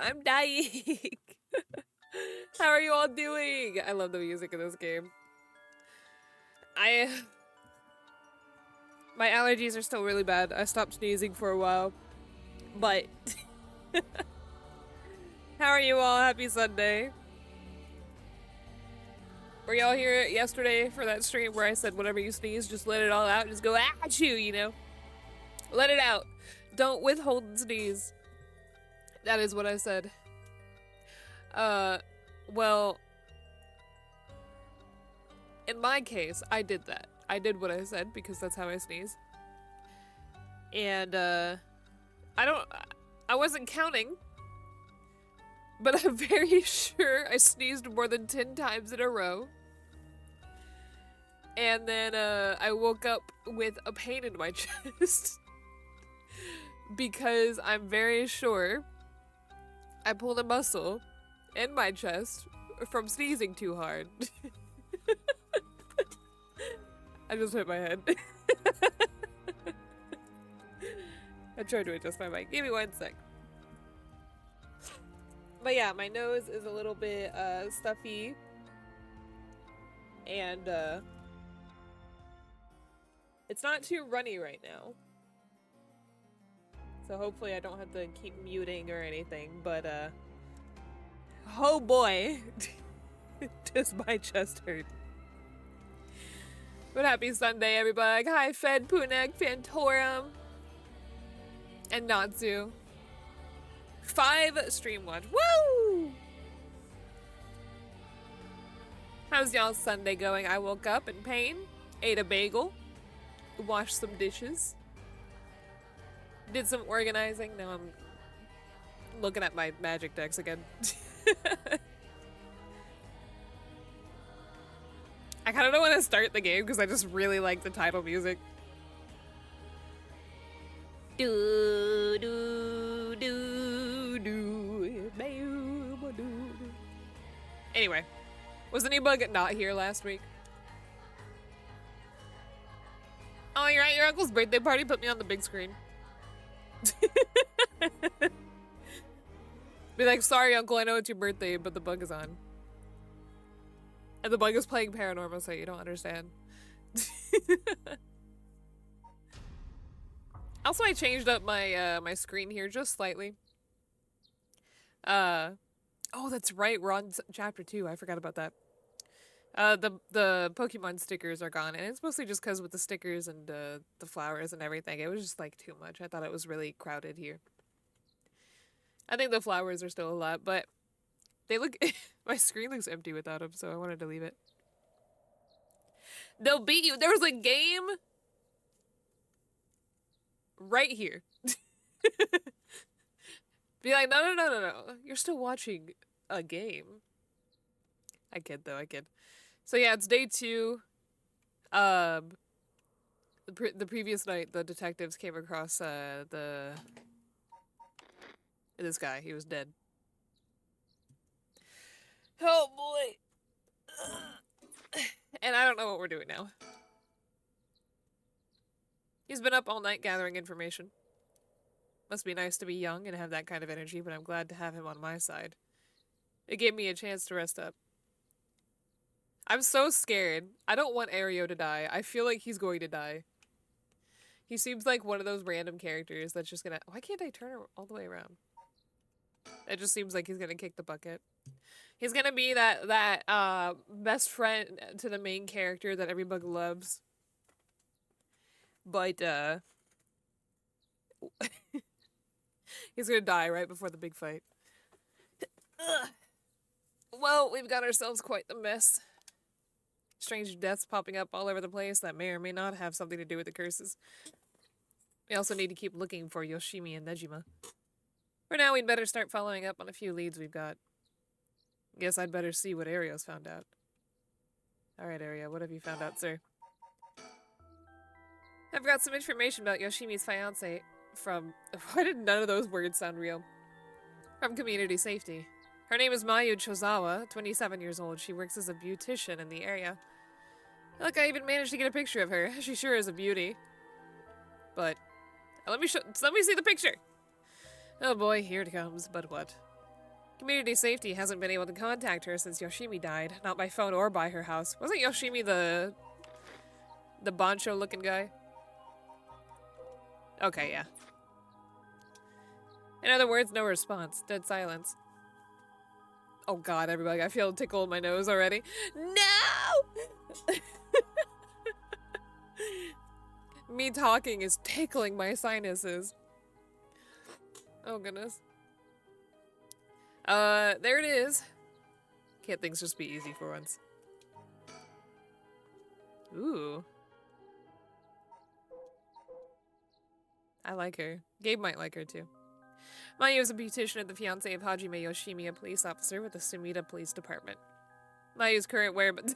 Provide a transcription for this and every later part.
I'm dying. How are you all doing? I love the music in this game. My allergies are still really bad. I stopped sneezing for a while. But how are you all? Happy Sunday. Were y'all here yesterday for that stream where I said whenever you sneeze, just let it all out. Just go at you, you know? Let it out. Don't withhold and sneeze. That is what I said. Well, in my case, I did that. I did what I said because that's how I sneeze. And, I wasn't counting, but I'm very sure I sneezed more than 10 times in a row. And then, I woke up with a pain in my chest. Because I'm very sure I pulled a muscle in my chest from sneezing too hard. I just hit my head. I tried to adjust my mic. Give me 1 sec. But yeah, my nose is a little bit stuffy. And it's not too runny right now. So hopefully I don't have to keep muting or anything, but oh boy, does my chest hurt. But happy Sunday, everybody. Hi, Fed, Punek, Fantorum, and Natsu. 5 stream watch. Woo! How's y'all's Sunday going? I woke up in pain, ate a bagel, washed some dishes, did some organizing. Now I'm looking at my magic decks again. I kind of don't want to start the game because I just really like the title music. Do, do, do, do, do. Anyway, was ENVTuber not here last week? Oh, you're at your uncle's birthday party? Put me on the big screen. Be like, sorry, uncle, I know it's your birthday, but the bug is on. And the bug is playing Paranormasight, you don't understand. Also, I changed up my my screen here just slightly. Oh, that's right, we're on chapter 2. I forgot about that. The Pokemon stickers are gone, and it's mostly just because with the stickers and the flowers and everything, it was just like too much. I thought it was really crowded here. I think the flowers are still a lot, but they look. My screen looks empty without them, so I wanted to leave it. They'll beat you. There was a game right here. Be like, no. You're still watching a game. I kid, though. I kid. So yeah, it's day 2. The previous night, the detectives came across this guy. He was dead. Oh boy. And I don't know what we're doing now. He's been up all night gathering information. Must be nice to be young and have that kind of energy, but I'm glad to have him on my side. It gave me a chance to rest up. I'm so scared. I don't want Aereo to die. I feel like he's going to die. He seems like one of those random characters that's just gonna... Why can't I turn all the way around? It just seems like he's gonna kick the bucket. He's gonna be that best friend to the main character that everybody loves. But, he's gonna die right before the big fight. Well, we've got ourselves quite the mess. Strange deaths popping up all over the place that may or may not have something to do with the curses. We also need to keep looking for Yoshimi and Nejima. For now, we'd better start following up on a few leads we've got. Guess I'd better see what Aereo's found out. Alright, Aereo, what have you found out, sir? I've got some information about Yoshimi's fiancé from... Why did none of those words sound real? From Community Safety. Her name is Mayu Chozawa, 27 years old. She works as a beautician in the area. Look, I even managed to get a picture of her. She sure is a beauty. But... Let me see the picture! Oh boy, here it comes. But what? Community safety hasn't been able to contact her since Yoshimi died, not by phone or by her house. Wasn't Yoshimi the bancho looking guy? Okay, yeah. In other words, no response. Dead silence. Oh god, everybody, I feel a tickle in my nose already. No! Me talking is tickling my sinuses. Oh goodness. There it is. Can't things just be easy for once? Ooh. I like her. Gabe might like her too. Mayu is a beautician at the fiancé of Hajime Yoshimi, a police officer with the Sumida Police Department. Mayu's current whereabouts.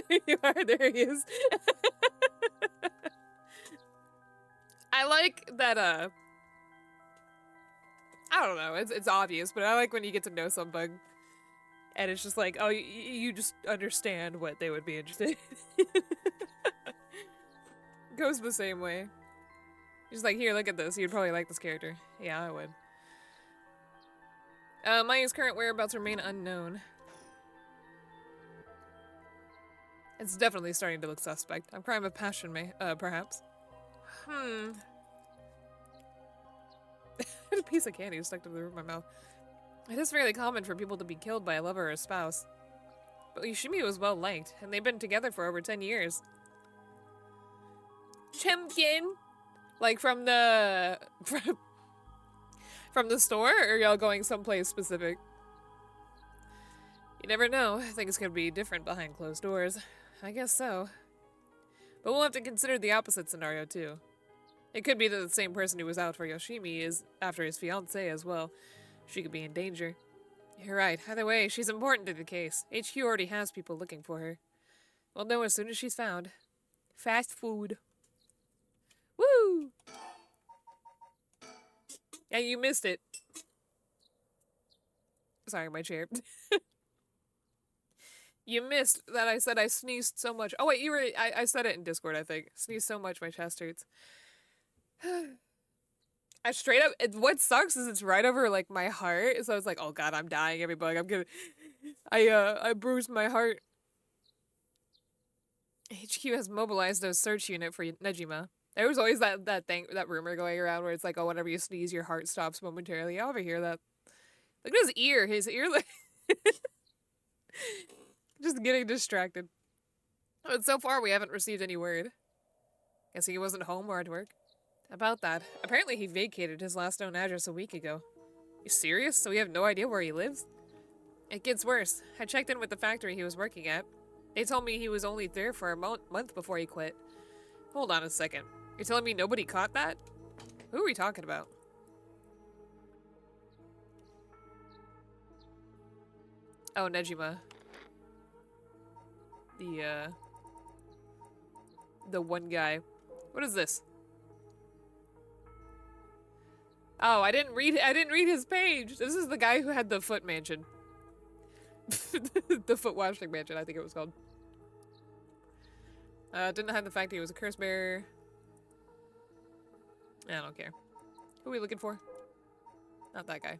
There you are, there he is. I like that, I don't know, it's obvious, but I like when you get to know some bug, and it's just like, oh, you just understand what they would be interested in. Goes the same way. Just like, here, look at this, you'd probably like this character. Yeah, I would. Mayu's current whereabouts remain unknown. It's definitely starting to look suspect. A crime of passion, perhaps. A piece of candy stuck to the roof of my mouth. It is fairly common for people to be killed by a lover or a spouse. But Yoshimi was well liked, and they've been together for over 10 years. Champion? Like from the... From the store, or y'all going someplace specific? You never know. Things could be different behind closed doors. I guess so. But we'll have to consider the opposite scenario, too. It could be that the same person who was out for Yoshimi is after his fiancée as well. She could be in danger. You're right. Either way, she's important to the case. HQ already has people looking for her. We'll know as soon as she's found. Fast food. Woo! Yeah, you missed it. Sorry, my chair. You missed that I said I sneezed so much. Oh wait, you were- I said it in Discord, I think. Sneezed so much my chest hurts. I straight up- what sucks is it's right over like my heart, so it's like, oh god, I'm dying, everybody. I'm gonna- I bruised my heart. HQ has mobilized a search unit for Nejima. There was always that rumor going around where it's like, oh, whenever you sneeze, your heart stops momentarily. I overhear that. Look at his ear like just getting distracted. But so far we haven't received any word. Guessing he wasn't home or at work. About that, apparently he vacated his last known address a week ago. You serious? So we have no idea where he lives? It gets worse. I checked in with the factory he was working at. They told me he was only there for a month before he quit. Hold on a second. You're telling me nobody caught that? Who are we talking about? Oh, Nejima. The one guy. What is this? Oh, I didn't read his page. This is the guy who had the foot mansion. The foot washing mansion, I think it was called. Didn't hide the fact he was a curse bearer. I don't care. Who are we looking for? Not that guy.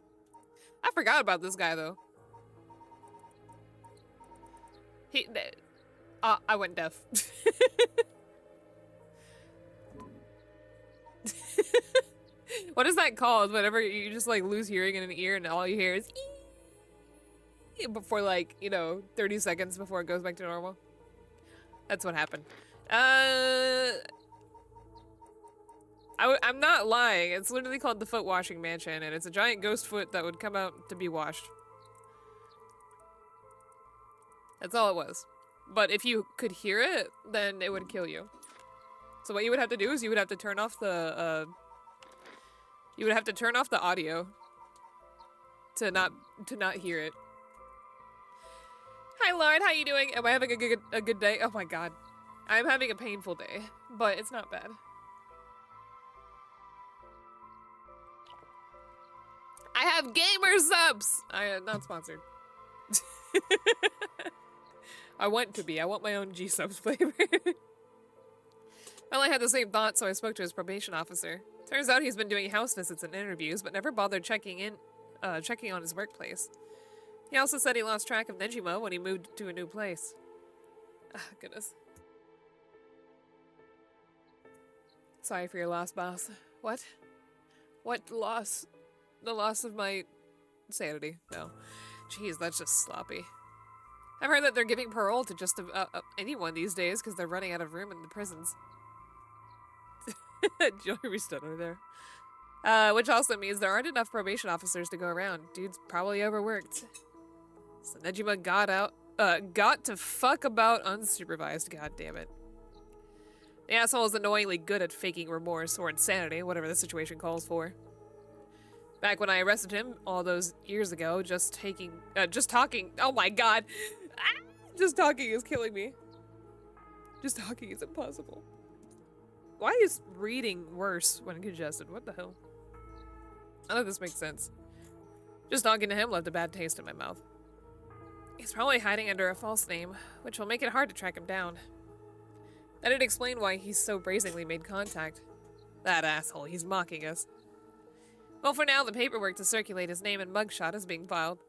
I forgot about this guy, though. I went deaf. What is that called? Whenever you just, like, lose hearing in an ear and all you hear is ee before, like, you know, 30 seconds before it goes back to normal. That's what happened. I'm not lying. It's literally called the Foot Washing Mansion, and it's a giant ghost foot that would come out to be washed. That's all it was. But if you could hear it, then it would kill you. So what you would have to do is you would have to turn off the, you would have to turn off the audio to not hear it. Hi, Lord. How you doing? Am I having a good day? Oh my god. I'm having a painful day, but it's not bad. I have gamer subs! I am not sponsored. I want to be. I want my own G-subs flavor. Well, I had the same thought, so I spoke to his probation officer. Turns out he's been doing house visits and interviews, but never bothered checking on his workplace. He also said he lost track of Nejima when he moved to a new place. Ah, goodness. Sorry for your loss, boss. What? What loss? The loss of my sanity. No. Jeez, that's just sloppy. I've heard that they're giving parole to just anyone these days because they're running out of room in the prisons. Jewelry stood over there. Which also means there aren't enough probation officers to go around. Dude's probably overworked. So Nejima got to fuck about unsupervised, god damn it. The asshole is annoyingly good at faking remorse or insanity, whatever the situation calls for. Back when I arrested him all those years ago, just talking, oh my god! Ah, just talking is killing me. Just talking is impossible. Why is reading worse when congested? What the hell? None of this makes sense. Just talking to him left a bad taste in my mouth. He's probably hiding under a false name, which will make it hard to track him down. That'd explain why he's so brazenly made contact. That asshole, he's mocking us. Well, for now, the paperwork to circulate his name and mugshot is being filed.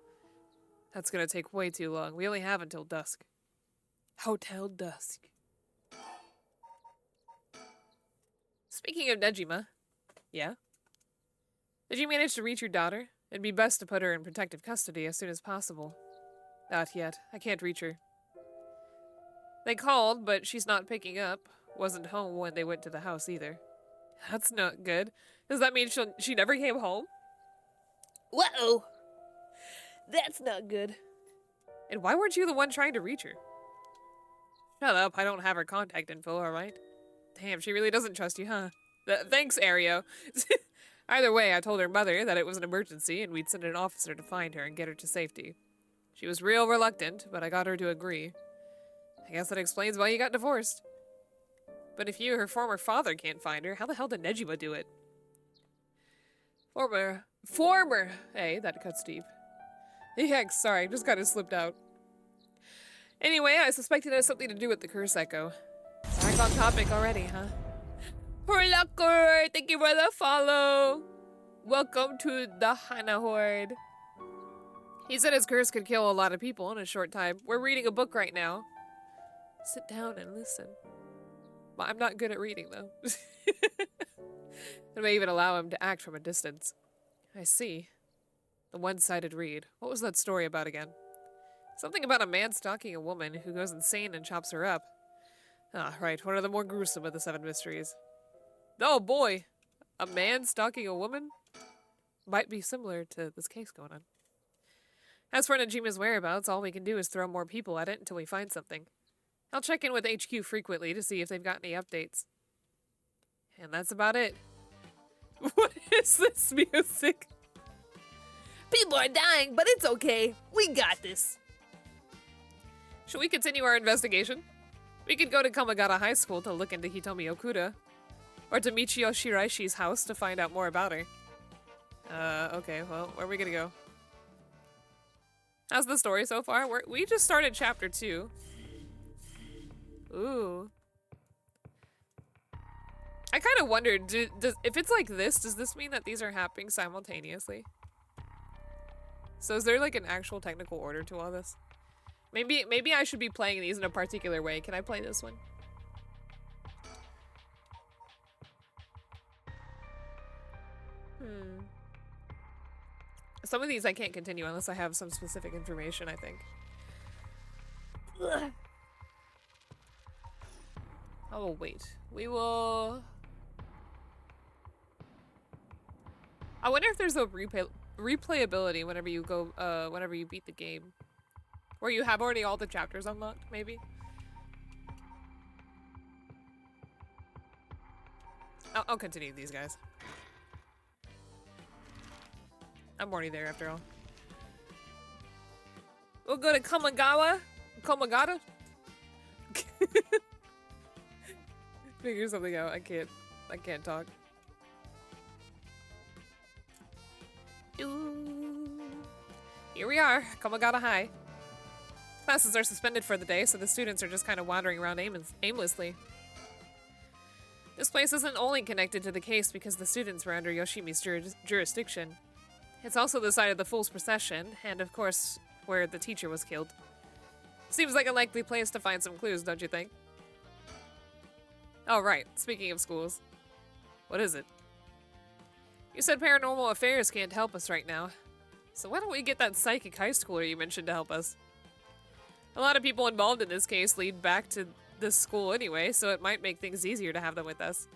That's gonna take way too long. We only have until dusk. Hotel dusk. Speaking of Nejima. Yeah? Did you manage to reach your daughter? It'd be best to put her in protective custody as soon as possible. Not yet. I can't reach her. They called, but she's not picking up. Wasn't home when they went to the house either. That's not good. Does that mean she never came home? Whoa! That's not good. And why weren't you the one trying to reach her? Shut up, I don't have her contact info, alright? Damn, she really doesn't trust you, huh? Thanks, Ario. Either way, I told her mother that it was an emergency and we'd send an officer to find her and get her to safety. She was real reluctant, but I got her to agree. I guess that explains why you got divorced. But if you, her former father, can't find her, how the hell did Nejima do it? Former! Hey, that cuts deep. Yeah, sorry, just kind of slipped out. Anyway, I suspect it has something to do with the curse echo. Back on topic already, huh? Horlakur, thank you for the follow! Welcome to the Hana Horde. He said his curse could kill a lot of people in a short time. We're reading a book right now. Sit down and listen. Well, I'm not good at reading, though. It may even allow him to act from a distance. I see. The one-sided read. What was that story about again? Something about a man stalking a woman who goes insane and chops her up. Ah, right. One of the more gruesome of the 7 mysteries. Oh, boy! A man stalking a woman? Might be similar to this case going on. As for Nejima's whereabouts, all we can do is throw more people at it until we find something. I'll check in with HQ frequently to see if they've got any updates. And that's about it. What is this music? People are dying, but it's okay. We got this. Should we continue our investigation? We could go to Kamagata High School to look into Hitomi Okuda. Or to Michio Shiraishi's house to find out more about her. Okay, well, where are we gonna go? How's the story so far? We just started chapter 2. Ooh. I kind of wondered, if it's like this, does this mean that these are happening simultaneously? So is there like an actual technical order to all this? Maybe I should be playing these in a particular way. Can I play this one? Some of these I can't continue unless I have some specific information, I think. Ugh. Oh, wait. We will... I wonder if there's a replayability whenever you go, whenever you beat the game. Where you have already all the chapters unlocked, maybe? I'll continue these guys. I'm already there after all. We'll go to Komagata? Figure something out. I can't talk. Here we are, Komagata High. Classes are suspended for the day, so the students are just kind of wandering around aimlessly. This place isn't only connected to the case because the students were under Yoshimi's jurisdiction. It's also the site of the Fool's Procession, and of course, where the teacher was killed. Seems like a likely place to find some clues, don't you think? Oh, right. Speaking of schools. What is it? You said Paranormal Affairs can't help us right now. So why don't we get that psychic high schooler you mentioned to help us? A lot of people involved in this case lead back to this school anyway, so it might make things easier to have them with us.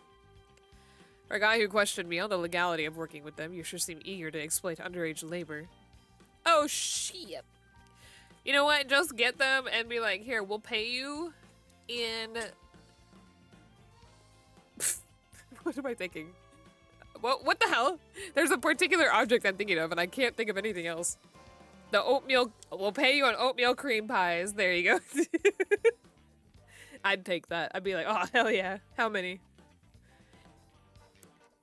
For a guy who questioned me on the legality of working with them, you sure seem eager to exploit underage labor. Oh, shit. You know what? Just get them and be like, here, we'll pay you in... What am I thinking? What the hell? There's a particular object I'm thinking of, and I can't think of anything else. The oatmeal... We'll pay you on oatmeal cream pies. There you go. I'd take that. I'd be like, oh, hell yeah. How many?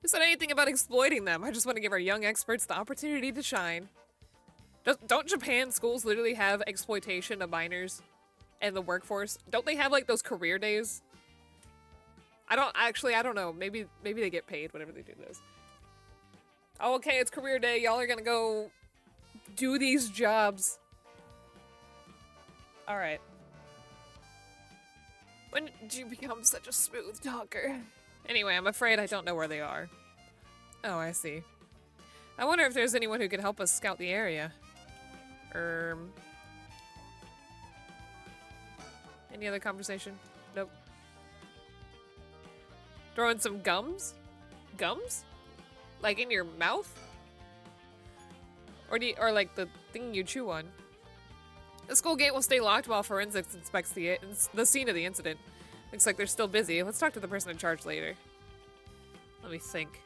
Who said anything about exploiting them? I just want to give our young experts the opportunity to shine. Don't Japan schools literally have exploitation of minors and the workforce? Don't they have like those career days? I don't know. Maybe they get paid whenever they do this. Oh, okay, it's career day. Y'all are gonna go do these jobs. All right. When did you become such a smooth talker? Anyway, I'm afraid I don't know where they are. Oh, I see. I wonder if there's anyone who could help us scout the area. Any other conversation? Nope. Throw in some gums? Gums? Like in your mouth? Or like the thing you chew on? The school gate will stay locked while forensics inspects the scene of the incident. Looks like they're still busy. Let's talk to the person in charge later. Let me think.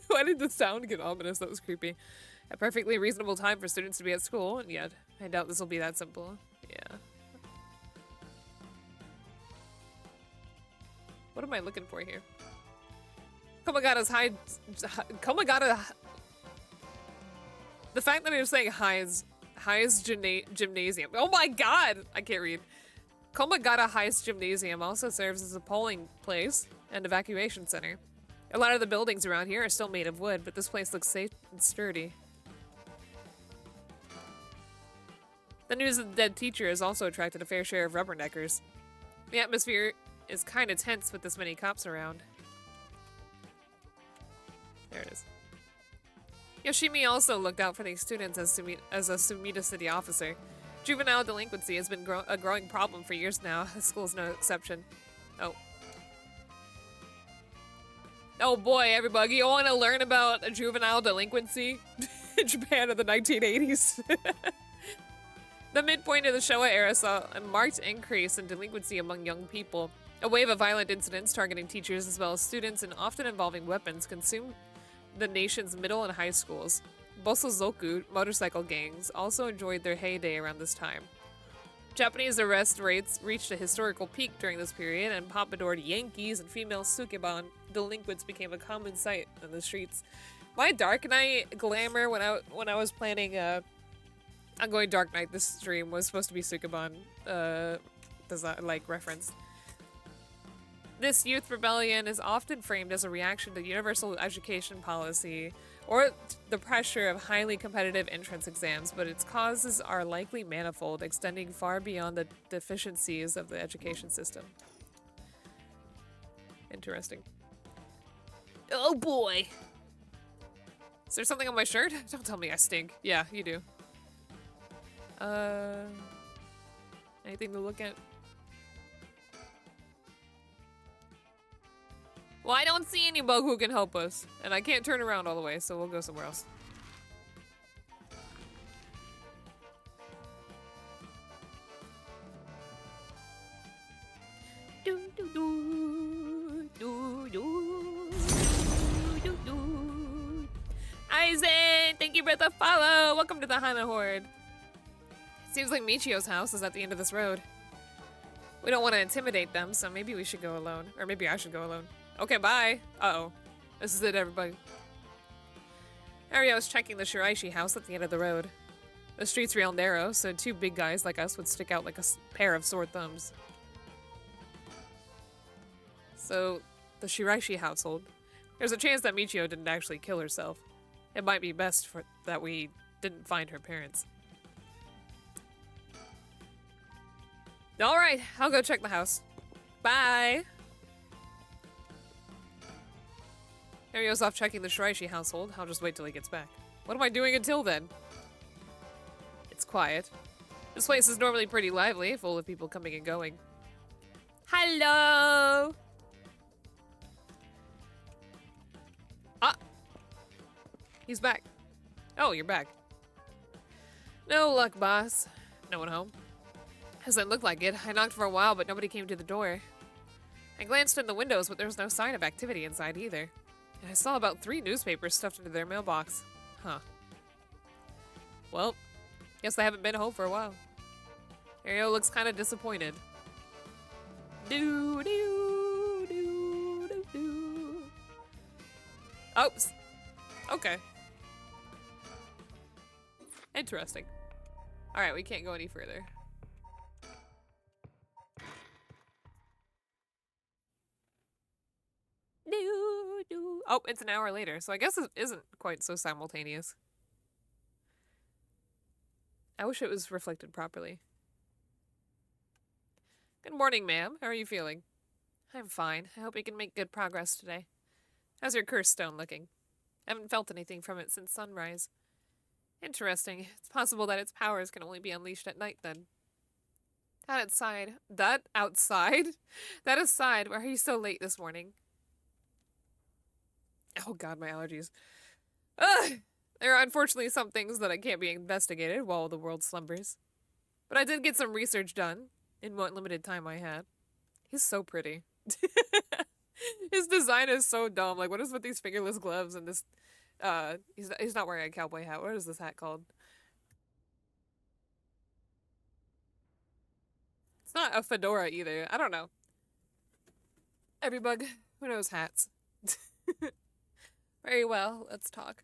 Why did the sound get ominous? That was creepy. A perfectly reasonable time for students to be at school, and yet I doubt this will be that simple. Yeah. What am I looking for here? Komagata's high... Komagata... The fact that I'm saying High's Gymnasium. Oh my god! I can't read. Komagata High's Gymnasium also serves as a polling place and evacuation center. A lot of the buildings around here are still made of wood, but this place looks safe and sturdy. The news of the dead teacher has also attracted a fair share of rubberneckers. The atmosphere is kind of tense with this many cops around. There it is. Yoshimi also looked out for these students as a Sumida City officer. Juvenile delinquency has been a growing problem for years now. The school's no exception. Oh. Oh boy, everybody, you want to learn about juvenile delinquency in Japan in the 1980s? The midpoint of the Showa era saw a marked increase in delinquency among young people. A wave of violent incidents targeting teachers as well as students and often involving weapons consumed the nation's middle and high schools. Bosozoku motorcycle gangs also enjoyed their heyday around this time. Japanese arrest rates reached a historical peak during this period, and pompadored Yankees and female sukeban delinquents became a common sight on the streets. My Dark Knight glamour when I was planning on going Dark Knight this stream was supposed to be sukeban like reference. This youth rebellion is often framed as a reaction to universal education policy or the pressure of highly competitive entrance exams, but its causes are likely manifold, extending far beyond the deficiencies of the education system. Interesting. Oh boy! Is there something on my shirt? Don't tell me I stink. Yeah, you do. Anything to look at? Well, I don't see any bug who can help us, and I can't turn around all the way, so we'll go somewhere else. Aizen, thank you for the follow. Welcome to the Hana Horde. Seems like Michio's house is at the end of this road. We don't want to intimidate them, so maybe we should go alone. Or maybe I should go alone. Okay, bye. Uh-oh. This is it, everybody. Aria was checking the Shiraishi house at the end of the road. The street's real narrow, so two big guys like us would stick out like a pair of sore thumbs. So, the Shiraishi household. There's a chance that Michio didn't actually kill herself. It might be best for that we didn't find her parents. Alright, I'll go check the house. Bye! Hario's off checking the Shiraishi household. I'll just wait till he gets back. What am I doing until then? It's quiet. This place is normally pretty lively, full of people coming and going. Hello! Ah! He's back. Oh, you're back. No luck, boss. No one home? Doesn't look like it. I knocked for a while, but nobody came to the door. I glanced in the windows, but there was no sign of activity inside either. And I saw about 3 newspapers stuffed into their mailbox. Huh. Well, guess they haven't been home for a while. Hario looks kind of disappointed. Doo doo doo doo doo. Oops. Okay. Interesting. Alright, we can't go any further. Oh, it's an hour later, so I guess it isn't quite so simultaneous. I wish it was reflected properly. Good morning, ma'am. How are you feeling? I'm fine. I hope we can make good progress today. How's your curse stone looking? I haven't felt anything from it since sunrise. Interesting. It's possible that its powers can only be unleashed at night then. That outside? That aside, why are you so late this morning? Oh god, my allergies. Ugh! There are unfortunately some things that can't be investigated while the world slumbers. But I did get some research done in what limited time I had. He's so pretty. His design is so dumb. Like, what is with these fingerless gloves and this... he's not wearing a cowboy hat. What is this hat called? It's not a fedora either. I don't know. Everybug, who knows hats? Very well, let's talk.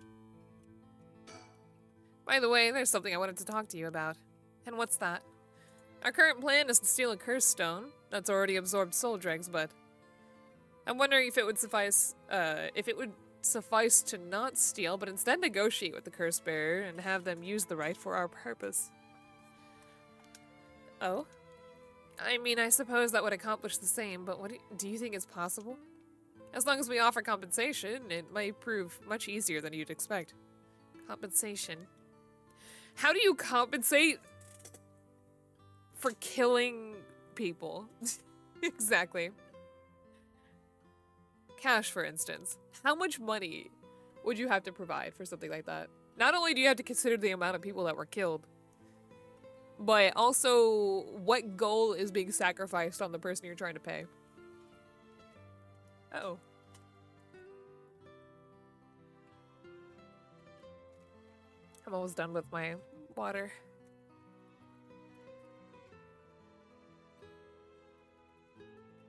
By the way, there's something I wanted to talk to you about. And what's that? Our current plan is to steal a curse stone that's already absorbed soul dregs, but I'm wondering if it would suffice to not steal, but instead negotiate with the curse bearer and have them use the right for our purpose. Oh? I mean, I suppose that would accomplish the same, but what do you think is possible? As long as we offer compensation, it might prove much easier than you'd expect. Compensation. How do you compensate for killing people? Exactly. Cash, for instance. How much money would you have to provide for something like that? Not only do you have to consider the amount of people that were killed, but also what goal is being sacrificed on the person you're trying to pay. Uh-oh. I'm almost done with my water.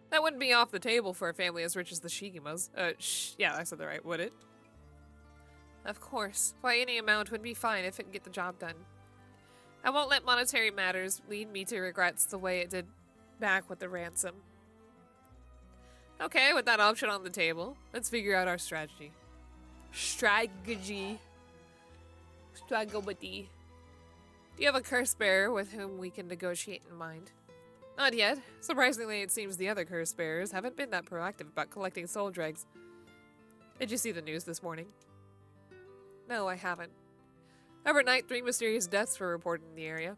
That wouldn't be off the table for a family as rich as the Shigimas. Yeah, I said that right, would it? Of course. Why, any amount would be fine if it can get the job done. I won't let monetary matters lead me to regrets the way it did back with the ransom. Okay, with that option on the table, let's figure out our strategy. Strategy. Do you have a curse bearer with whom we can negotiate in mind? Not yet. Surprisingly, it seems the other curse bearers haven't been that proactive about collecting soul dregs. Did you see the news this morning? No, I haven't. Overnight, 3 mysterious deaths were reported in the area.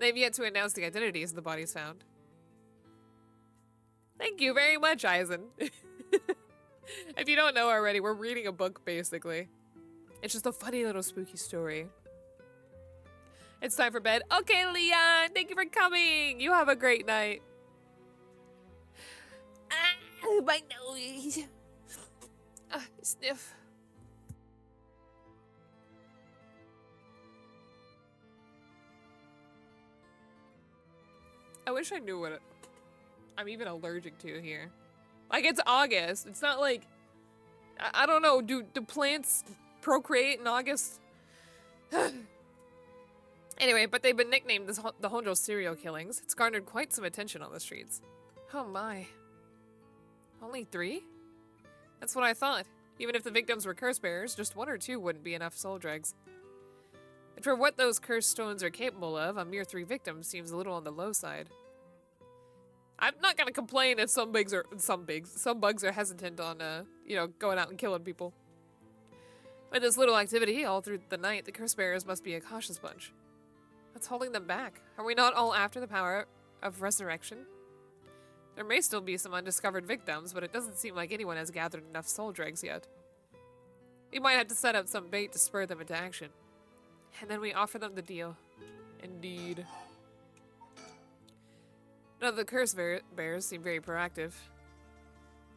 They've yet to announce the identities of the bodies found. Thank you very much, Eisen. If you don't know already, we're reading a book, basically. It's just a funny little spooky story. It's time for bed. Okay, Leon, thank you for coming. You have a great night. Ah, my nose. Sniff. I wish I knew what I'm even allergic to here. Like, it's August. It's not like... I don't know. Do plants procreate in August? Anyway, but they've been nicknamed the Honjo serial killings. It's garnered quite some attention on the streets. Oh my. Only 3? That's what I thought. Even if the victims were curse bearers, just one or two wouldn't be enough soul dregs. And for what those curse stones are capable of, a mere 3 victims seems a little on the low side. I'm not gonna complain if some bugs are hesitant on, going out and killing people. With this little activity all through the night, the curse bearers must be a cautious bunch. What's holding them back? Are we not all after the power of resurrection? There may still be some undiscovered victims, but it doesn't seem like anyone has gathered enough soul dregs yet. We might have to set up some bait to spur them into action. And then we offer them the deal. Indeed. None of the curse bearers seem very proactive.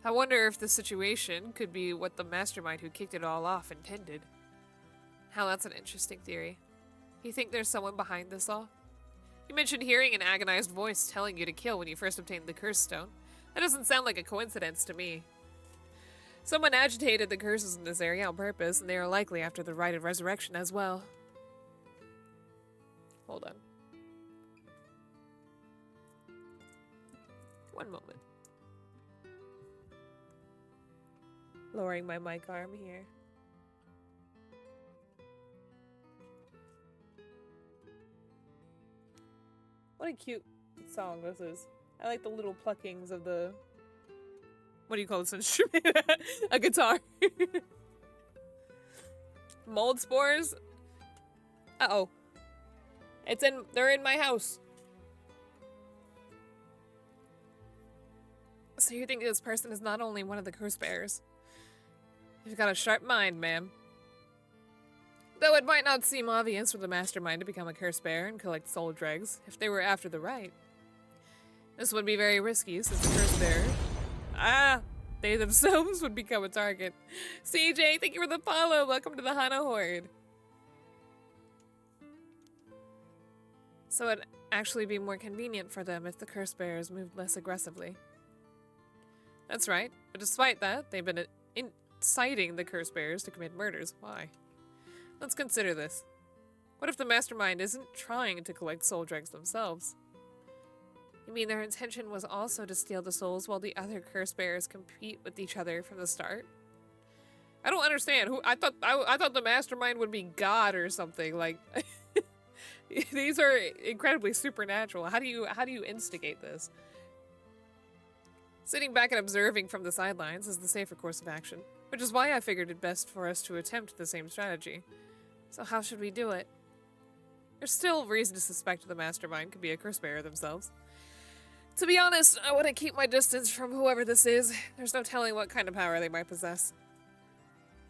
I wonder if the situation could be what the mastermind who kicked it all off intended. Hell, that's an interesting theory. You think there's someone behind this all? You mentioned hearing an agonized voice telling you to kill when you first obtained the curse stone. That doesn't sound like a coincidence to me. Someone agitated the curses in this area on purpose, and they are likely after the rite of resurrection as well. Hold on. One moment. Lowering my mic arm here. What a cute song this is. I like the little pluckings of the... What do you call this instrument? A guitar. Mold spores? Uh-oh. They're in my house. So you think this person is not only one of the curse bearers? You've got a sharp mind, ma'am. Though it might not seem obvious for the mastermind to become a curse bearer and collect soul dregs if they were after the rite. This would be very risky since the curse bearer... they themselves would become a target. CJ, thank you for the follow. Welcome to the Hana Horde. So it'd actually be more convenient for them if the curse bearers moved less aggressively. That's right, but despite that, they've been inciting the curse bearers to commit murders. Why? Let's consider this. What if the mastermind isn't trying to collect soul dregs themselves? You mean their intention was also to steal the souls while the other curse bearers compete with each other from the start? I don't understand. I thought the mastermind would be God or something. Like, these are incredibly supernatural. How do you instigate this? Sitting back and observing from the sidelines is the safer course of action, which is why I figured it best for us to attempt the same strategy. So how should we do it? There's still reason to suspect the mastermind could be a curse bearer themselves. To be honest, I want to keep my distance from whoever this is. There's no telling what kind of power they might possess.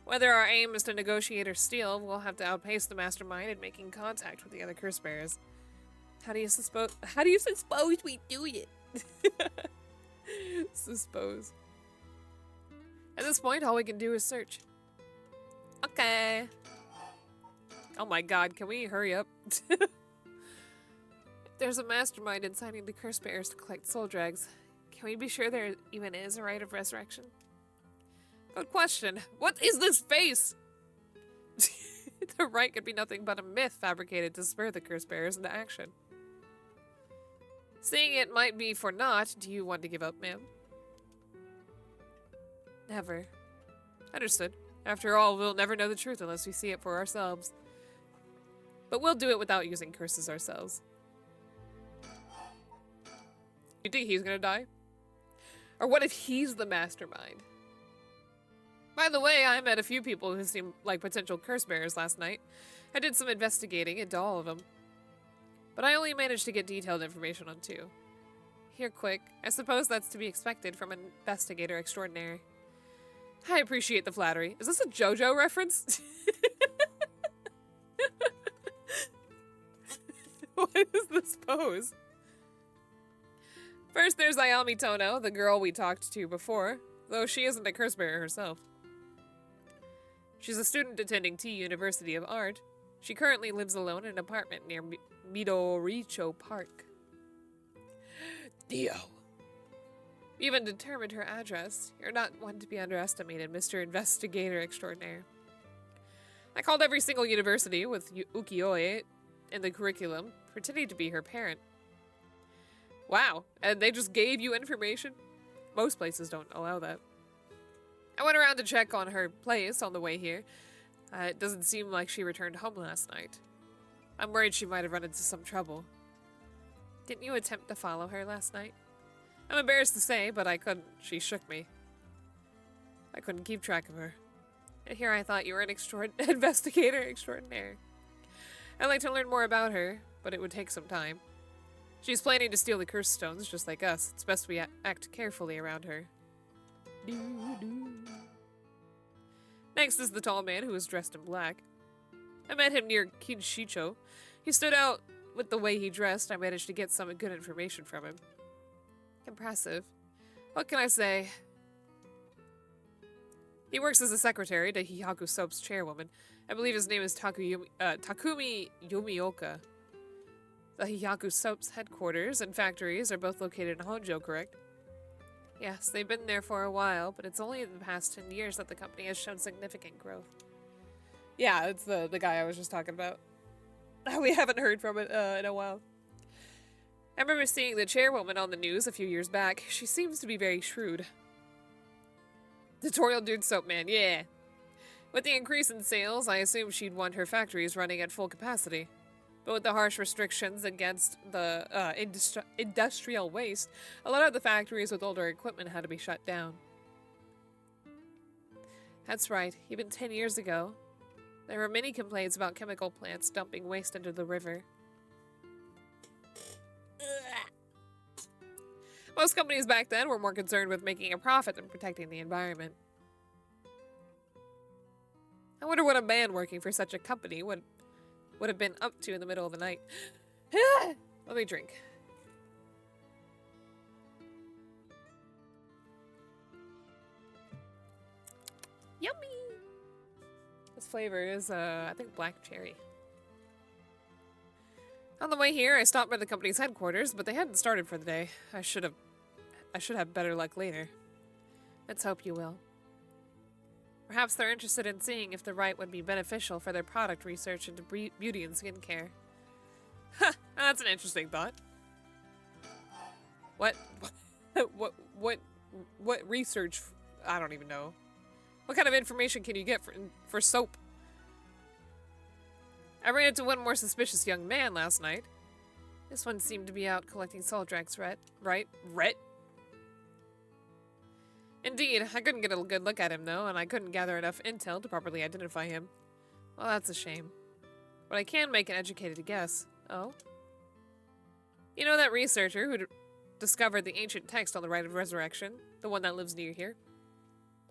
Whether our aim is to negotiate or steal, we'll have to outpace the mastermind in making contact with the other curse bearers. How do you suppose we do it? Suppose. At this point, all we can do is search. Okay. Oh my god, can we hurry up? If there's a mastermind inciting the curse bearers to collect soul dregs, can we be sure there even is a rite of resurrection? Good question. What is this face? The rite could be nothing but a myth fabricated to spur the curse bearers into action. Seeing it might be for naught, do you want to give up, ma'am? Never. Understood. After all, we'll never know the truth unless we see it for ourselves. But we'll do it without using curses ourselves. You think he's gonna die? Or what if he's the mastermind? By the way, I met a few people who seemed like potential curse bearers last night. I did some investigating into all of them. But I only managed to get detailed information on 2. Here, quick. I suppose that's to be expected from an investigator extraordinary. I appreciate the flattery. Is this a JoJo reference? What is this pose? First, there's Ayami Tono, the girl we talked to before, though she isn't a curse bearer herself. She's a student attending T University of Art. She currently lives alone in an apartment near Midoricho Park. Dio. We even determined her address. You're not one to be underestimated, Mr. Investigator Extraordinaire. I called every single university with ukiyo-e in the curriculum, pretending to be her parent. Wow, and they just gave you information? Most places don't allow that. I went around to check on her place on the way here. It doesn't seem like she returned home last night. I'm worried she might have run into some trouble. Didn't you attempt to follow her last night? I'm embarrassed to say, but I couldn't. She shook me. I couldn't keep track of her. And here I thought you were an investigator extraordinaire. I'd like to learn more about her, but it would take some time. She's planning to steal the curse stones, just like us. It's best we act carefully around her. Next is the tall man who was dressed in black. I met him near Kinshicho. He stood out with the way he dressed. I managed to get some good information from him. Impressive. What can I say? He works as a secretary to Hihaku Soap's chairwoman. I believe his name is Takumi Yumioka. The Hihaku Soap's headquarters and factories are both located in Honjo, correct? Yes, they've been there for a while, but it's only in the past 10 years that the company has shown significant growth. Yeah, it's the guy I was just talking about. We haven't heard from it in a while. I remember seeing the chairwoman on the news a few years back. She seems to be very shrewd. Tutorial Dude Soap Man, yeah. With the increase in sales, I assumed she'd want her factories running at full capacity. But with the harsh restrictions against the industrial waste, a lot of the factories with older equipment had to be shut down. That's right, even 10 years ago, there were many complaints about chemical plants dumping waste into the river. Most companies back then were more concerned with making a profit than protecting the environment. I wonder what a man working for such a company would have been up to in the middle of the night. Let me drink. Yummy! This flavor is, I think, black cherry. On the way here, I stopped by the company's headquarters, but they hadn't started for the day. I should have better luck later. Let's hope you will. Perhaps they're interested in seeing if the right would be beneficial for their product research into beauty and skincare. Ha! That's an interesting thought. What? What research? I don't even know. What kind of information can you get for soap? I ran into one more suspicious young man last night. This one seemed to be out collecting Soldrax, right? Ret? Indeed, I couldn't get a good look at him, though, and I couldn't gather enough intel to properly identify him. Well, that's a shame. But I can make an educated guess. Oh? You know that researcher who discovered the ancient text on the rite of resurrection? The one that lives near here?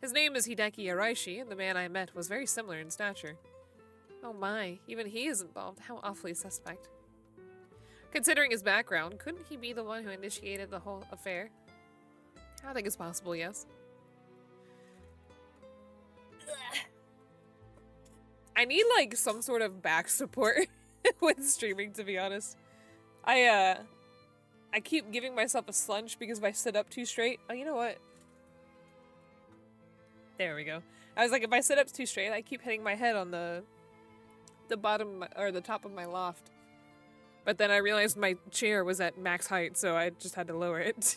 His name is Hideki Araishi, and the man I met was very similar in stature. Oh my, even he is involved. How awfully suspect. Considering his background, couldn't he be the one who initiated the whole affair? I think it's possible, yes. I need, like, some sort of back support with streaming, to be honest. I keep giving myself a slunge because if I sit up too straight... Oh, you know what? There we go. I was like, if I sit up too straight, I keep hitting my head on the bottom, or the top of my loft. But then I realized my chair was at max height, so I just had to lower it.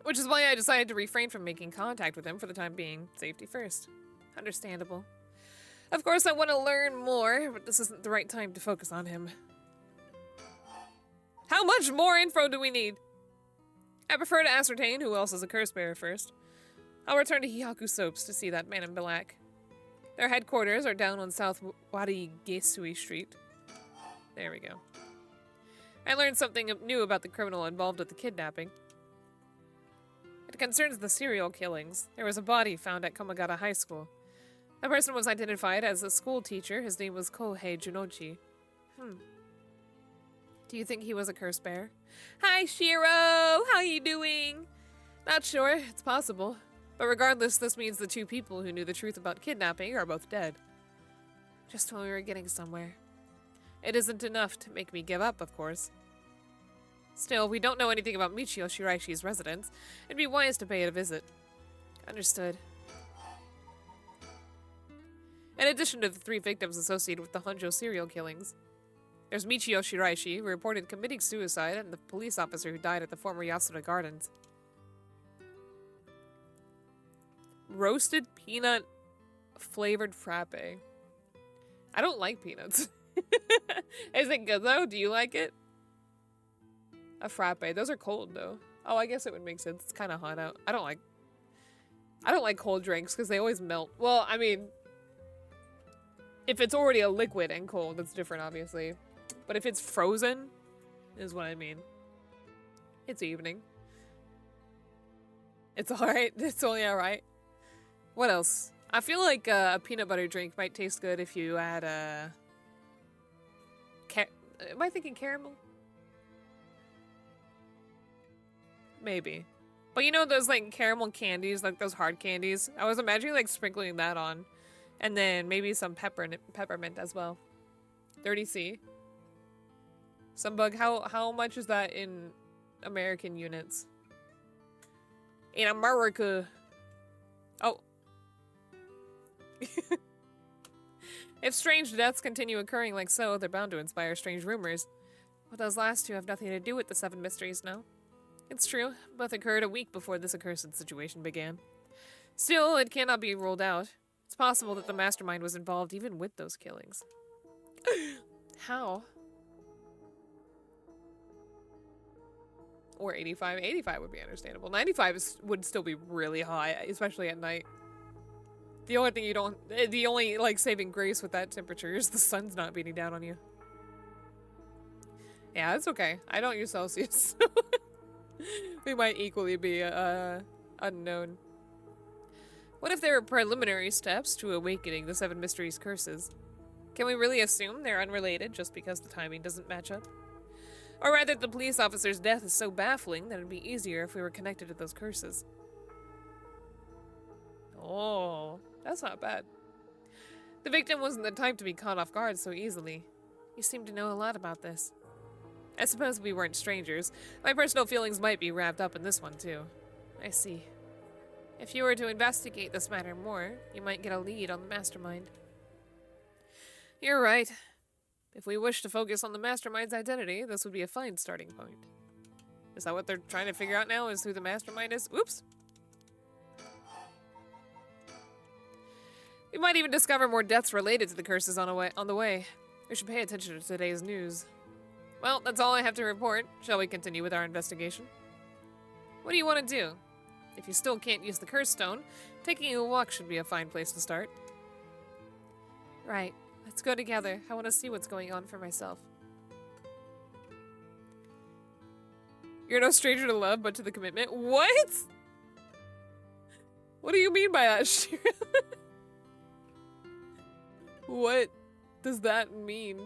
Which is why I decided to refrain from making contact with him for the time being. Safety first. Understandable. Of course, I want to learn more, but this isn't the right time to focus on him. How much more info do we need? I prefer to ascertain who else is a curse bearer first. I'll return to Hihaku Soaps to see that man in black. Their headquarters are down on South Warigesui Street. There we go. I learned something new about the criminal involved with the kidnapping. It concerns the serial killings. There was a body found at Komagata High School. The person was identified as a school teacher. His name was Kohei Junochi. Do you think he was a curse bearer? Hi, Shiro! How you doing? Not sure. It's possible. But regardless, this means the two people who knew the truth about kidnapping are both dead. Just when we were getting somewhere. It isn't enough to make me give up, of course. Still, we don't know anything about Michio Shiraishi's residence. It'd be wise to pay it a visit. Understood. In addition to the 3 victims associated with the Honjo serial killings, there's Michio Shiraishi, who reported committing suicide, and the police officer who died at the former Yasuda Gardens. Roasted peanut flavored frappe. I don't like peanuts. Is it good though? Do you like it? A frappe. Those are cold though. Oh, I guess it would make sense. It's kind of hot out. I don't like cold drinks because they always melt. Well, I mean, if it's already a liquid and cold, that's different, obviously. But if it's frozen, is what I mean. It's evening. It's alright. It's only alright. What else? I feel like a peanut butter drink might taste good if you add a... Am I thinking caramel? Maybe. But you know those like caramel candies, like those hard candies? I was imagining like sprinkling that on. And then maybe some peppermint as well. 30C. Some bug. How much is that in American units? In America. Oh. If strange deaths continue occurring like so, they're bound to inspire strange rumors. But those last two have nothing to do with the 7 mysteries, no? It's true. Both occurred a week before this accursed situation began. Still, it cannot be ruled out. It's possible that the mastermind was involved even with those killings. How? Or 85. 85 would be understandable. 95 would still be really high, especially at night. The only thing the only, like, saving grace with that temperature is the sun's not beating down on you. Yeah, it's okay. I don't use Celsius. We might equally be, unknown. What if there are preliminary steps to awakening the 7 mysteries curses? Can we really assume they're unrelated just because the timing doesn't match up? Or rather, the police officer's death is so baffling that it'd be easier if we were connected to those curses. Oh, that's not bad. The victim wasn't the type to be caught off guard so easily. You seem to know a lot about this. I suppose we weren't strangers. My personal feelings might be wrapped up in this one, too. I see. If you were to investigate this matter more, you might get a lead on the mastermind. You're right. If we wish to focus on the mastermind's identity, this would be a fine starting point. Is that what they're trying to figure out now, is who the mastermind is? Oops! We might even discover more deaths related to the curses on the way. We should pay attention to today's news. Well, that's all I have to report. Shall we continue with our investigation? What do you want to do? If you still can't use the curse stone, taking a walk should be a fine place to start. Right. Let's go together. I want to see what's going on for myself. You're no stranger to love, but to the commitment. What? What do you mean by that, Shira? What does that mean?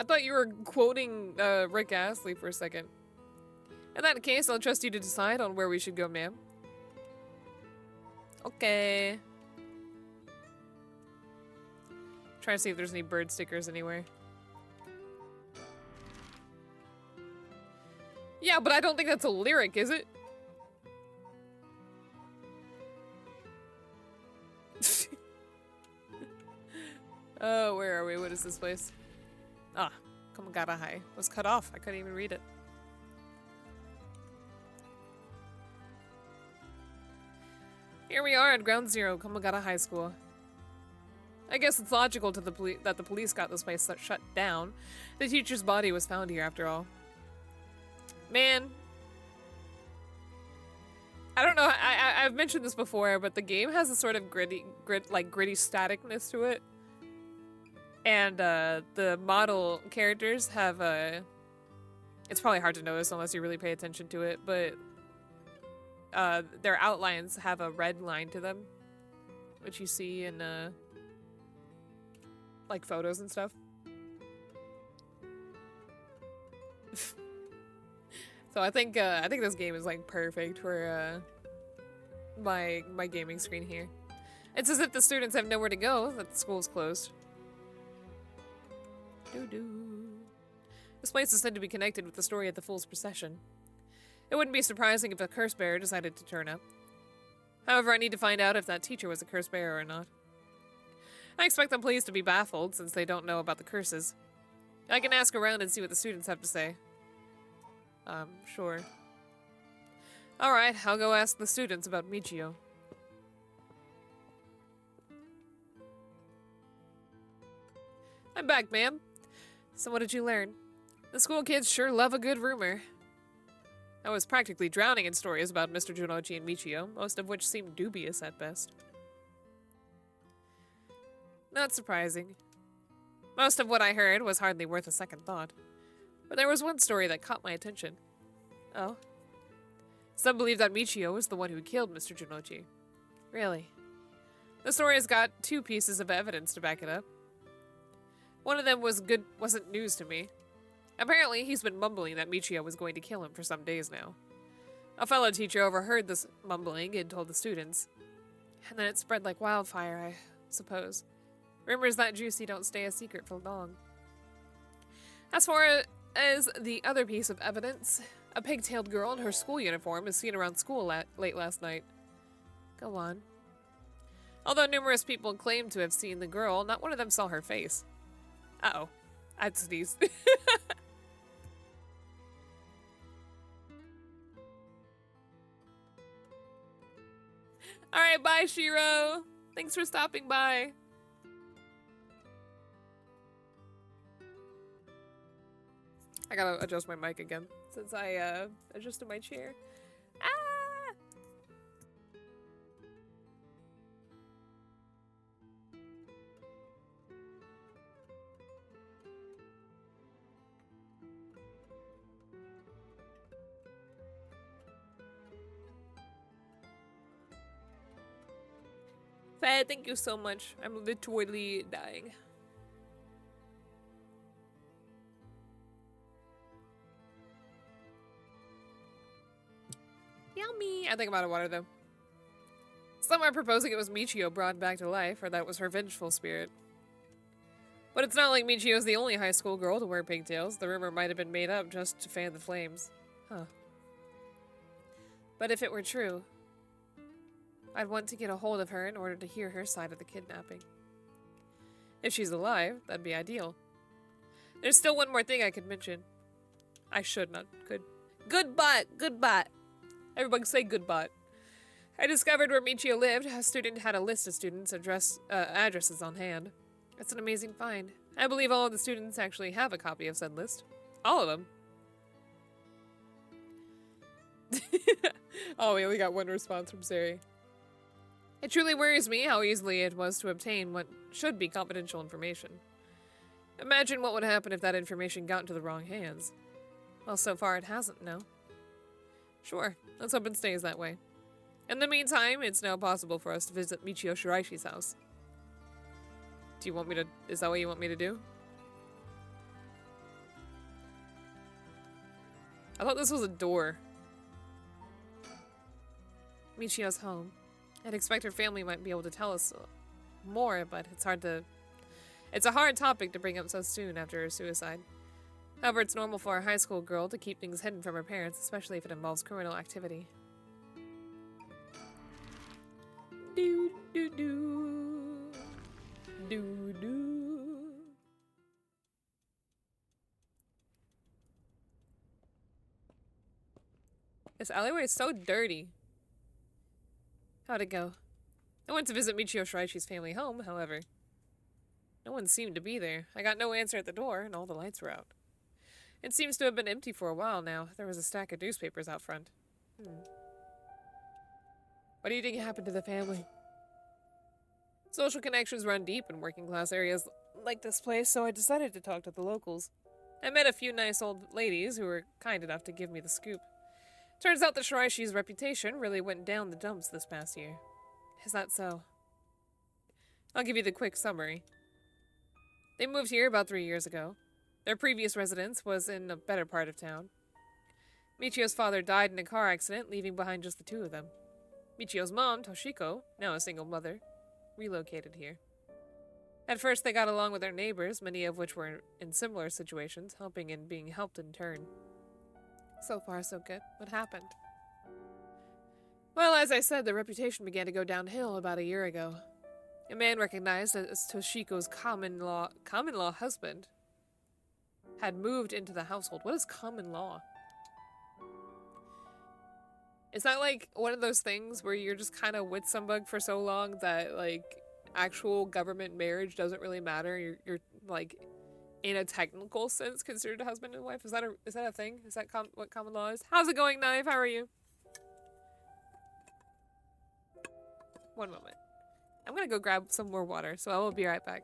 I thought you were quoting Rick Astley for a second. In that case, I'll trust you to decide on where we should go, ma'am. Okay. Trying to see if there's any bird stickers anywhere. Yeah, but I don't think that's a lyric, is it? Oh, where are we? What is this place? Ah, Komagata was cut off. I couldn't even read it. Here we are at Ground Zero, Komagata High School. I guess it's logical to that the police got this place shut down. The teacher's body was found here after all. Man. I don't know, I've mentioned this before, but the game has a sort of gritty staticness to it. And the model characters have it's probably hard to notice unless you really pay attention to it, but their outlines have a red line to them, which you see in like photos and stuff. So I think this game is like perfect for my gaming screen here. It's as if the students have nowhere to go, that the school's closed. This place is said to be connected with the story of the Fool's Procession. It wouldn't be surprising if a curse bearer decided to turn up. However, I need to find out if that teacher was a curse bearer or not. I expect the police to be baffled since they don't know about the curses. I can ask around and see what the students have to say. Sure. Alright, I'll go ask the students about Michio. I'm back, ma'am. So what did you learn? The school kids sure love a good rumor. I was practically drowning in stories about Mr. Junoichi and Michio, most of which seemed dubious at best. Not surprising. Most of what I heard was hardly worth a second thought. But there was one story that caught my attention. Oh? Some believe that Michio was the one who killed Mr. Junoichi. Really? The story has got 2 pieces of evidence to back it up. One of them wasn't news to me. Apparently, he's been mumbling that Michio was going to kill him for some days now. A fellow teacher overheard this mumbling and told the students. And then it spread like wildfire, I suppose. Rumors that juicy don't stay a secret for long. As far as the other piece of evidence, a pigtailed girl in her school uniform is seen around school late last night. Go on. Although numerous people claim to have seen the girl, not one of them saw her face. Uh-oh. I'd sneeze. Alright, bye, Shiro. Thanks for stopping by. I gotta adjust my mic again since I adjusted my chair. Ah! Faye, thank you so much. I'm literally dying. Yummy! I think I'm out of water, though. Some are proposing it was Michio brought back to life, or that it was her vengeful spirit. But it's not like Michio's the only high school girl to wear pigtails. The rumor might have been made up just to fan the flames. Huh. But if it were true, I'd want to get a hold of her in order to hear her side of the kidnapping. If she's alive, that'd be ideal. There's still one more thing I could mention. I should not. Could. Goodbye! Goodbye! Everybody say goodbye. I discovered where Michio lived. A student had a list of students' addresses on hand. It's an amazing find. I believe all of the students actually have a copy of said list. All of them. Oh, we only got one response from Sari. It truly worries me how easily it was to obtain what should be confidential information. Imagine what would happen if that information got into the wrong hands. Well, so far it hasn't, no. Sure, let's hope it stays that way. In the meantime, it's now possible for us to visit Michio Shiraishi's house. Do you want me to... Is that what you want me to do? I thought this was a door. Michio's home. I'd expect her family might be able to tell us more, but it's hard to... It's a hard topic to bring up so soon after her suicide. However, it's normal for a high school girl to keep things hidden from her parents, especially if it involves criminal activity. Do do do. Do do. This alleyway is so dirty. How'd it go? I went to visit Michio Shiraishi's family home, however. No one seemed to be there. I got no answer at the door, and all the lights were out. It seems to have been empty for a while now. There was a stack of newspapers out front. What do you think happened to the family? Social connections run deep in working class areas like this place, so I decided to talk to the locals. I met a few nice old ladies who were kind enough to give me the scoop. Turns out that Shiraishi's reputation really went down the dumps this past year. Is that so? I'll give you the quick summary. They moved here about 3 years ago. Their previous residence was in a better part of town. Michio's father died in a car accident, leaving behind just the 2 of them. Michio's mom, Toshiko, now a single mother, relocated here. At first they got along with their neighbors, many of which were in similar situations, helping and being helped in turn. So far, so good. What happened? Well, as I said, their reputation began to go downhill about a year ago. A man recognized as Toshiko's common law husband had moved into the household. What is common law? Is that like one of those things where you're just kind of with somebody for so long that like actual government marriage doesn't really matter. You're like, in a technical sense, considered a husband and wife. Is that a thing? Is that what common law is? How's it going, Knife? How are you? One moment. I'm gonna go grab some more water, so I will be right back.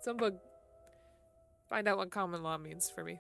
Some bug. Find out what common law means for me.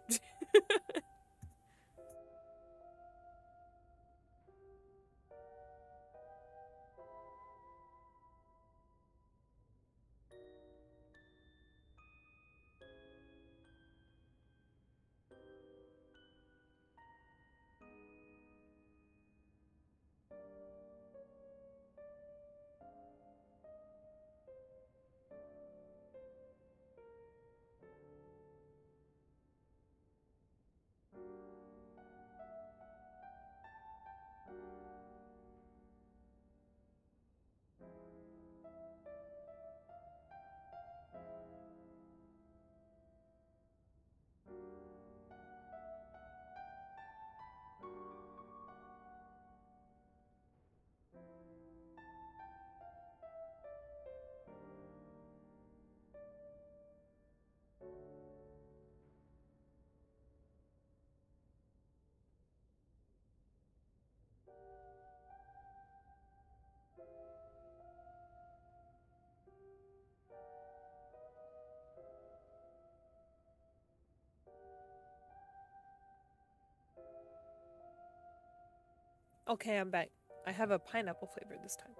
Okay, I'm back. I have a pineapple flavor this time.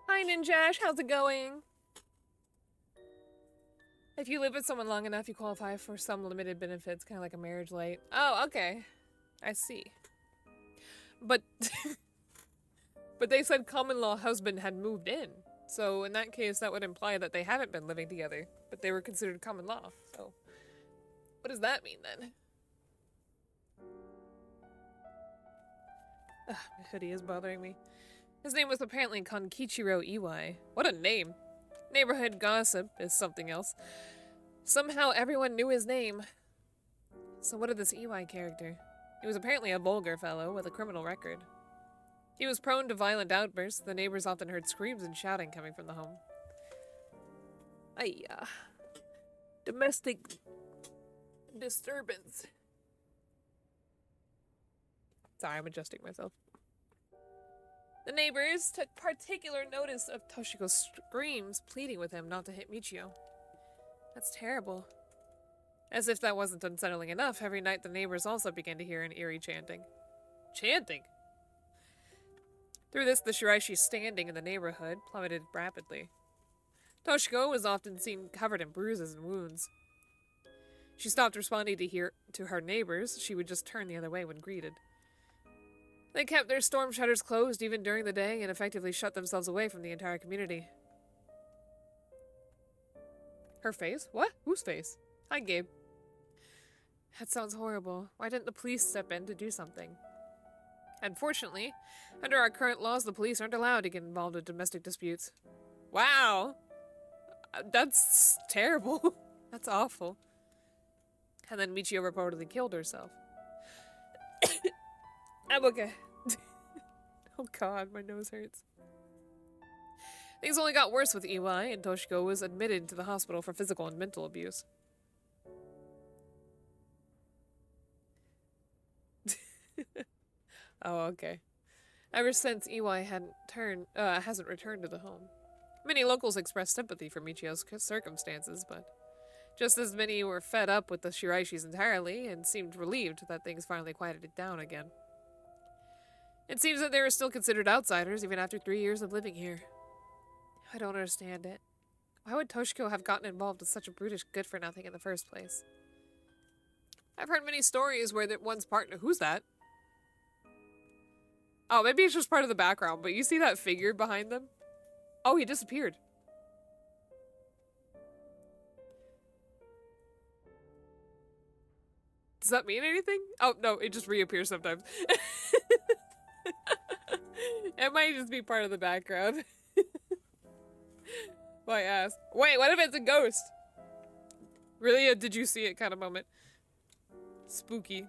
Hi, Ninjash. How's it going? If you live with someone long enough, you qualify for some limited benefits, kind of like a marriage late. Oh, okay. I see. But but they said common law husband had moved in. So in that case, that would imply that they haven't been living together, but they were considered common law. So what does that mean then? Ugh, my hoodie is bothering me. His name was apparently Konkichiro Iwai. What a name. Neighborhood gossip is something else. Somehow everyone knew his name. So what of this Iwai character? He was apparently a vulgar fellow with a criminal record. He was prone to violent outbursts. The neighbors often heard screams and shouting coming from the home. Domestic disturbance. Sorry, I'm adjusting myself. The neighbors took particular notice of Toshiko's screams, pleading with him not to hit Michio. That's terrible. As if that wasn't unsettling enough, every night the neighbors also began to hear an eerie chanting. Chanting? Through this, the Shiraishi's standing in the neighborhood plummeted rapidly. Toshiko was often seen covered in bruises and wounds. She stopped responding to her neighbors. She would just turn the other way when greeted. They kept their storm shutters closed even during the day and effectively shut themselves away from the entire community. Her face? What? Whose face? Hi, Gabe. That sounds horrible. Why didn't the police step in to do something? Unfortunately, under our current laws, the police aren't allowed to get involved in domestic disputes. Wow! That's terrible. That's awful. And then Michio reportedly killed herself. I'm okay. Oh god, my nose hurts. Things only got worse with Iwai, and Toshiko was admitted to the hospital for physical and mental abuse. Oh, okay. Ever since Iwai hasn't returned to the home. Many locals expressed sympathy for Michio's circumstances, but just as many were fed up with the Shiraishis entirely and seemed relieved that things finally quieted down again. It seems that they were still considered outsiders even after 3 years of living here. I don't understand it. Why would Toshiko have gotten involved with such a brutish good-for-nothing in the first place? I've heard many stories where one's partner— Who's that? Oh, maybe it's just part of the background, but you see that figure behind them? Oh, he disappeared. Does that mean anything? Oh, no, it just reappears sometimes. It might just be part of the background. Why ask? Wait, what if it's a ghost? Really a did you see it kind of moment. Spooky.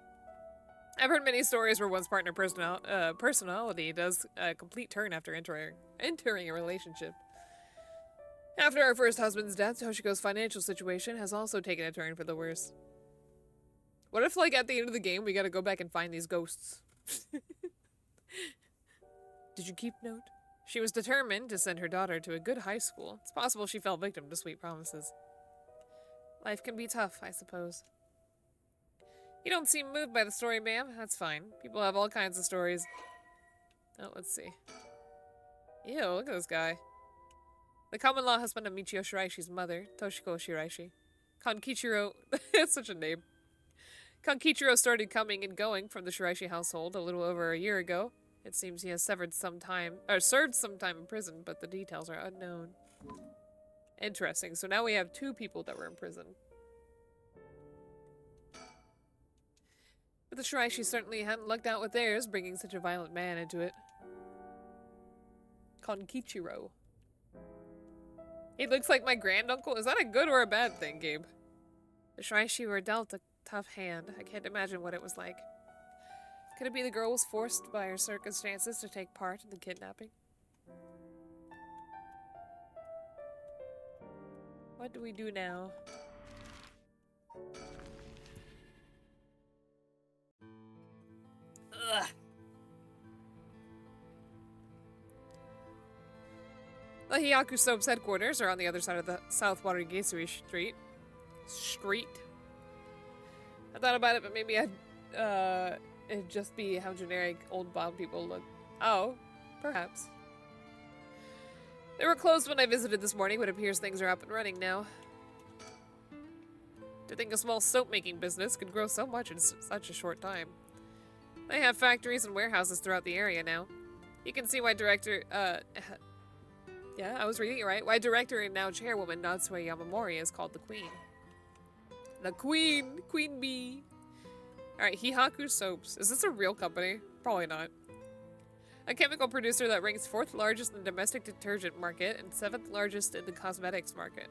I've heard many stories where one's partner personality does a complete turn after entering a relationship. After her first husband's death, Toshiko's financial situation has also taken a turn for the worse. What if, like, at the end of the game, we gotta go back and find these ghosts? Did you keep note? She was determined to send her daughter to a good high school. It's possible she fell victim to sweet promises. Life can be tough, I suppose. You don't seem moved by the story, ma'am. That's fine. People have all kinds of stories. Oh, let's see. Ew, look at this guy. The common law husband of Michio Shiraishi's mother, Toshiko Shiraishi. Kankichiro, that's such a name. Kankichiro started coming and going from the Shiraishi household a little over a year ago. It seems he has served some time in prison, but the details are unknown. Interesting. So now we have 2 people that were in prison. But the Shiraishi certainly hadn't lucked out with theirs, bringing such a violent man into it. Kankichiro. He looks like my granduncle. Is that a good or a bad thing, Gabe? The Shiraishi were dealt a tough hand. I can't imagine what it was like. Could it be the girl was forced by her circumstances to take part in the kidnapping? What do we do now? Ugh. The Hiyaku Soap's headquarters are on the other side of the South Warigesui Street. I thought about it, but maybe it'd just be how generic old Bob people look. Oh, perhaps. They were closed when I visited this morning, but it appears things are up and running now. To think a small soap-making business could grow so much in such a short time. They have factories and warehouses throughout the area now. You can see why yeah, I was reading it right. Why director and now chairwoman Natsue Yamamori is called the Queen. The Queen! Queen Bee! Alright, Hihaku Soaps. Is this a real company? Probably not. A chemical producer that ranks 4th largest in the domestic detergent market and 7th largest in the cosmetics market.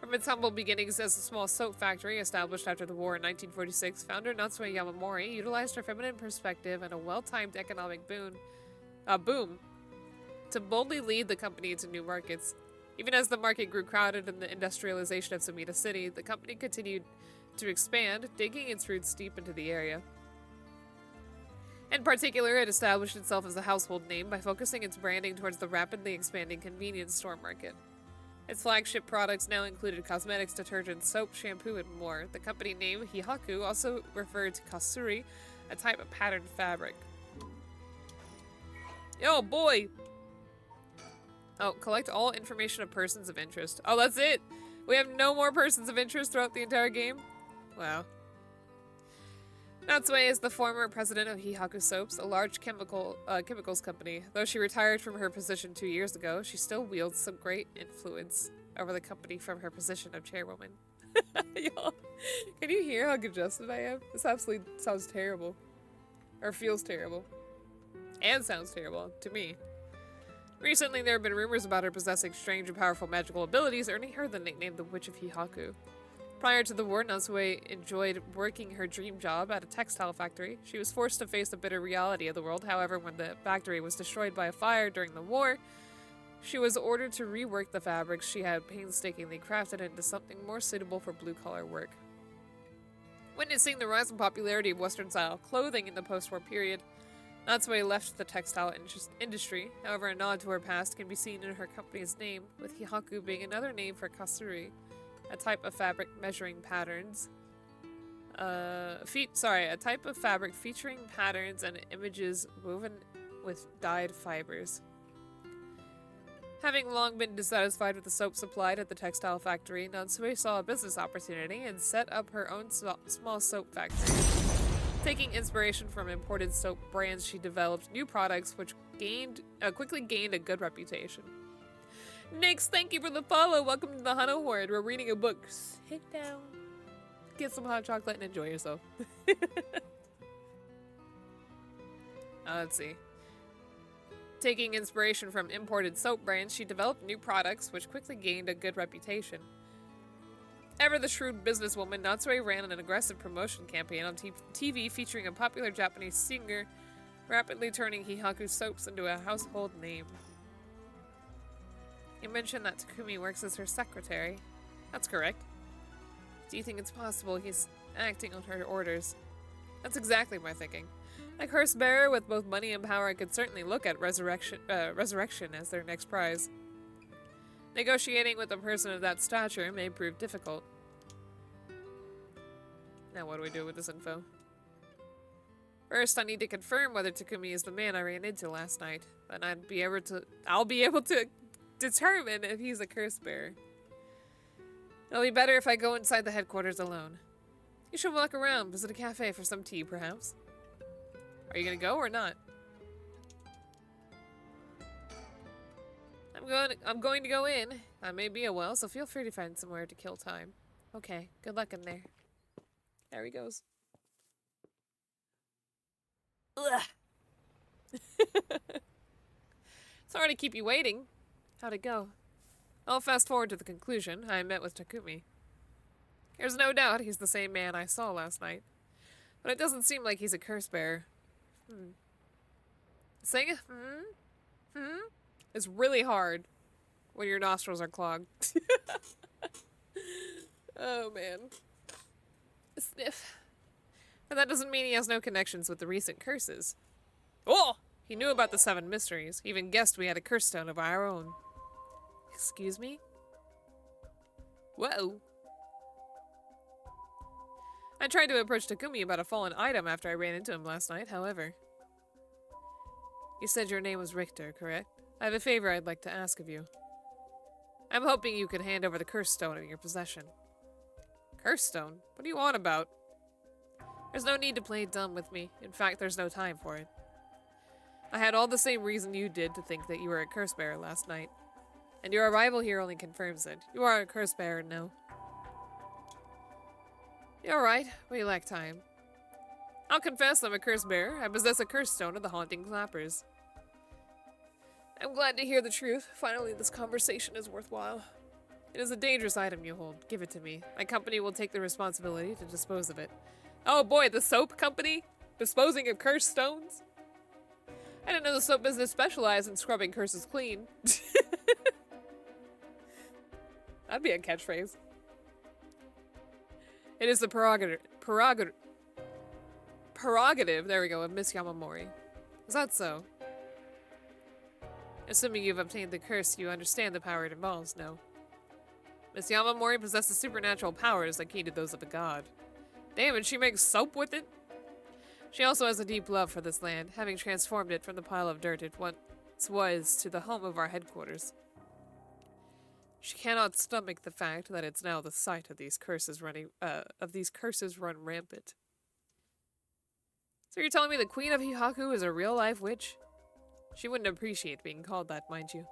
From its humble beginnings as a small soap factory established after the war in 1946, founder Natsue Yamamori utilized her feminine perspective and a well-timed economic boom to boldly lead the company into new markets. Even as the market grew crowded in the industrialization of Sumida City, the company continued to expand, digging its roots deep into the area. In particular, it established itself as a household name by focusing its branding towards the rapidly expanding convenience store market. Its flagship products now included cosmetics, detergent, soap, shampoo, and more. The company name, Hihaku, also referred to kasuri, a type of patterned fabric. Yo, boy! Oh, collect all information of persons of interest. Oh, that's it! We have no more persons of interest throughout the entire game? Wow. Natsue is the former president of Hihaku Soaps, a large chemicals company. Though she retired from her position 2 years ago, she still wields some great influence over the company from her position of chairwoman. Y'all, can you hear how congested I am? This absolutely sounds terrible. Or feels terrible. And sounds terrible, to me. Recently, there have been rumors about her possessing strange and powerful magical abilities, earning her the nickname the Witch of Hihaku. Prior to the war, Natsue enjoyed working her dream job at a textile factory. She was forced to face the bitter reality of the world. However, when the factory was destroyed by a fire during the war, she was ordered to rework the fabrics she had painstakingly crafted into something more suitable for blue-collar work. Witnessing the rise in popularity of Western-style clothing in the post-war period, Natsue left the textile industry. However, a nod to her past can be seen in her company's name, with Hihaku being another name for kasuri, a type of fabric measuring patterns. A type of fabric featuring patterns and images woven with dyed fibers. Having long been dissatisfied with the soap supplied at the textile factory, Natsue saw a business opportunity and set up her own small soap factory. Taking inspiration from imported soap brands, she developed new products which quickly gained a good reputation. Nix, thank you for the follow. Welcome to the Hana Horde. We're reading a book. Sit down, get some hot chocolate, and enjoy yourself. Let's see. Taking inspiration from imported soap brands, she developed new products which quickly gained a good reputation. Ever the shrewd businesswoman, Natsue ran an aggressive promotion campaign on TV featuring a popular Japanese singer, rapidly turning Hihaku Soaps into a household name. You mentioned that Takumi works as her secretary. That's correct. Do you think it's possible he's acting on her orders? That's exactly my thinking. A curse bearer with both money and power could certainly look at resurrection as their next prize. Negotiating with a person of that stature may prove difficult. Now what do we do with this info? First, I need to confirm whether Takumi is the man I ran into last night. Then I'll be able to determine if he's a curse bearer. It'll be better if I go inside the headquarters alone. You should walk around, visit a cafe for some tea, perhaps. Are you gonna go or not? I'm going to go in. I may be a while, so feel free to find somewhere to kill time. Okay, good luck in there. There he goes. Ugh. Sorry to keep you waiting. How'd it go? I'll fast forward to the conclusion. I met with Takumi. There's no doubt he's the same man I saw last night. But it doesn't seem like he's a curse bearer. Saying is really hard when your nostrils are clogged. Oh, man. Sniff. But that doesn't mean he has no connections with the recent curses. Oh! He knew about the 7 mysteries. He even guessed we had a curse stone of our own. Excuse me? Whoa. I tried to approach Takumi about a fallen item after I ran into him last night, however. You said your name was Richter, correct? I have a favor I'd like to ask of you. I'm hoping you could hand over the curse stone in your possession. Curse stone? What do you want about? There's no need to play dumb with me. In fact, there's no time for it. I had all the same reason you did to think that you were a curse bearer last night. And your arrival here only confirms it. You are a curse bearer now. You're right. We lack time. I'll confess I'm a curse bearer. I possess a curse stone of the haunting clappers. I'm glad to hear the truth. Finally, this conversation is worthwhile. It is a dangerous item you hold. Give it to me. My company will take the responsibility to dispose of it. Oh boy, the soap company? Disposing of cursed stones? I didn't know the soap business specialized in scrubbing curses clean. That'd be a catchphrase. It is the prerogative, there we go, of Miss Yamamori. Is that so? Assuming you've obtained the curse, you understand the power it involves, no? Miss Yamamori possesses supernatural powers akin to those of a god. Damn, and she makes soap with it? She also has a deep love for this land, having transformed it from the pile of dirt it once was to the home of our headquarters. She cannot stomach the fact that it's now the site of these curses run rampant. So you're telling me the Queen of Hihaku is a real-life witch? She wouldn't appreciate being called that, mind you.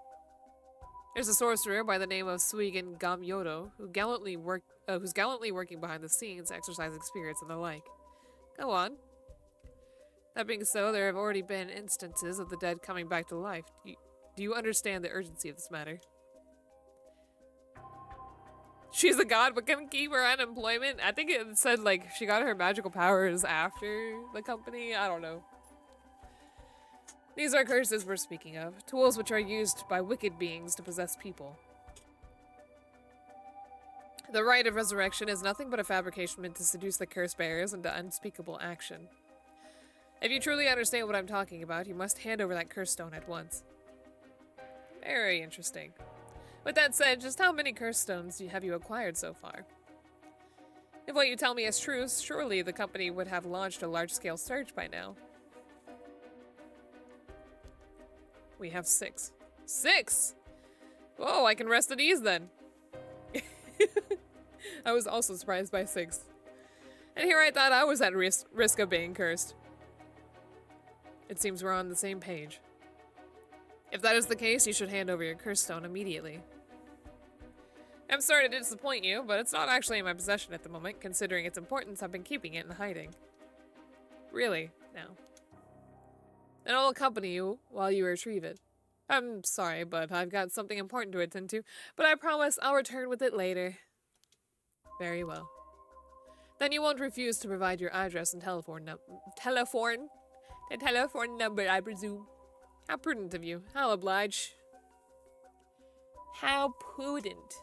There's a sorcerer by the name of Suigen Gamyodo who's gallantly working behind the scenes, exercising spirits and the like. Go on. That being so, there have already been instances of the dead coming back to life. Do you understand the urgency of this matter? She's a god, but can keep her unemployment? I think it said, like, she got her magical powers after the company. I don't know. These are curses we're speaking of. Tools which are used by wicked beings to possess people. The rite of resurrection is nothing but a fabrication meant to seduce the curse bearers into unspeakable action. If you truly understand what I'm talking about, you must hand over that curse stone at once. Very interesting. With that said, just how many curse stones have you acquired so far? If what you tell me is true, surely the company would have launched a large-scale search by now. We have 6. 6?! Whoa, I can rest at ease then. I was also surprised by 6. And here I thought I was at risk of being cursed. It seems we're on the same page. If that is the case, you should hand over your curse stone immediately. I'm sorry to disappoint you, but it's not actually in my possession at the moment. Considering its importance, I've been keeping it in hiding. Really? No. Then I'll accompany you while you retrieve it. I'm sorry, but I've got something important to attend to, but I promise I'll return with it later. Very well. Then you won't refuse to provide your address and telephone number, I presume. How prudent of you. I'll oblige. How prudent.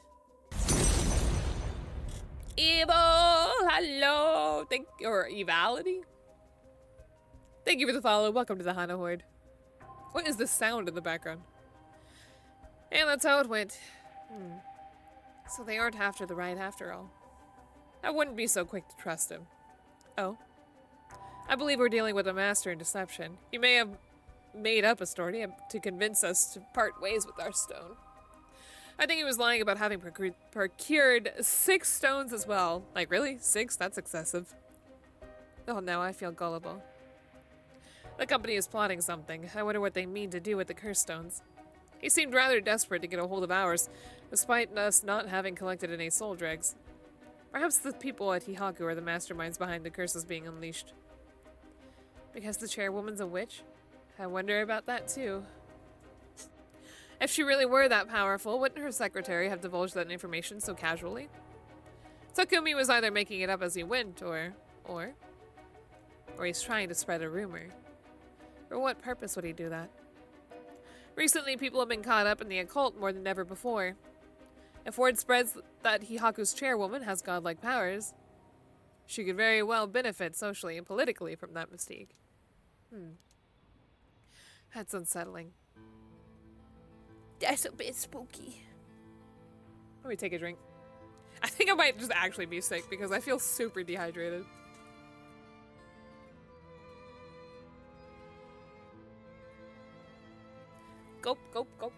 Evil, hello. Or evality? Thank you for the follow. Welcome to the Hana Horde. What is this sound in the background? And that's how it went. So they aren't after the right after all. I wouldn't be so quick to trust him. Oh. I believe we're dealing with a master in deception. He may have made up a story to convince us to part ways with our stone. I think he was lying about having procured 6 stones as well. Like, really? 6? That's excessive. Oh, now I feel gullible. The company is plotting something. I wonder what they mean to do with the curse stones. He seemed rather desperate to get a hold of ours, despite us not having collected any soul dregs. Perhaps the people at Hihaku are the masterminds behind the curses being unleashed. Because the chairwoman's a witch? I wonder about that too. If she really were that powerful, wouldn't her secretary have divulged that information so casually? Takumi was either making it up as he went, or he's trying to spread a rumor. For what purpose would he do that? Recently, people have been caught up in the occult more than ever before. If word spreads that Hihaku's chairwoman has godlike powers, she could very well benefit socially and politically from that mystique. That's unsettling. That's a bit spooky. Let me take a drink. I think I might just actually be sick because I feel super dehydrated. Gulp, gulp, gulp.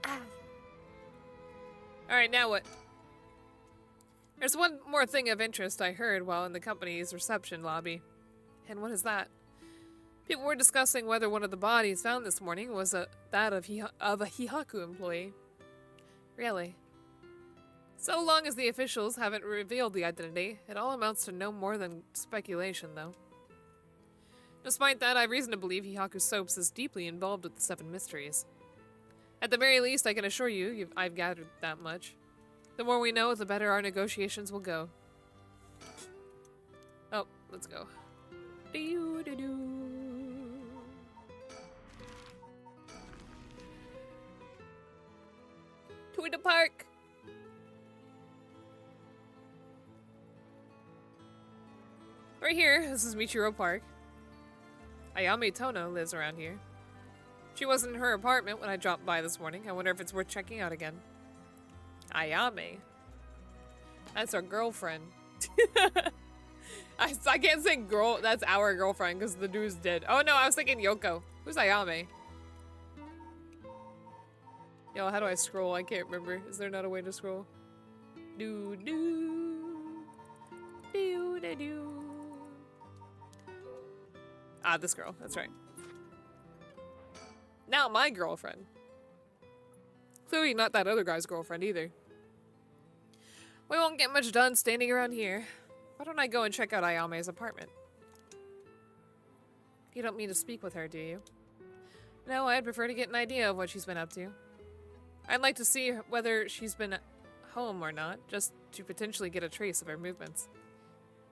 Ah. Alright, now what? There's one more thing of interest I heard while in the company's reception lobby. And what is that? People were discussing whether one of the bodies found this morning was that of a Hihaku employee. Really? So long as the officials haven't revealed the identity, it all amounts to no more than speculation, though. Despite that, I have reason to believe Hihaku Soaps is deeply involved with the 7 mysteries. At the very least, I can assure you, I've gathered that much. The more we know, the better our negotiations will go. Oh, let's go. To the park! Right here, this is Michiro Park. Ayame Tono lives around here. She wasn't in her apartment when I dropped by this morning. I wonder if it's worth checking out again. Ayame? That's our girlfriend. I can't say girl, that's our girlfriend because the dude's dead. Oh no, I was thinking Yoko. Who's Ayame? Yo, how do I scroll? I can't remember. Is there not a way to scroll? Do do do do do. Ah, this girl. That's right. Now my girlfriend. Clearly not that other guy's girlfriend either. We won't get much done standing around here. Why don't I go and check out Ayame's apartment? You don't mean to speak with her, do you? No, I'd prefer to get an idea of what she's been up to. I'd like to see whether she's been home or not, just to potentially get a trace of her movements.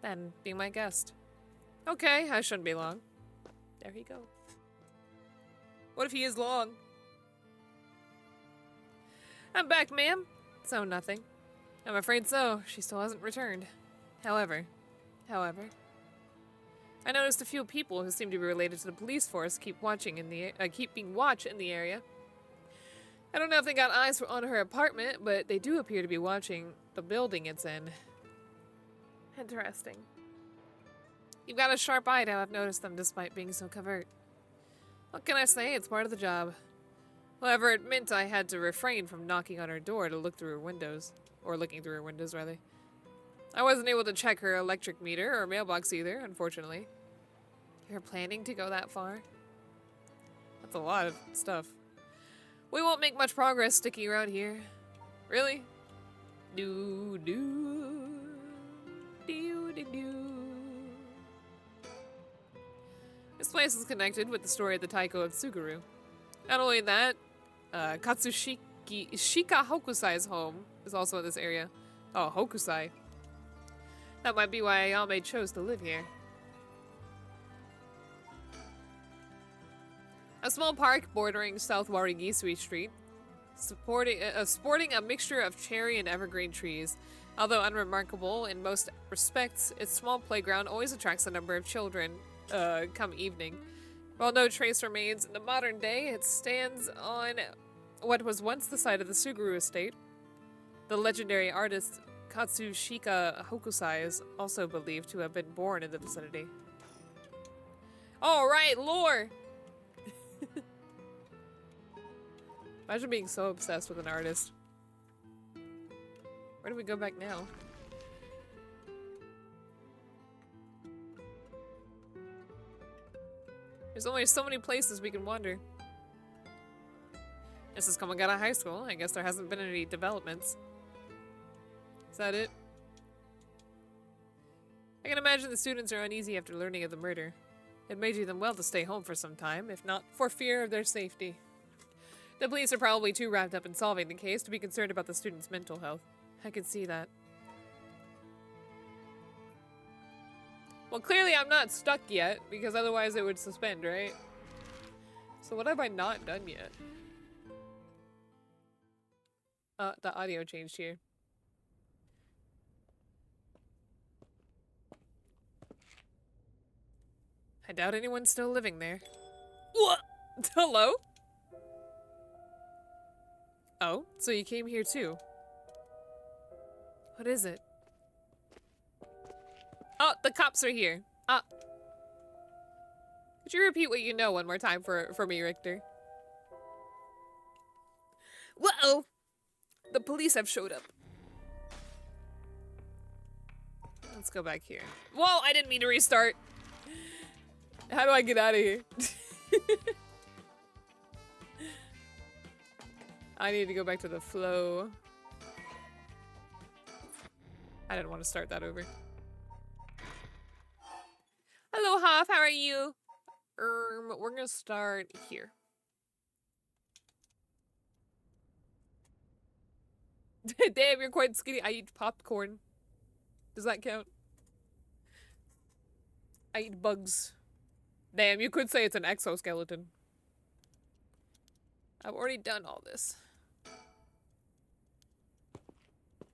Then, be my guest. Okay, I shouldn't be long. There he goes. What if he is long? I'm back, ma'am. So nothing. I'm afraid so. She still hasn't returned. However, I noticed a few people who seem to be related to the police force keeping watch in the area. I don't know if they got eyes on her apartment, but they do appear to be watching the building it's in. Interesting. You've got a sharp eye to have noticed them despite being so covert. What can I say? It's part of the job. However, it meant I had to refrain from knocking on her door to look through her windows. Or looking through her windows, rather. I wasn't able to check her electric meter or mailbox either, unfortunately. You're planning to go that far? That's a lot of stuff. We won't make much progress sticking around here. Really? Do do do do do. This place is connected with the story of the Taiko of Tsuguru. Not only that, Shika Hokusai's home is also in this area. Oh, Hokusai. That might be why Ayame chose to live here. A small park bordering South Warigisui Street, sporting a mixture of cherry and evergreen trees. Although unremarkable in most respects, its small playground always attracts a number of children come evening. While no trace remains in the modern day, it stands on what was once the site of the Suguru estate. The legendary artist Katsushika Hokusai is also believed to have been born in the vicinity. Alright, lore! Imagine being so obsessed with an artist. Where do we go back now? There's only so many places we can wander. This is coming out of high school. I guess there hasn't been any developments. Is that it? I can imagine the students are uneasy after learning of the murder. It may do them well to stay home for some time, if not for fear of their safety. The police are probably too wrapped up in solving the case to be concerned about the students' mental health. I can see that. Well, clearly I'm not stuck yet, because otherwise it would suspend, right? So what have I not done yet? The audio changed here. I doubt anyone's still living there. What? Hello? Oh, so you came here too? What is it? Oh, the cops are here. Could you repeat what you know one more time for me, Richter? Whoa! The police have showed up. Let's go back here. Whoa, I didn't mean to restart. How do I get out of here? I need to go back to the flow. I didn't want to start that over. Hello, Hoff. How are you? We're gonna start here. Damn, you're quite skinny. I eat popcorn. Does that count? I eat bugs. Damn, you could say it's an exoskeleton. I've already done all this.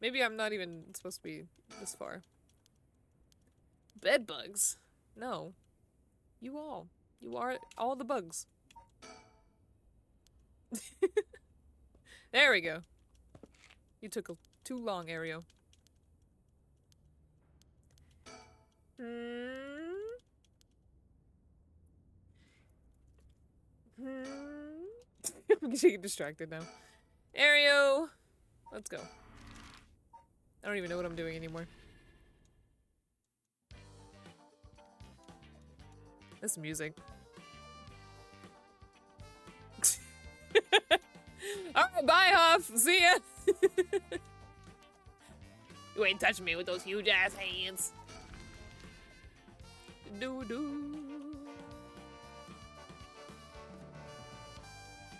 Maybe I'm not even supposed to be this far. Bed bugs? No. You all. You are all the bugs. There we go. You took too long, Ario. I'm getting distracted now. Ario! Let's go. I don't even know what I'm doing anymore. This music. Alright, bye, Huff! See ya! You ain't touching me with those huge ass hands. Doo-doo.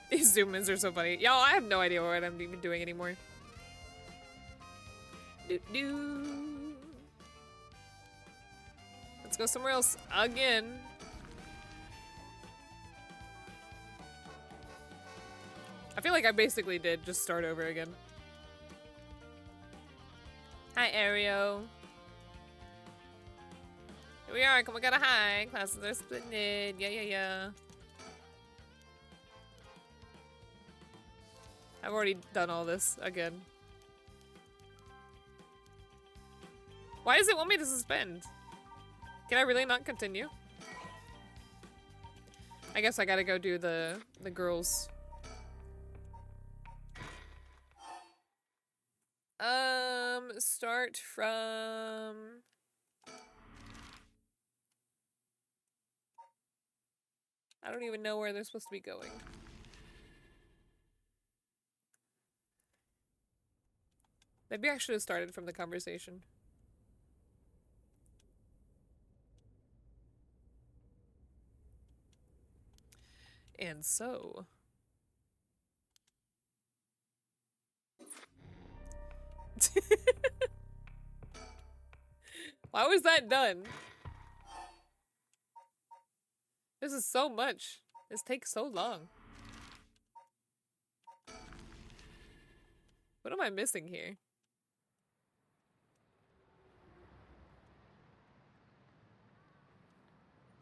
These zoom-ins are so funny. Y'all, I have no idea what I'm even doing anymore. Doo-doo. Let's go somewhere else again. I feel like I basically did just start over again. Hi, Ario. Here we are. Come on, got a high. Classes are splitting. Yeah. I've already done all this again. Why does it want me to suspend? Can I really not continue? I guess I gotta go do the girls. Start from... I don't even know where they're supposed to be going. Maybe I should have started from the conversation. And so... Why was that done? This is so much. This takes so long. What am I missing here?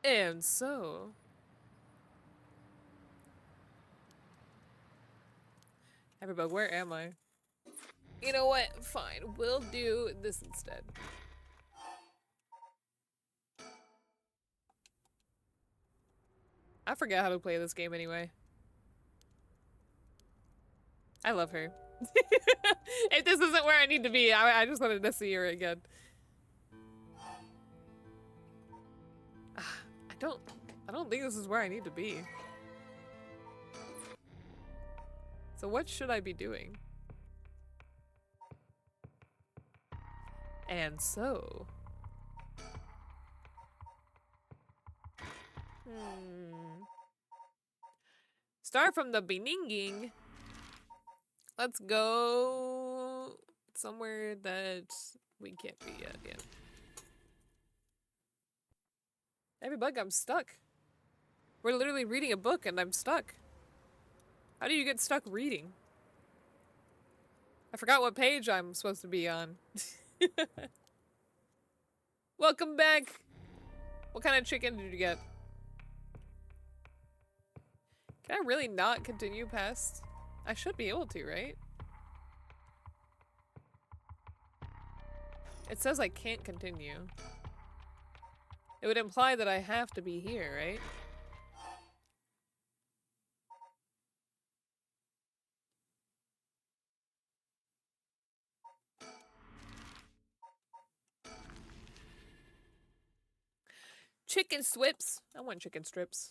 And so... Everybody, where am I? You know what? Fine. We'll do this instead. I forgot how to play this game anyway. I love her. If this isn't where I need to be, I just wanted to see her again. I don't think this is where I need to be. So what should I be doing? And so... Start from the beginning. Let's go somewhere that we can't be yet. Yeah. Everybug, I'm stuck. We're literally reading a book and I'm stuck. How do you get stuck reading? I forgot what page I'm supposed to be on. Welcome back. What kind of chicken did you get? Can I really not continue past? I should be able to, right? It says I can't continue. It would imply that I have to be here, right? Chicken strips. I want chicken strips.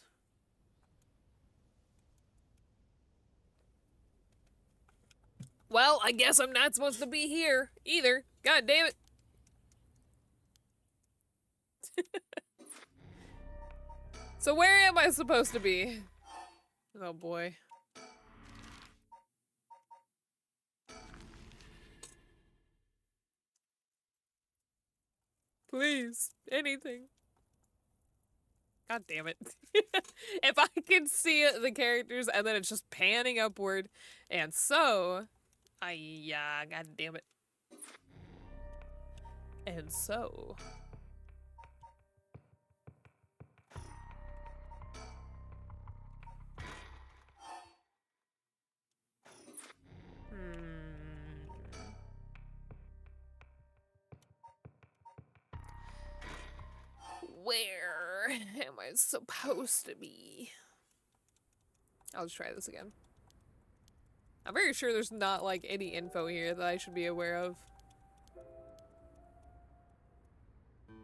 Well, I guess I'm not supposed to be here either. God damn it. So where am I supposed to be? Oh boy. Please, anything. God damn it. If I can see the characters and then it's just panning upward. And so... yeah, god damn it. And so... Where am I supposed to be? I'll just try this again. I'm very sure there's not, like, any info here that I should be aware of.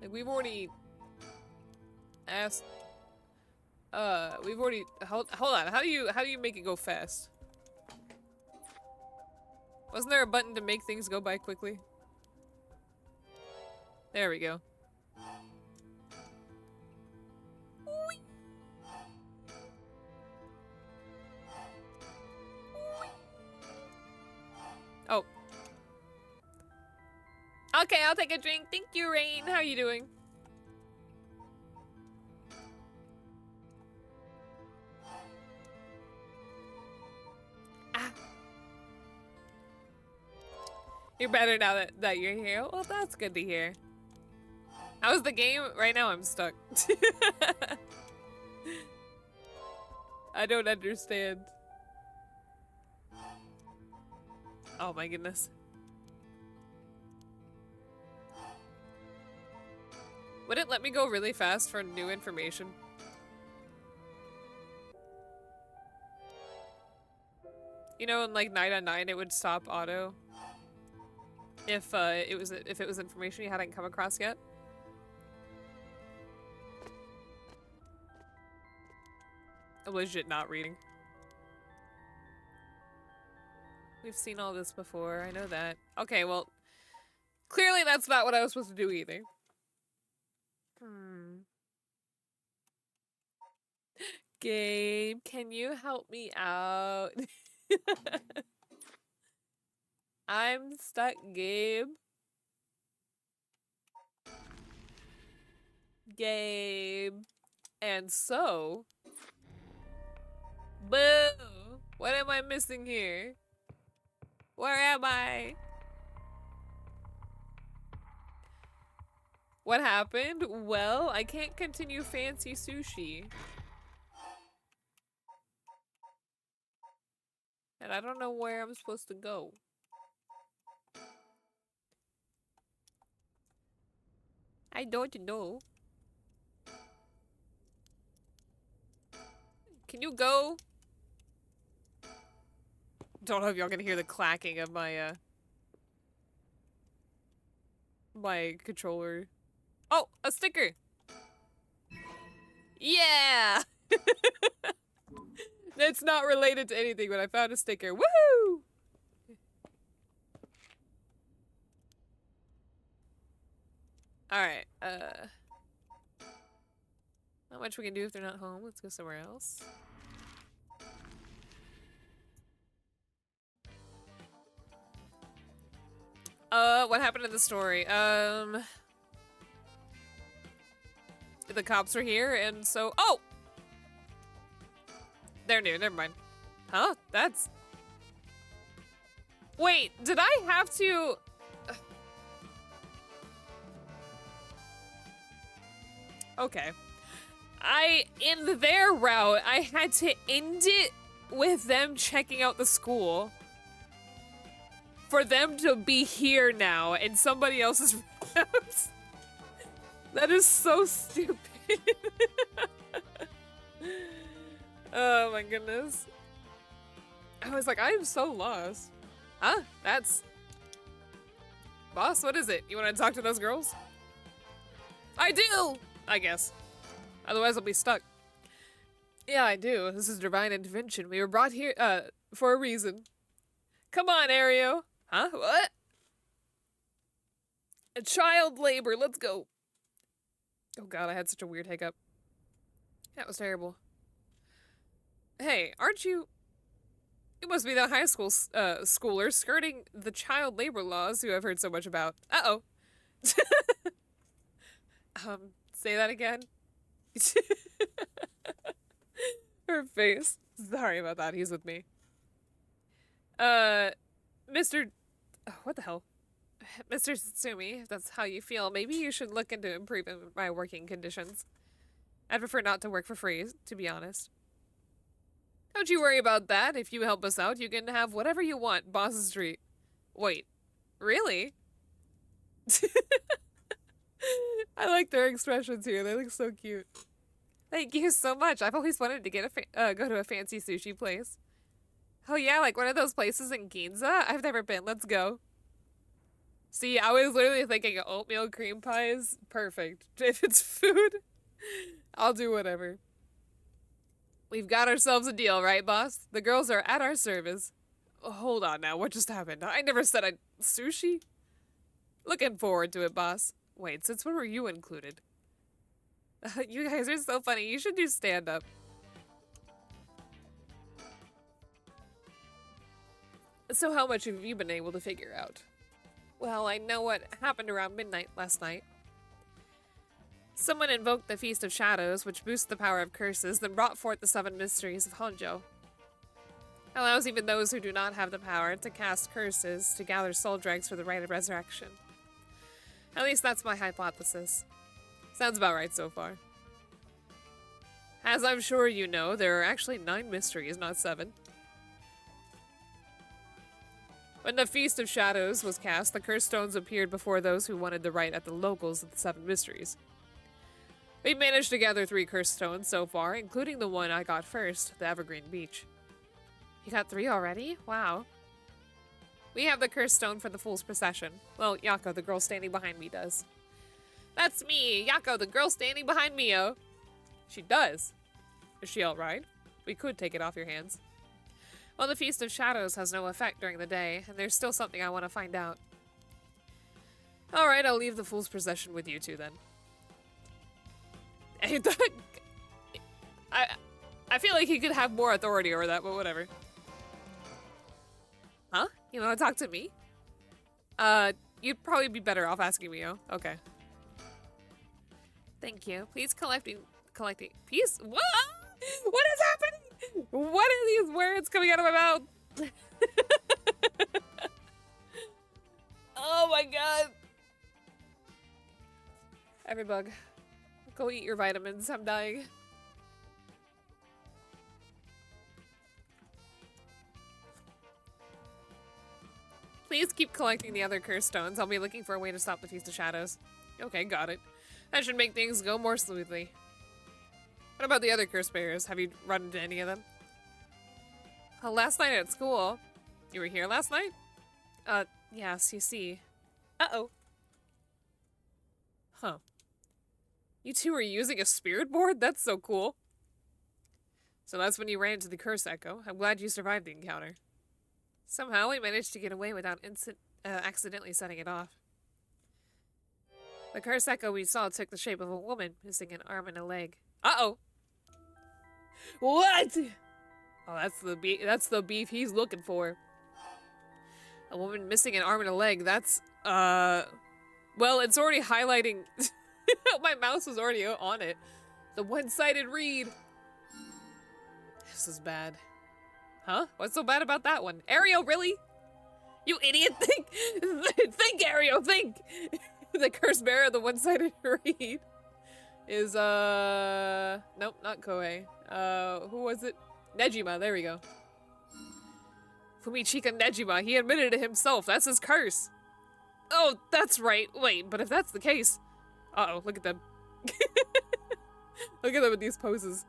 Like, we've already asked... we've already... Hold on, how do you make it go fast? Wasn't there a button to make things go by quickly? There we go. Oh. Okay, I'll take a drink. Thank you, Rain. How are you doing? Ah. You're better now that you're here. Well, that's good to hear. How's the game? Right now I'm stuck. I don't understand. Oh my goodness. Would it let me go really fast for new information? You know, in like 9 on 9 it would stop auto. If it was information you hadn't come across yet. I'm legit not reading. We've seen all this before, I know that. Okay, well, clearly that's not what I was supposed to do either. Gabe, can you help me out? I'm stuck, Gabe. Gabe. And so... Boo! What am I missing here? Where am I? What happened? Well, I can't continue fancy sushi. And I don't know where I'm supposed to go. I don't know. Can you go? Don't know if y'all can hear the clacking of my, my controller. Oh, a sticker! Yeah! It's not related to anything, but I found a sticker. Woohoo! Alright, not much we can do if they're not home. Let's go somewhere else. What happened in the story? The cops are here, and so— oh! They're new, never mind. Huh? That's— wait, did I have to— okay. In their route, I had to end it with them checking out the school. For them to be here now in somebody else's route. That is so stupid. Oh my goodness. I was like, I am so lost. Huh? That's— boss, what is it? You want to talk to those girls? I do! I guess. Otherwise I'll be stuck. Yeah, I do. This is divine intervention. We were brought here, for a reason. Come on, Ario. Huh? What? A child labor. Let's go. Oh god, I had such a weird hiccup. That was terrible. Hey, aren't you— you must be the high school schooler skirting the child labor laws you have heard so much about. Uh-oh. Say that again? Her face. Sorry about that, he's with me. Mr— oh, what the hell? Mr. Satsumi, if that's how you feel, maybe you should look into improving my working conditions. I'd prefer not to work for free, to be honest. Don't you worry about that. If you help us out, you can have whatever you want, boss's treat. Wait, really? I like their expressions here. They look so cute. Thank you so much. I've always wanted to get go to a fancy sushi place. Oh yeah, like one of those places in Ginza? I've never been. Let's go. See, I was literally thinking oatmeal cream pie is perfect. If it's food, I'll do whatever. We've got ourselves a deal, right, boss? The girls are at our service. Oh, hold on now, what just happened? I never said sushi? Looking forward to it, boss. Wait, since when were you included? You guys are so funny. You should do stand-up. So how much have you been able to figure out? Well, I know what happened around midnight last night. Someone invoked the Feast of Shadows, which boosts the power of curses, then brought forth the 7 mysteries of Honjo. Allows even those who do not have the power to cast curses to gather soul dregs for the rite of resurrection. At least that's my hypothesis. Sounds about right so far. As I'm sure you know, there are actually 9 mysteries, not 7. When the Feast of Shadows was cast, the cursed stones appeared before those who wanted the rite at the locals of the 7 mysteries. We've managed to gather 3 cursed stones so far, including the one I got first, the Evergreen Beach. You got 3 already? Wow. We have the cursed stone for the Fool's Procession. Well, Yako, the girl standing behind me, does. That's me, Yako, the girl standing behind Mio. She does. Is she alright? We could take it off your hands. Well, the Feast of Shadows has no effect during the day, and there's still something I want to find out. Alright, I'll leave the Fool's Procession with you two then. I feel like he could have more authority over that, but whatever. Huh? You want to talk to me? You'd probably be better off asking me, oh? Okay. Thank you. Please collecting. Peace? What? What is happening? What are these words coming out of my mouth? Oh my god. Everybug, go eat your vitamins. I'm dying. Please keep collecting the other curse stones. I'll be looking for a way to stop the Feast of Shadows. Okay, got it. That should make things go more smoothly. What about the other curse bearers? Have you run into any of them? Last night at school. You were here last night? Yes, you see. Uh-oh. Huh. You two were using a spirit board? That's so cool. So that's when you ran into the curse echo. I'm glad you survived the encounter. Somehow we managed to get away without accidentally setting it off. The curse echo we saw took the shape of a woman, missing an arm and a leg. Uh-oh! What? Oh, that's the beef he's looking for. A woman missing an arm and a leg, that's, well, it's already highlighting... My mouse was already on it. The one-sided read. This is bad. Huh? What's so bad about that one? Ariel, really? You idiot, think! Think, Ariel, think! The curse bearer of the one-sided read is, nope, not Koei. Who was it? Nejima, there we go. Fumichika Nejima, he admitted it himself, that's his curse. Oh, that's right. Wait, but if that's the case... Uh-oh, look at them. Look at them in these poses.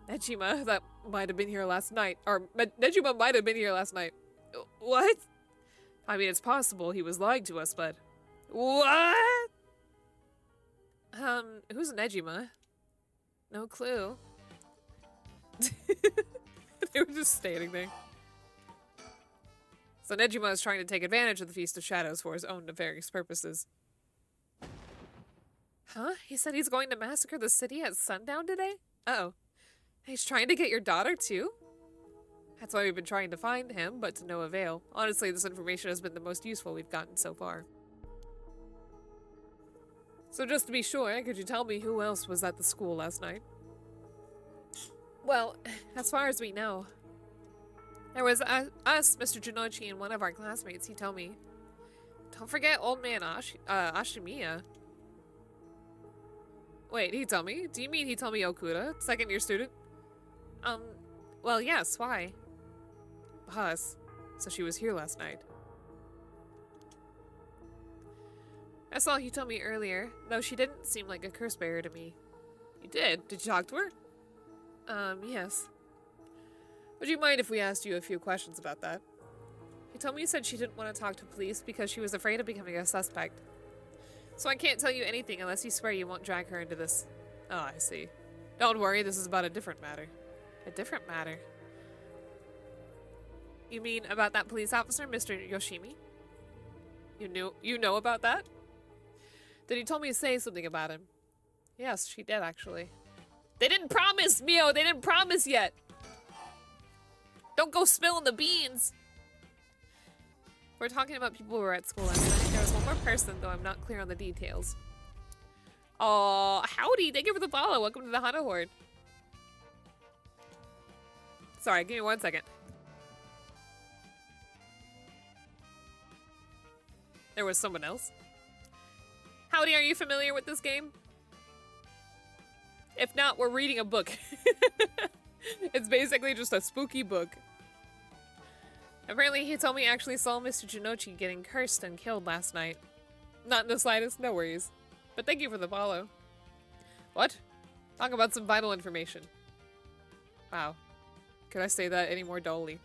Nejima, that might have been here last night. Or, Nejima might have been here last night. What? I mean, it's possible he was lying to us, but... What? Who's Nejima? No clue. They were just standing there. So Nejima is trying to take advantage of the Feast of Shadows for his own nefarious purposes. Huh? He said he's going to massacre the city at sundown today? Uh-oh. He's trying to get your daughter too? That's why we've been trying to find him, but to no avail. Honestly, this information has been the most useful we've gotten so far. So just to be sure, could you tell me who else was at the school last night? Well, as far as we know, there was us, Mr. Jinochi, and one of our classmates. He told me. Don't forget old man Ashimiya. Wait, he told me? Do you mean he told me Okuda, second year student? Well, yes, why? Us. So she was here last night. That's all he told me earlier, though she didn't seem like a curse bearer to me. You did? Did you talk to her? Yes. Would you mind if we asked you a few questions about that? He told me you said she didn't want to talk to police because she was afraid of becoming a suspect. So I can't tell you anything unless you swear you won't drag her into this. Oh, I see. Don't worry, this is about a different matter. A different matter? You mean about that police officer, Mr. Yoshimi? You know about that? Did he tell me to say something about him? Yes, she did, actually. They didn't promise, Mio! They didn't promise yet! Don't go spilling the beans! We're talking about people who were at school last night. There was one more person, though I'm not clear on the details. Oh, howdy! Thank you for the follow. Welcome to the Hana Horde. Sorry, give me 1 second. There was someone else. Howdy, are you familiar with this game? If not, we're reading a book. It's basically just a spooky book. Apparently, he told me he actually saw Mr. Jinochi getting cursed and killed last night. Not in the slightest, no worries. But thank you for the follow. What? Talk about some vital information. Wow. Could I say that any more dully?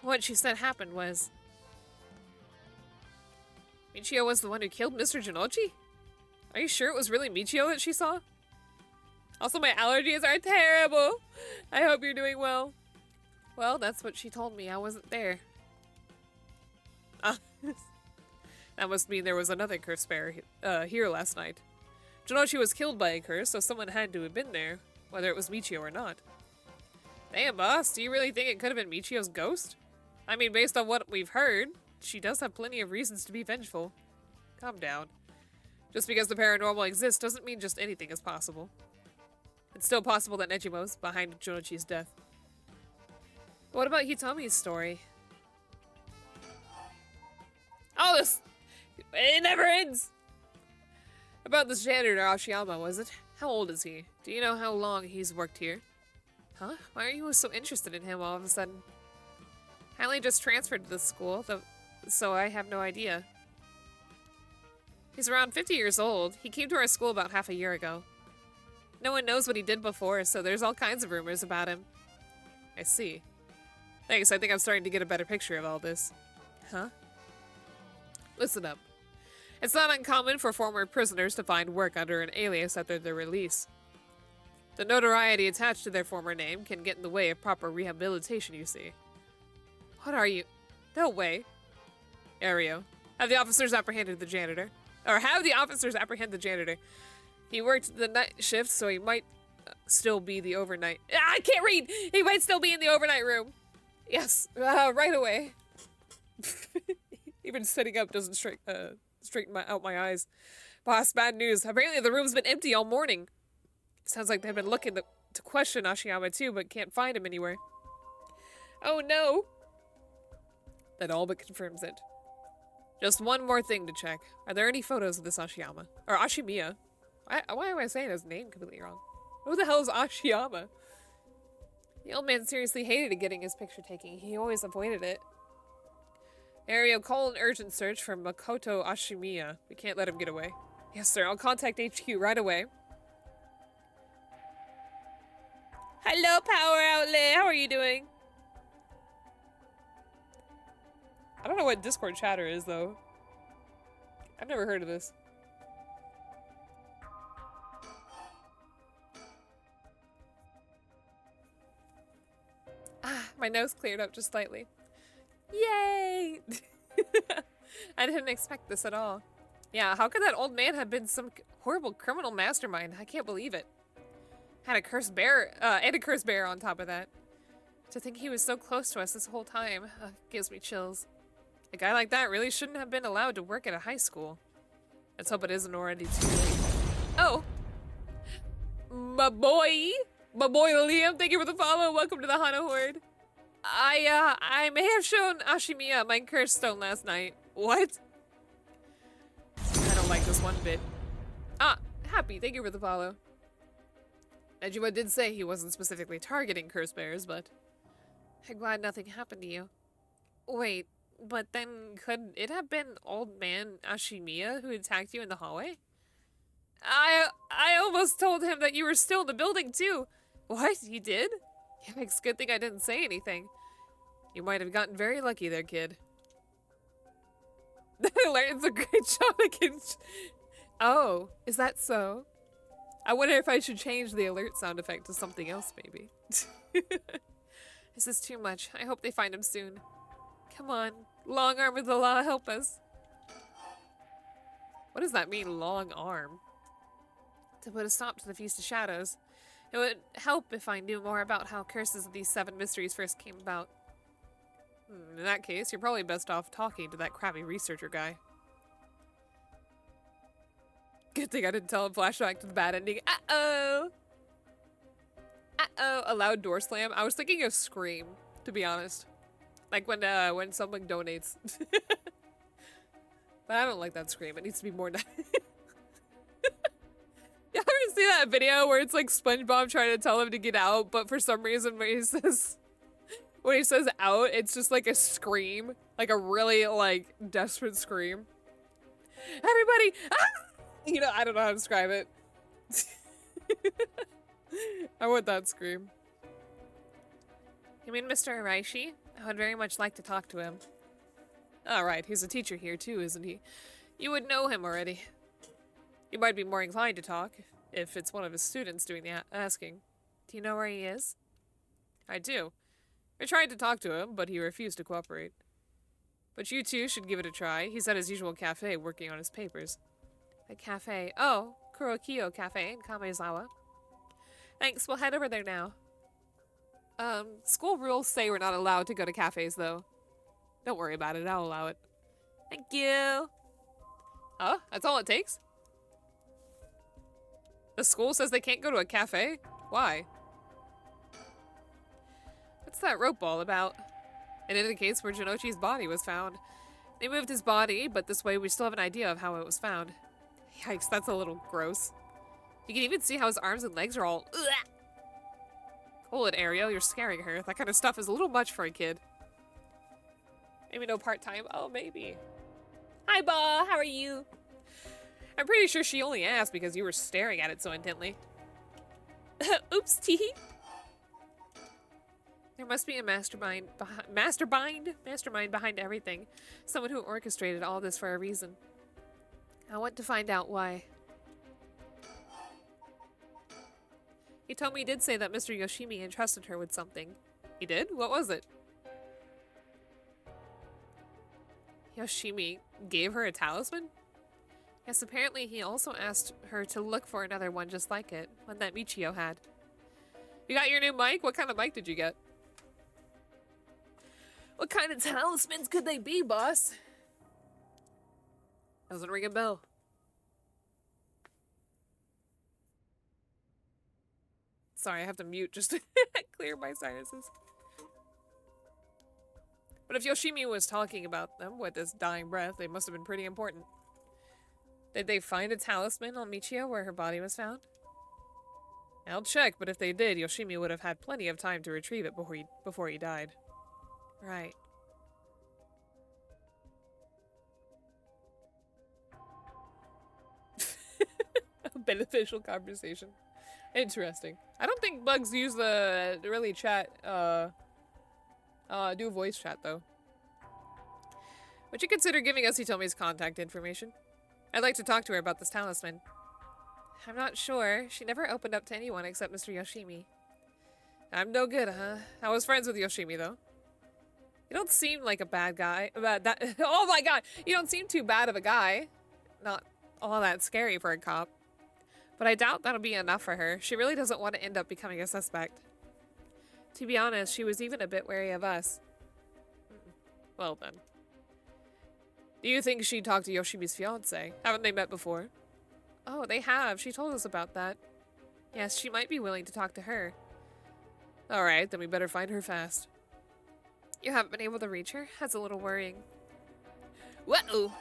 What she said happened was... Michio was the one who killed Mr. Jinochi? Are you sure it was really Michio that she saw? Also, my allergies are terrible. I hope you're doing well. Well, that's what she told me. I wasn't there. That must mean there was another curse bearer here last night. Jinochi was killed by a curse, so someone had to have been there, whether it was Michio or not. Damn, boss, do you really think it could have been Michio's ghost? I mean, based on what we've heard, she does have plenty of reasons to be vengeful. Calm down. Just because the paranormal exists doesn't mean just anything is possible. It's still possible that Nejima's behind Jinochi's death. What about Hitomi's story? Oh, this... It never ends! About this janitor, Ashiyama, was it? How old is he? Do you know how long he's worked here? Huh? Why are you so interested in him all of a sudden? I only just transferred to this school, so I have no idea. He's around 50 years old. He came to our school about half a year ago. No one knows what he did before, so there's all kinds of rumors about him. I see. Thanks, I think I'm starting to get a better picture of all this. Huh? Listen up. It's not uncommon for former prisoners to find work under an alias after their release. The notoriety attached to their former name can get in the way of proper rehabilitation, you see. What are you? No way. Ario, have the officers apprehended the janitor. Or have the officers apprehend the janitor. He worked the night shift, so he might still be the overnight. I can't read! He might still be in the overnight room. Yes, right away. Even sitting up doesn't straighten out my eyes. Boss, bad news. Apparently the room's been empty all morning. Sounds like they've been looking to question Ashiyama too, but can't find him anywhere. Oh no! That all but confirms it. Just one more thing to check. Are there any photos of this Ashiyama? Or Ashimiya? Why am I saying his name completely wrong? Who the hell is Ashiyama? The old man seriously hated getting his picture taken. He always avoided it. Ario, call an urgent search for Makoto Ashimiya. We can't let him get away. Yes, sir. I'll contact HQ right away. Hello, Power Outlet. How are you doing? I don't know what Discord chatter is, though. I've never heard of this. Ah, my nose cleared up just slightly. Yay! I didn't expect this at all. Yeah, how could that old man have been some horrible criminal mastermind? I can't believe it. Had a cursed bear, and a cursed bear on top of that. To think he was so close to us this whole time gives me chills. A guy like that really shouldn't have been allowed to work at a high school. Let's hope it isn't already too late. Oh! My boy Liam, thank you for the follow. Welcome to the Hana Horde. I may have shown Ashimiya my cursed stone last night. What? I don't like this one bit. Ah, Happy, thank you for the follow. Najima did say he wasn't specifically targeting cursed bears, but I'm glad nothing happened to you. Wait, but then could it have been old man Ashimiya who attacked you in the hallway? I almost told him that you were still in the building too. What? You did? Yikes, good thing I didn't say anything. You might have gotten very lucky there, kid. That alert's a great job against... Oh, is that so? I wonder if I should change the alert sound effect to something else, maybe. This is too much. I hope they find him soon. Come on, long arm of the law, help us. What does that mean, long arm? To put a stop to the Feast of Shadows. It would help if I knew more about how curses of these 7 mysteries first came about. In that case, you're probably best off talking to that crappy researcher guy. Good thing I didn't tell him flashback to the bad ending. Uh-oh! Uh-oh, a loud door slam. I was thinking of Scream, to be honest. Like when someone donates. But I don't like that scream. It needs to be more nice. You ever see that video where it's like SpongeBob trying to tell him to get out, but for some reason when he says out, it's just like a scream. Like a really like desperate scream. Everybody! Ah! You know, I don't know how to describe it. I want that scream. You mean Mr. Araishi? I would very much like to talk to him. Alright, he's a teacher here too, isn't he? You would know him already. You might be more inclined to talk, if it's one of his students doing the asking. Do you know where he is? I do. I tried to talk to him, but he refused to cooperate. But you two should give it a try. He's at his usual cafe working on his papers. A cafe? Oh, Kurokiyo Cafe in Kamezawa. Thanks, we'll head over there now. School rules say we're not allowed to go to cafes, though. Don't worry about it, I'll allow it. Thank you! Huh? That's all it takes? The school says they can't go to a cafe? Why? that rope all about? It indicates where Jinochi's body was found. They moved his body, but this way we still have an idea of how it was found. Yikes, that's a little gross. You can even see how his arms and legs are all... Ugh. Hold it, Ariel, you're scaring her. That kind of stuff is a little much for a kid. Maybe no part-time? Oh, maybe. Hi, Ba, how are you? I'm pretty sure she only asked because you were staring at it so intently. Oops, teehee. There must be a mastermind behind everything. Someone who orchestrated all this for a reason. I want to find out why. He told me he did say that Mr. Yoshimi entrusted her with something. He did? What was it? Yoshimi gave her a talisman? Yes, apparently he also asked her to look for another one just like it, one that Michio had. You got your new mic? What kind of mic did you get? What kind of talismans could they be, boss? Doesn't ring a bell. Sorry, I have to mute just to clear my sinuses. But if Yoshimi was talking about them with his dying breath, they must have been pretty important. Did they find a talisman on Michio where her body was found? I'll check, but if they did, Yoshimi would have had plenty of time to retrieve it before he died. Right. A beneficial conversation. Interesting. I don't think bugs use the really chat, do voice chat though. Would you consider giving us Hitomi's contact information? I'd like to talk to her about this talisman. I'm not sure. She never opened up to anyone except Mr. Yoshimi. I'm no good, huh? I was friends with Yoshimi though. You don't seem like a bad guy. Oh my god! You don't seem too bad of a guy. Not all that scary for a cop. But I doubt that'll be enough for her. She really doesn't want to end up becoming a suspect. To be honest, she was even a bit wary of us. Well then. Do you think she'd talk to Yoshimi's fiancé? Haven't they met before? Oh, they have. She told us about that. Yes, she might be willing to talk to her. Alright, then we better find her fast. You haven't been able to reach her? That's a little worrying. Whoa!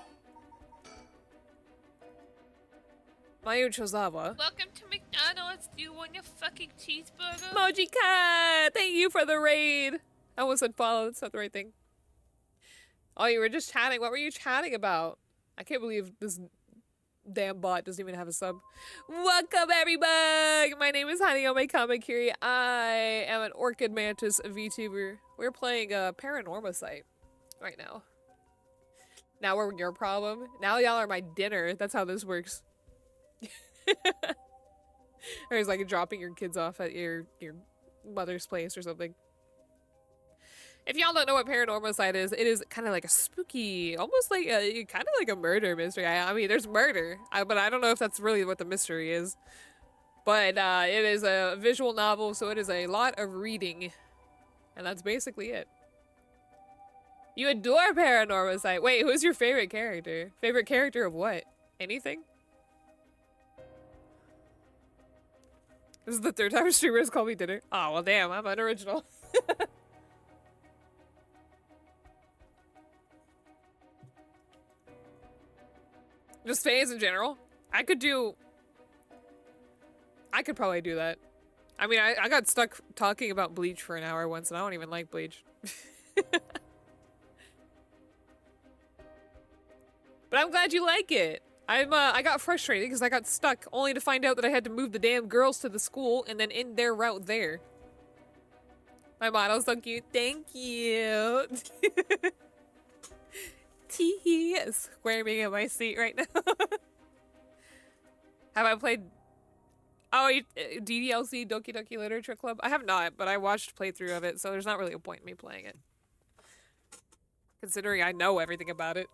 Mayu Chozawa. Welcome to McDonald's. Do you want your fucking cheeseburger? Moji Cat! Thank you for the raid! I almost said follow. That's not the right thing. Oh, you were just chatting. What were you chatting about? I can't believe this damn bot doesn't even have a sub. Welcome, everybody! My name is HanayomeK. I am an Orchid Mantis VTuber. We're playing Paranormasight right now. Now we're your problem. Now y'all are my dinner. That's how this works. Or it's like dropping your kids off at your mother's place or something. If y'all don't know what Paranormasight is, it is kind of like a spooky, almost like a kind of like a murder mystery. I mean, there's murder, but I don't know if that's really what the mystery is. But it is a visual novel, so it is a lot of reading, and that's basically it. You adore Paranormasight. Wait, who's your favorite character? Favorite character of what? Anything? This is the third time streamers call me dinner. Oh, well damn, I'm unoriginal. Just fans in general. I could probably do that. I mean, I got stuck talking about Bleach for an hour once, and I don't even like Bleach. But I'm glad you like it. I got frustrated because I got stuck, only to find out that I had to move the damn girls to the school and then end their route there. My model's so cute. Thank you. Tee squirming in my seat right now. Have I played... Oh, DDLC, Doki Doki Literature Club? I have not, but I watched playthrough of it, so there's not really a point in me playing it. Considering I know everything about it,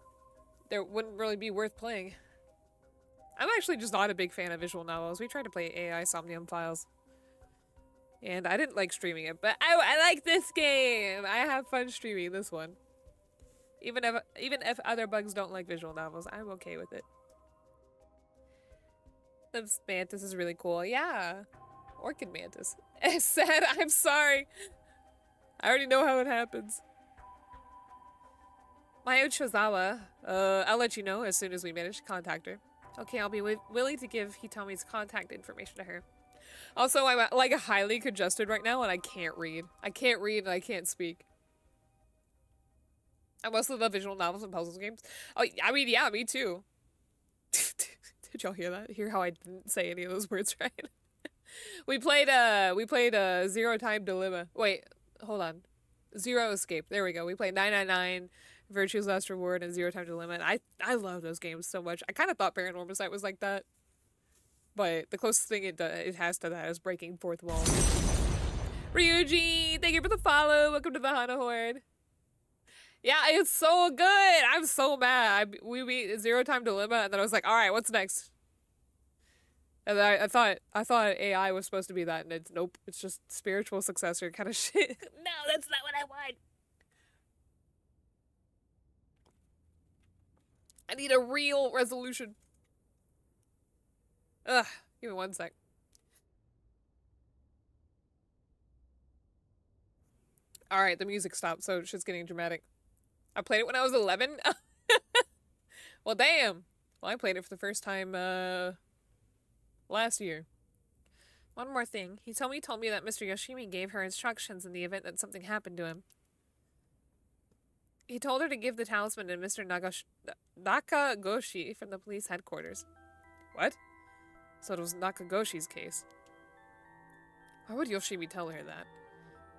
there wouldn't really be worth playing. I'm actually just not a big fan of visual novels. We tried to play AI Somnium Files. And I didn't like streaming it, but I like this game! I have fun streaming this one. Even if other bugs don't like visual novels, I'm okay with it. This mantis is really cool. Yeah. Orchid mantis. It said, I'm sorry. I already know how it happens. Mayo Chozawa, I'll let you know as soon as we manage to contact her. Okay, I'll be willing to give Hitomi's contact information to her. Also, I'm like highly congested right now and I can't read. I can't read and I can't speak. I mostly love visual novels and puzzle games. Oh, I mean, yeah, me too. Did y'all hear that? Hear how I didn't say any of those words right? we played Zero Time Dilemma. Wait, hold on. Zero Escape. There we go. We played 999, Virtue's Last Reward, and Zero Time Dilemma. And I love those games so much. I kind of thought Paranormasight was like that. But the closest thing it has to that is breaking fourth wall. Ryuji, thank you for the follow. Welcome to the Hana Horde. Yeah, it's so good. I'm so mad. We beat Zero Time Dilemma, and then I was like, all right, what's next? And I thought AI was supposed to be that, and it's nope. It's just spiritual successor kind of shit. No, that's not what I want. I need a real resolution. Ugh, give me one sec. Alright, the music stopped, so shit's getting dramatic. I played it when I was 11? Well, damn. Well, I played it for the first time, last year. One more thing. He told me that Mr. Yoshimi gave her instructions in the event that something happened to him. He told her to give the talisman to Mr. Nakagoshi from the police headquarters. What? So it was Nakagoshi's case. Why would Yoshimi tell her that?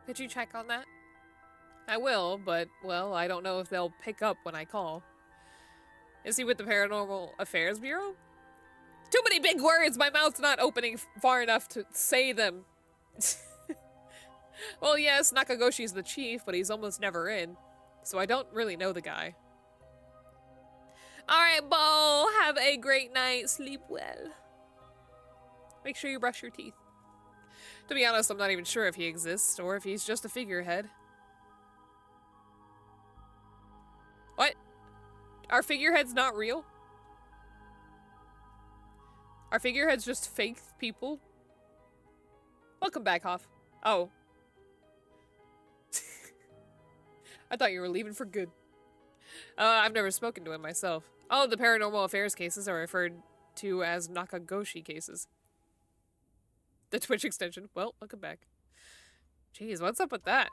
Could you check on that? I will, but, well, I don't know if they'll pick up when I call. Is he with the Paranormal Affairs Bureau? Too many big words! My mouth's not opening far enough to say them. Well, yes, Nakagoshi's the chief, but he's almost never in. So I don't really know the guy. Alright, Bo! Have a great night. Sleep well. Make sure you brush your teeth. To be honest, I'm not even sure if he exists, or if he's just a figurehead. What? Are figureheads not real? Are figureheads just fake people? Welcome back, Hoff. Oh. I thought you were leaving for good. I've never spoken to him myself. All of the Paranormal Affairs cases are referred to as Nakagoshi cases. The Twitch extension. Well, welcome back. Jeez, what's up with that?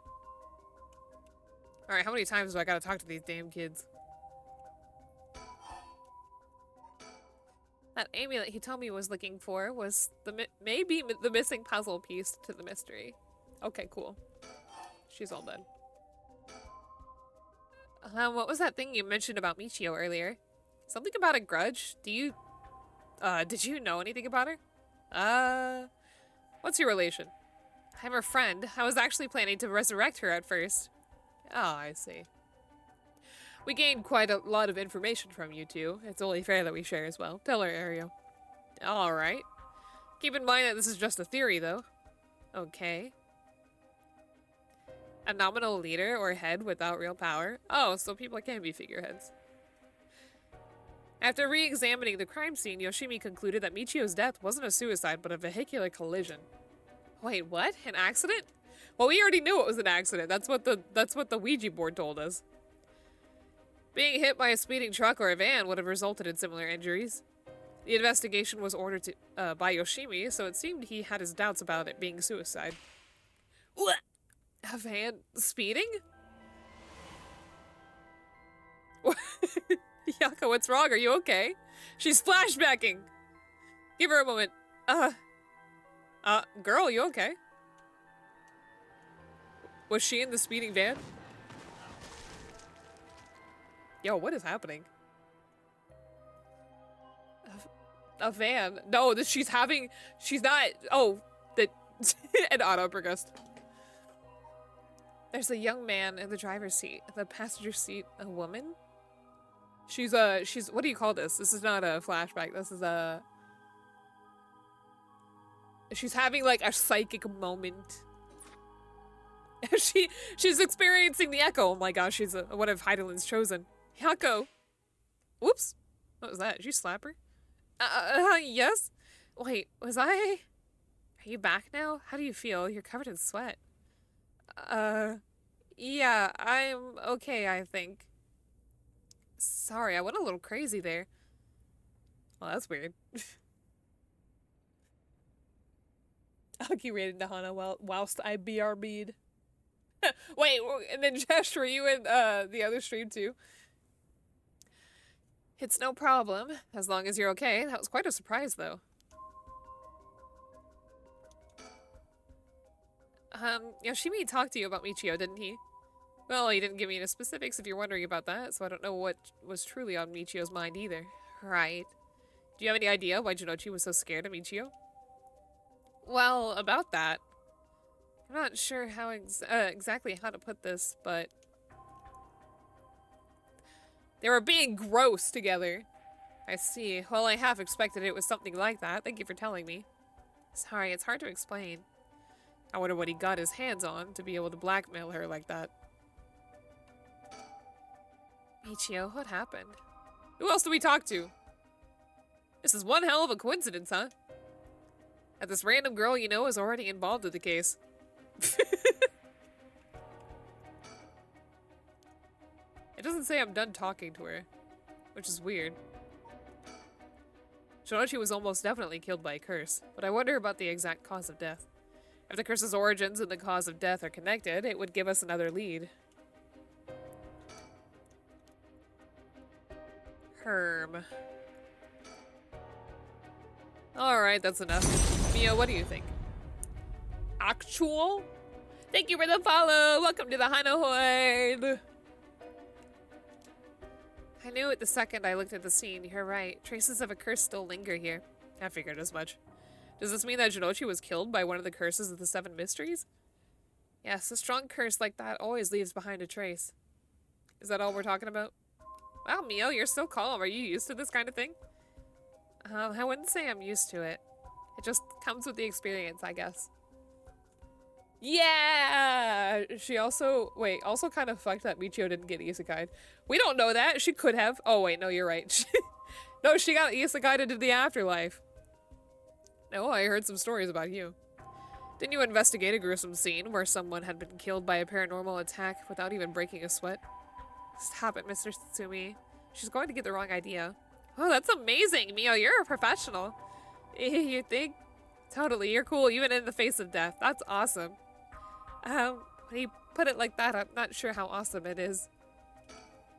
Alright, how many times do I gotta talk to these damn kids? That amulet he told me was looking for was maybe the missing puzzle piece to the mystery. Okay, cool. She's all dead. What was that thing you mentioned about Michio earlier? Something about a grudge? Did you know anything about her? What's your relation? I'm her friend. I was actually planning to resurrect her at first. Oh, I see. We gained quite a lot of information from you two. It's only fair that we share as well. Tell her, Ario. Alright. Keep in mind that this is just a theory, though. Okay. A nominal leader or head without real power? Oh, so people can be figureheads. After re-examining the crime scene, Yoshimi concluded that Michio's death wasn't a suicide, but a vehicular collision. Wait, what? An accident? Well, we already knew it was an accident. That's what the Ouija board told us. Being hit by a speeding truck or a van would have resulted in similar injuries. The investigation was ordered by Yoshimi, so it seemed he had his doubts about it being suicide. What? A van speeding? Yako, what's wrong? Are you okay? She's flashbacking. Give her a moment. Girl, you okay? Was she in the speeding van? Yo, what is happening? A van? No, she's not. Oh, an auto progressed. There's a young man in the driver's seat. In the passenger seat, a woman? She's, what do you call this? This is not a flashback. This is a... She's having, like, a psychic moment. She's experiencing the echo. Oh my gosh, she's one of Heidelin's chosen. Yako. Whoops. What was that? Did you slap her? Yes? Wait, was I... Are you back now? How do you feel? You're covered in sweat. Yeah, I'm okay, I think. Sorry, I went a little crazy there. Well, that's weird. I'll keep reading to Hana whilst I BRB'd. Wait, and then Josh, were you in the other stream too? It's no problem, as long as you're okay. That was quite a surprise, though. Yoshimi talked to you about Michio, didn't he? Well, he didn't give me any specifics if you're wondering about that, so I don't know what was truly on Michio's mind either. Right. Do you have any idea why Jinochi was so scared of Michio? Well, about that, I'm not sure how exactly how to put this, but they were being gross together. I see. Well, I half expected it was something like that. Thank you for telling me. Sorry, it's hard to explain. I wonder what he got his hands on to be able to blackmail her like that. Michio, what happened? Who else do we talk to? This is one hell of a coincidence, huh? That this random girl you know is already involved with the case. It doesn't say I'm done talking to her, which is weird. Shinochi was almost definitely killed by a curse, but I wonder about the exact cause of death. If the curse's origins and the cause of death are connected, it would give us another lead. Herm. Alright, that's enough. Mio, what do you think? Actual? Thank you for the follow! Welcome to the Hanahoid! I knew it the second I looked at the scene. You're right. Traces of a curse still linger here. I figured as much. Does this mean that Jinochi was killed by one of the curses of the Seven Mysteries? Yes, a strong curse like that always leaves behind a trace. Is that all we're talking about? Wow, Mio, you're so calm. Are you used to this kind of thing? I wouldn't say I'm used to it. It just comes with the experience, I guess. Yeah! She also... Wait, also kind of fucked that Michio didn't get isekai'd. We don't know that. She could have. Oh, wait, no, you're right. No, she got isekai'd into the afterlife. No, I heard some stories about you. Didn't you investigate a gruesome scene where someone had been killed by a paranormal attack without even breaking a sweat? Stop it, Mr. Tsutsumi. She's going to get the wrong idea. Oh, that's amazing, Mio. You're a professional. You think? Totally, you're cool even in the face of death. That's awesome. When you put it like that, I'm not sure how awesome it is.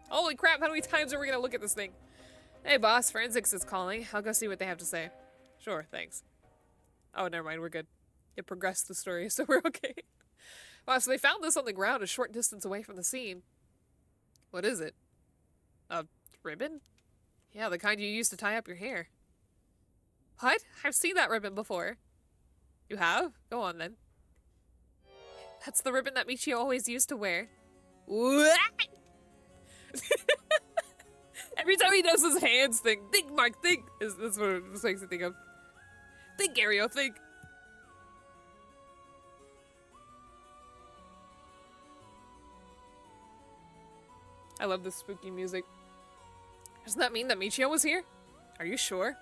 Holy crap, how many times are we gonna look at this thing? Hey boss, forensics is calling. I'll go see what they have to say. Sure, thanks. Oh, never mind, we're good. It progressed the story, so we're okay. Wow, so they found this on the ground a short distance away from the scene. What is it? A ribbon? Yeah, the kind you use to tie up your hair. What? I've seen that ribbon before. You have? Go on then. That's the ribbon that Michio always used to wear. What? Every time he does his hands thing, think, Mark, think. That's what it makes me think of. Think, Gario, think. I love this spooky music. Doesn't that mean that Michio was here? Are you sure?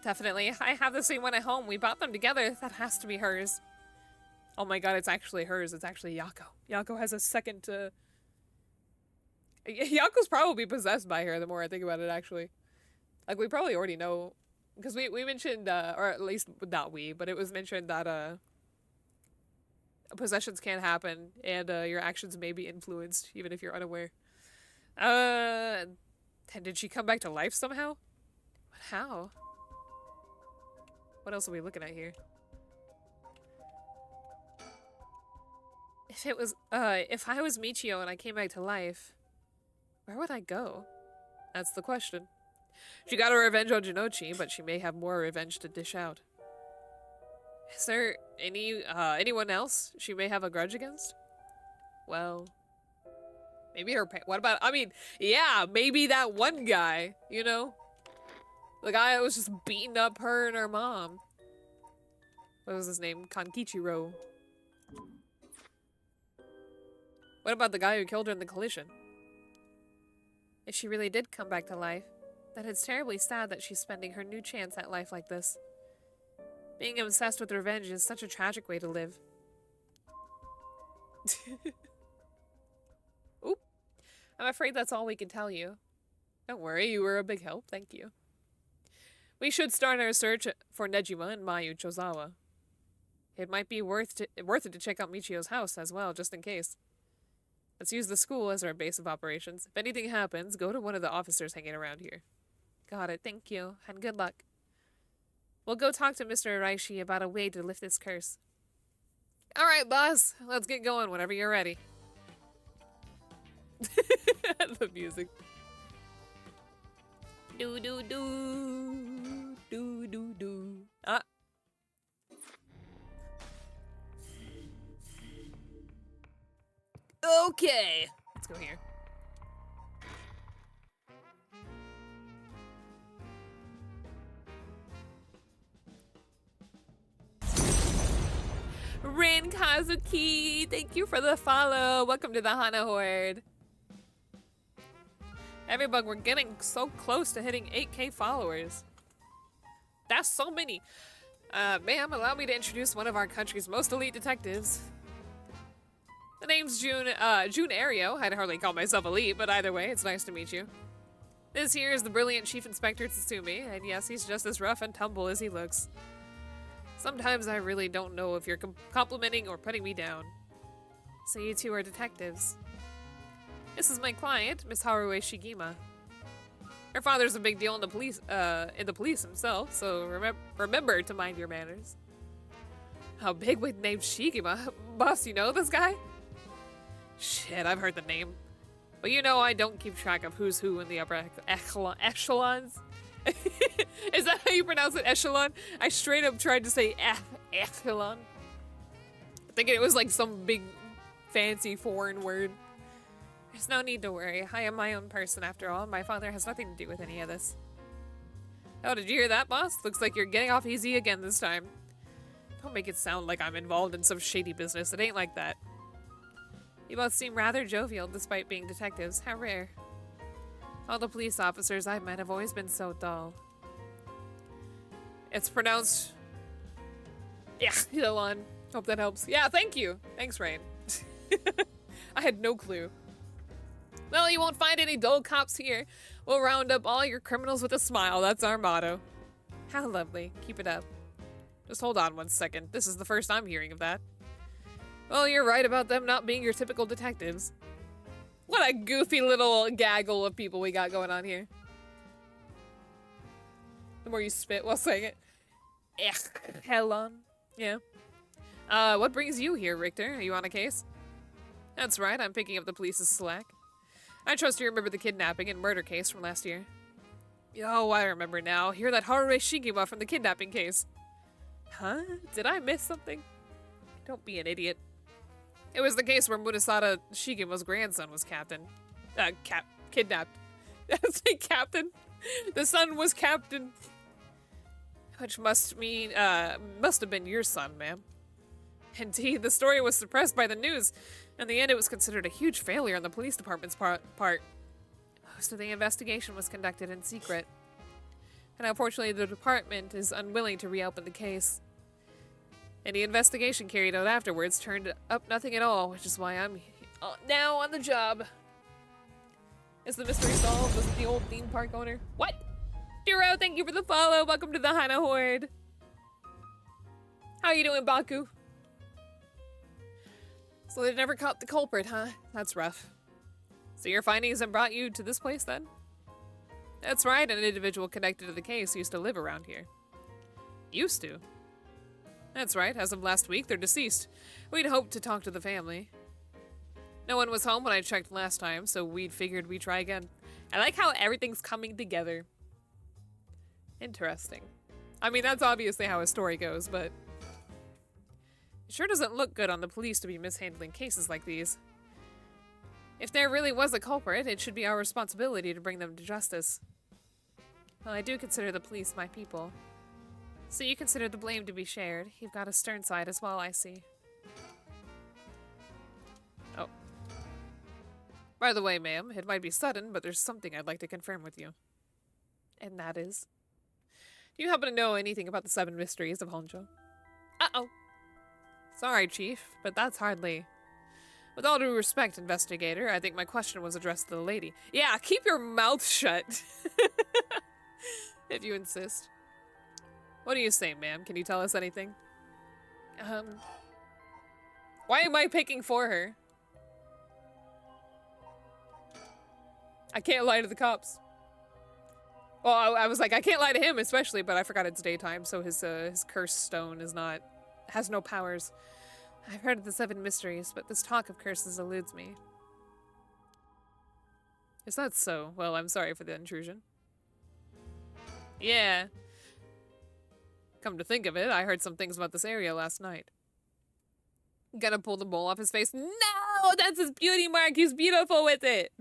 Definitely. I have the same one at home. We bought them together. That has to be hers. Oh my god, it's actually hers. It's actually Yako. Yako has a second to... Yako's probably possessed by her the more I think about it, actually. Like, we probably already know... Because we mentioned, or at least, not we, but it was mentioned that, possessions can happen, and, your actions may be influenced, even if you're unaware. And did she come back to life somehow? But how? What else are we looking at here? If I was Michio and I came back to life, where would I go? That's the question. She got her revenge on Jinochi, but she may have more revenge to dish out. Is there anyone else she may have a grudge against? Well, maybe her what about, I mean, yeah, maybe that one guy, you know? The guy that was just beating up her and her mom. What was his name? Kankichiro. What about the guy who killed her in the collision? If she really did come back to life, then it's terribly sad that she's spending her new chance at life like this. Being obsessed with revenge is such a tragic way to live. I'm afraid that's all we can tell you. Don't worry, you were a big help, thank you. We should start our search for Nejima and Mayu Chozawa. It might be worth it to check out Michio's house as well, just in case. Let's use the school as our base of operations. If anything happens, go to one of the officers hanging around here. Got it, thank you, and good luck. We'll go talk to Mr. Araishi about a way to lift this curse. Alright, boss, let's get going whenever you're ready. The music. Do do do do do do. Ah. Okay, let's go here. Rin Kazuki, thank you for the follow. Welcome to the Hana Horde. Everybug, we're getting so close to hitting 8K followers. That's so many. Ma'am, allow me to introduce one of our country's most elite detectives. The name's June Ario. I'd hardly call myself elite, but either way, it's nice to meet you. This here is the brilliant Chief Inspector Tsutsumi, and yes, he's just as rough and tumble as he looks. Sometimes I really don't know if you're complimenting or putting me down. So you two are detectives. This is my client, Miss Harue Shigima. Her father's a big deal in the police himself, so remember to mind your manners. How bigwig named Shigima? Boss, you know this guy? Shit, I've heard the name. But you know I don't keep track of who's who in the upper echelons. Is that how you pronounce it, echelon? I straight up tried to say echelon. Thinking it was like some big fancy foreign word. There's no need to worry. I am my own person after all. My father has nothing to do with any of this. Oh, did you hear that, boss? Looks like you're getting off easy again this time. Don't make it sound like I'm involved in some shady business. It ain't like that. You both seem rather jovial despite being detectives. How rare. All the police officers I've met have always been so dull. It's pronounced... Yeah, Elon. Hope that helps. Yeah, thank you. Thanks, Rain. I had no clue. Well, you won't find any dull cops here. We'll round up all your criminals with a smile. That's our motto. How lovely. Keep it up. Just hold on one second. This is the first I'm hearing of that. Well, you're right about them not being your typical detectives. What a goofy little gaggle of people we got going on here. The more you spit while saying it. Hellon. Yeah. What brings you here, Richter? Are you on a case? That's right, I'm picking up the police's slack. I trust you remember the kidnapping and murder case from last year. Oh, I remember now. You're that Harue Shigima from the kidnapping case. Huh? Did I miss something? Don't be an idiot. It was the case where Murasada Shigima's grandson was kidnapped. Did I say captain? The son was captain. Which must have been your son, ma'am. Indeed, the story was suppressed by the news. In the end, it was considered a huge failure on the police department's part. Most of the investigation was conducted in secret. And unfortunately, the department is unwilling to reopen the case. Any investigation carried out afterwards turned up nothing at all, which is why I'm now on the job. Is the mystery solved? Was it the old theme park owner? What? Duro, thank you for the follow. Welcome to the Hana Horde. How you doing, Baku? So they never caught the culprit, huh? That's rough. So your findings have brought you to this place, then? That's right, an individual connected to the case used to live around here. Used to? That's right, as of last week, they're deceased. We'd hoped to talk to the family. No one was home when I checked last time, so we'd figured we'd try again. I like how everything's coming together. Interesting. I mean, that's obviously how a story goes, but... It sure doesn't look good on the police to be mishandling cases like these. If there really was a culprit, it should be our responsibility to bring them to justice. Well, I do consider the police my people. So you consider the blame to be shared. You've got a stern side as well, I see. Oh. By the way, ma'am, it might be sudden, but there's something I'd like to confirm with you. And that is? Do you happen to know anything about the 7 mysteries of Honjo? Uh-oh. Sorry, Chief, but that's hardly... With all due respect, investigator, I think my question was addressed to the lady. Yeah, keep your mouth shut. If you insist. What do you say, ma'am? Can you tell us anything? Why am I picking for her? I can't lie to the cops. Well, I was like, I can't lie to him especially, but I forgot it's daytime, so his cursed stone has no powers. I've heard of the 7 mysteries, but this talk of curses eludes me. Is that so? Well, I'm sorry for the intrusion. Yeah. Come to think of it, I heard some things about this area last night. Gonna pull the bowl off his face. No! That's his beauty mark! He's beautiful with it!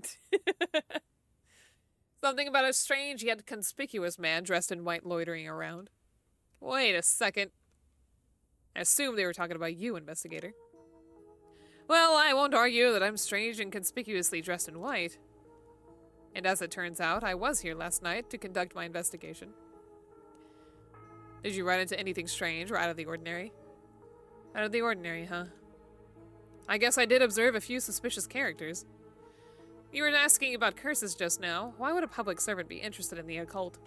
Something about a strange yet conspicuous man dressed in white loitering around. Wait a second. I assume they were talking about you, investigator. Well, I won't argue that I'm strange and conspicuously dressed in white. And as it turns out, I was here last night to conduct my investigation. Did you run into anything strange or out of the ordinary? Out of the ordinary, huh? I guess I did observe a few suspicious characters. You were asking about curses just now. Why would a public servant be interested in the occult?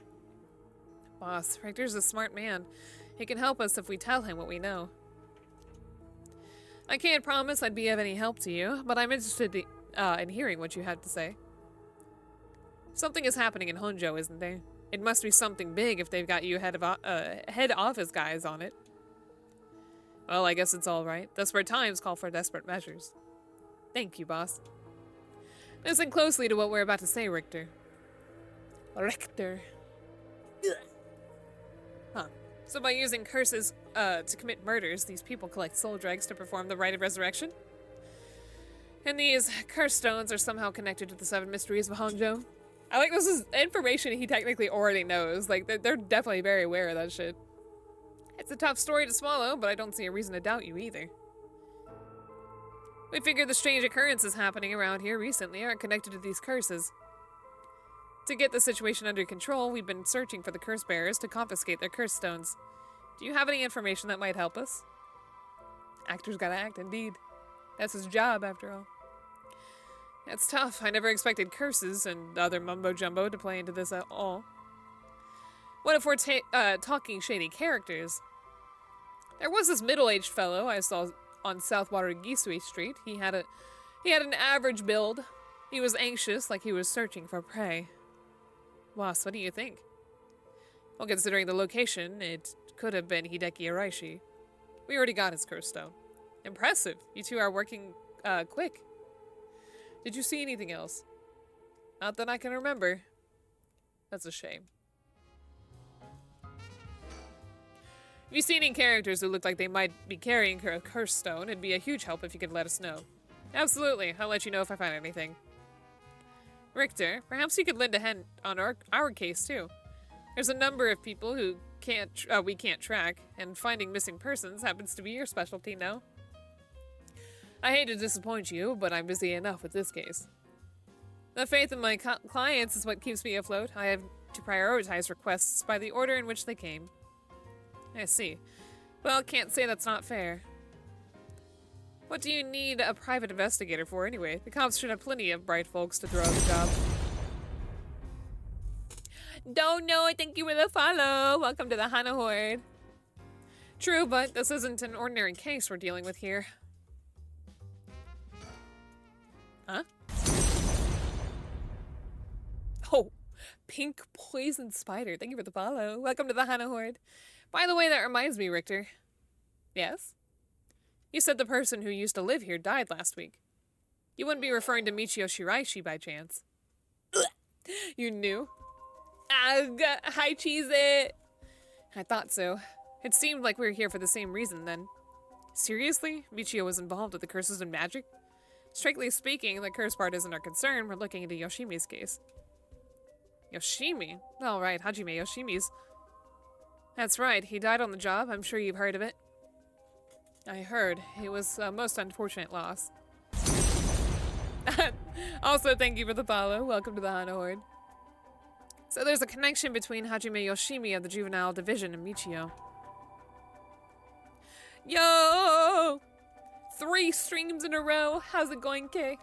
Boss, Richter's a smart man. He can help us if we tell him what we know. I can't promise I'd be of any help to you, but I'm interested in hearing what you have to say. Something is happening in Honjo, isn't there? It must be something big if they've got you head office guys on it. Well, I guess it's all right. Desperate times call for desperate measures. Thank you, boss. Listen closely to what we're about to say, Richter. Richter. Huh. So by using curses to commit murders, these people collect soul dregs to perform the rite of resurrection? And these curse stones are somehow connected to the 7 mysteries of Honjo? I like this is information he technically already knows. Like, they're definitely very aware of that shit. It's a tough story to swallow, but I don't see a reason to doubt you either. We figured the strange occurrences happening around here recently are connected to these curses. To get the situation under control, we've been searching for the curse bearers to confiscate their curse stones. Do you have any information that might help us? Actor's gotta act, indeed. That's his job, after all. That's tough. I never expected curses and other mumbo-jumbo to play into this at all. What if we're talking shady characters? There was this middle-aged fellow I saw on Southwater Gisui Street. He had an average build. He was anxious, like he was searching for prey. Boss, what do you think? Well, considering the location, it could have been Hideki Araishi. We already got his curse stone. Impressive. You two are working quick. Did you see anything else? Not that I can remember. That's a shame. If you see any characters who look like they might be carrying a curse stone, it'd be a huge help if you could let us know. Absolutely. I'll let you know if I find anything. Richter, perhaps you could lend a hand on our case too. There's a number of people who we can't track, and finding missing persons happens to be your specialty now. I hate to disappoint you, but I'm busy enough with this case. The faith in my clients is what keeps me afloat. I have to prioritize requests by the order in which they came. I see. Well, can't say that's not fair. What do you need a private investigator for anyway? The cops should have plenty of bright folks to throw at the job. Don't know, thank you for the follow. Welcome to the Hana Horde. True, but this isn't an ordinary case we're dealing with here. Huh? Oh, pink poison spider. Thank you for the follow. Welcome to the Hana Horde. By the way, that reminds me, Richter. Yes? You said the person who used to live here died last week. You wouldn't be referring to Michio Shiraishi by chance. You knew? Hi, Cheese-It! I thought so. It seemed like we were here for the same reason then. Seriously? Michio was involved with the curses and magic? Strictly speaking, the curse part isn't our concern. We're looking into Yoshimi's case. Yoshimi? All right, Hajime Yoshimi's. That's right, he died on the job. I'm sure you've heard of it. I heard. It was a most unfortunate loss. Also, thank you for the follow. Welcome to the Hana Horde. So there's a connection between Hajime Yoshimi of the Juvenile Division and Michio. Yo! 3 streams in a row. How's it going, Kay?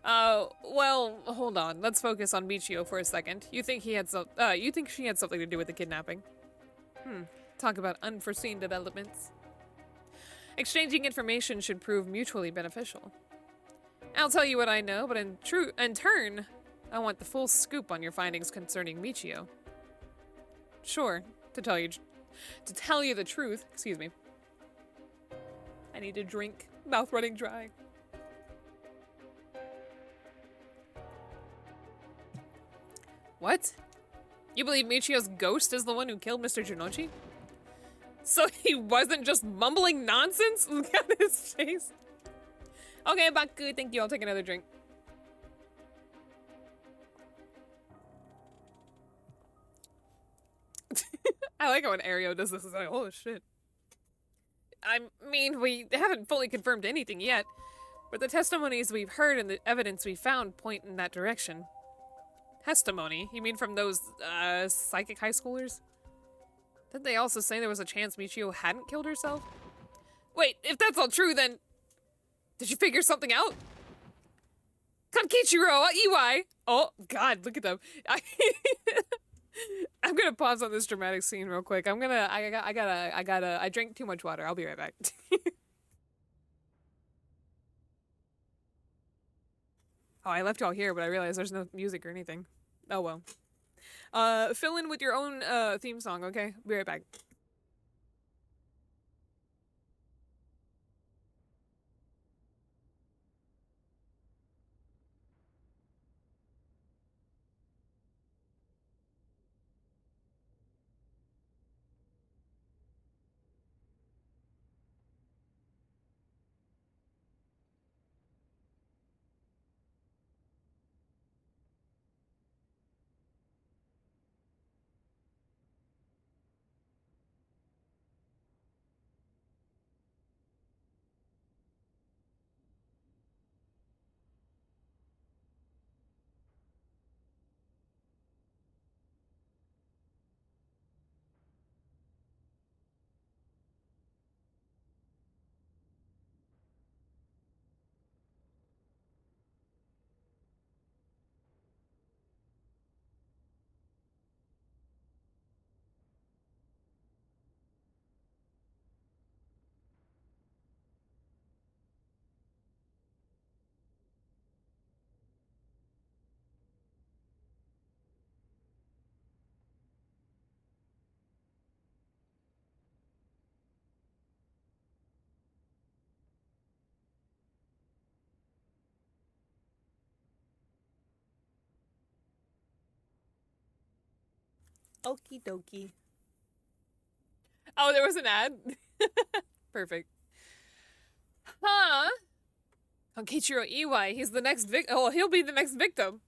Well, hold on. Let's focus on Michio for a second. You think she had something to do with the kidnapping? Talk about unforeseen developments. Exchanging information should prove mutually beneficial. I'll tell you what I know, but in turn, I want the full scoop on your findings concerning Michio. Sure, to tell you the truth, excuse me. I need a drink. Mouth running dry. What? You believe Michio's ghost is the one who killed Mr. Jinochi? So he wasn't just mumbling nonsense? Look at his face. Okay, Baku, thank you. I'll take another drink. I like how when Ario does this. It's like, oh shit. I mean, we haven't fully confirmed anything yet, but the testimonies we've heard and the evidence we found point in that direction. Testimony? You mean from those, psychic high schoolers? Didn't they also say there was a chance Michio hadn't killed herself? Wait, if that's all true, then... Did you figure something out? Kankichiro, Iwai! Oh, God, look at them. I'm gonna pause on this dramatic scene real quick. I drank too much water. I'll be right back. Oh, I left y'all here, but I realized there's no music or anything. Oh, well. Fill in with your own, theme song, okay? Be right back. Okie dokie. Oh, there was an ad? Perfect. Huh? Konkichiro Iwai, he's the next he'll be the next victim.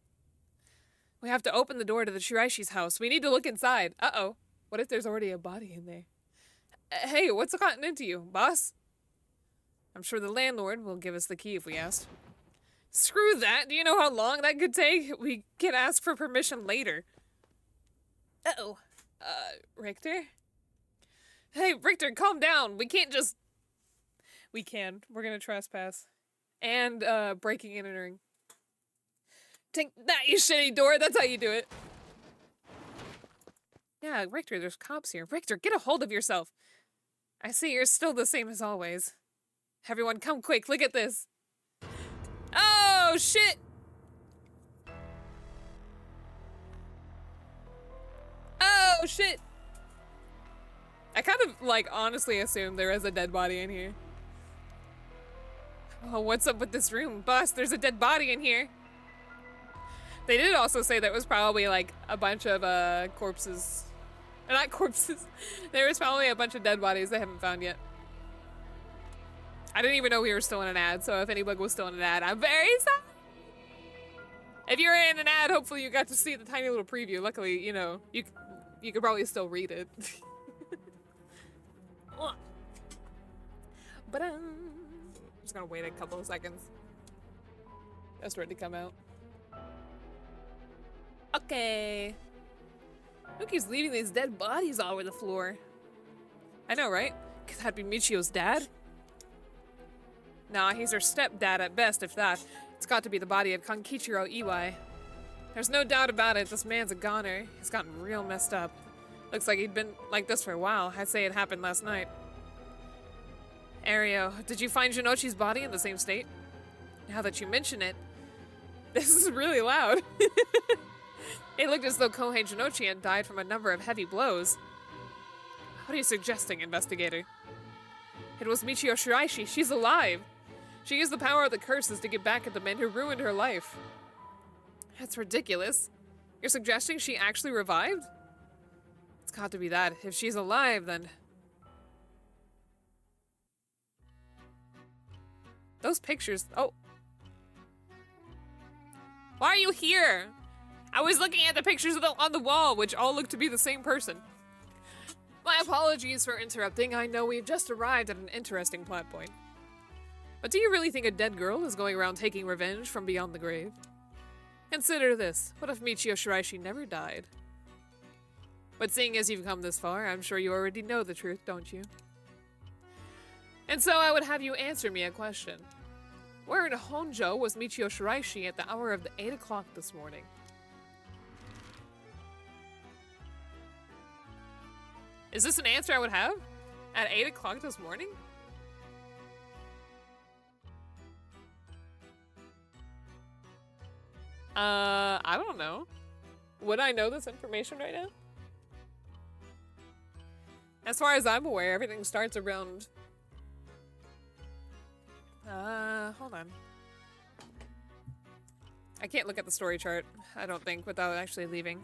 We have to open the door to the Shiraishi's house. We need to look inside. Uh-oh. What if there's already a body in there? Hey, what's gotten into you, boss? I'm sure the landlord will give us the key if we ask. Screw that. Do you know how long that could take? We can ask for permission later. Uh-oh. Richter? Hey, Richter, calm down. We can't just... We can. We're gonna trespass. And, breaking and entering. Take that, you shitty door. That's how you do it. Yeah, Richter, there's cops here. Richter, get a hold of yourself. I see you're still the same as always. Everyone, come quick. Look at this. Oh, shit. Oh, shit. I kind of, like, honestly assumed there was a dead body in here. Oh, what's up with this room? Boss, there's a dead body in here. They did also say there was probably, like, a bunch of, corpses. Not corpses. There was probably a bunch of dead bodies they haven't found yet. I didn't even know we were still in an ad, so if anybody was still in an ad, I'm very sorry. If you're in an ad, hopefully you got to see the tiny little preview. Luckily, you know, you could probably still read it. But just gonna wait a couple of seconds. That's ready to come out. Okay. Who keeps leaving these dead bodies all over the floor? I know, right? Could that be Michio's dad? Nah, he's her stepdad at best, if that. It's got to be the body of Kankichiro Iwai. There's no doubt about it, this man's a goner. He's gotten real messed up. Looks like he'd been like this for a while. I'd say it happened last night. Ario, did you find Jinochi's body in the same state? Now that you mention it, this is really loud. It looked as though Kohei Jinochi had died from a number of heavy blows. What are you suggesting, investigator? It was Michio Shiraishi. She's alive. She used the power of the curses to get back at the men who ruined her life. That's ridiculous. You're suggesting she actually revived? It's got to be that. If she's alive, then... Those pictures... Oh. Why are you here? I was looking at the pictures on the wall, which all look to be the same person. My apologies for interrupting. I know we've just arrived at an interesting plot point. But do you really think a dead girl is going around taking revenge from beyond the grave? Consider this. What if Michio Shiraishi never died? But seeing as you've come this far, I'm sure you already know the truth, don't you? And so I would have you answer me a question. Where in Honjo was Michio Shiraishi at the hour of the 8 o'clock this morning? Is this an answer I would have? At 8 o'clock this morning? I don't know. Would I know this information right now? As far as I'm aware, everything starts around... hold on. I can't look at the story chart, I don't think, without actually leaving.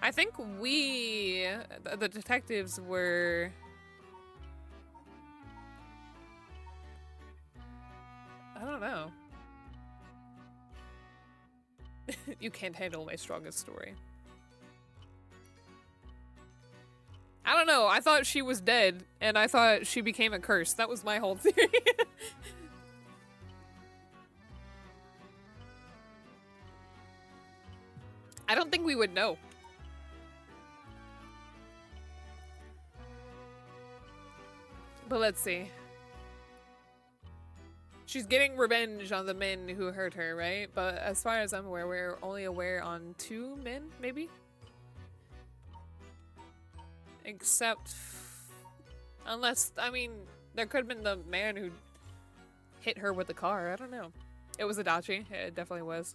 I think we, the detectives, were... I don't know. You can't handle my strongest story. I don't know, I thought she was dead, and I thought she became a curse. That was my whole theory. I don't think we would know. But let's see. She's getting revenge on the men who hurt her, right? But as far as I'm aware, we're only aware on 2 men, maybe? Except... Unless, I mean, there could have been the man who hit her with the car. I don't know. It was Adachi. It definitely was.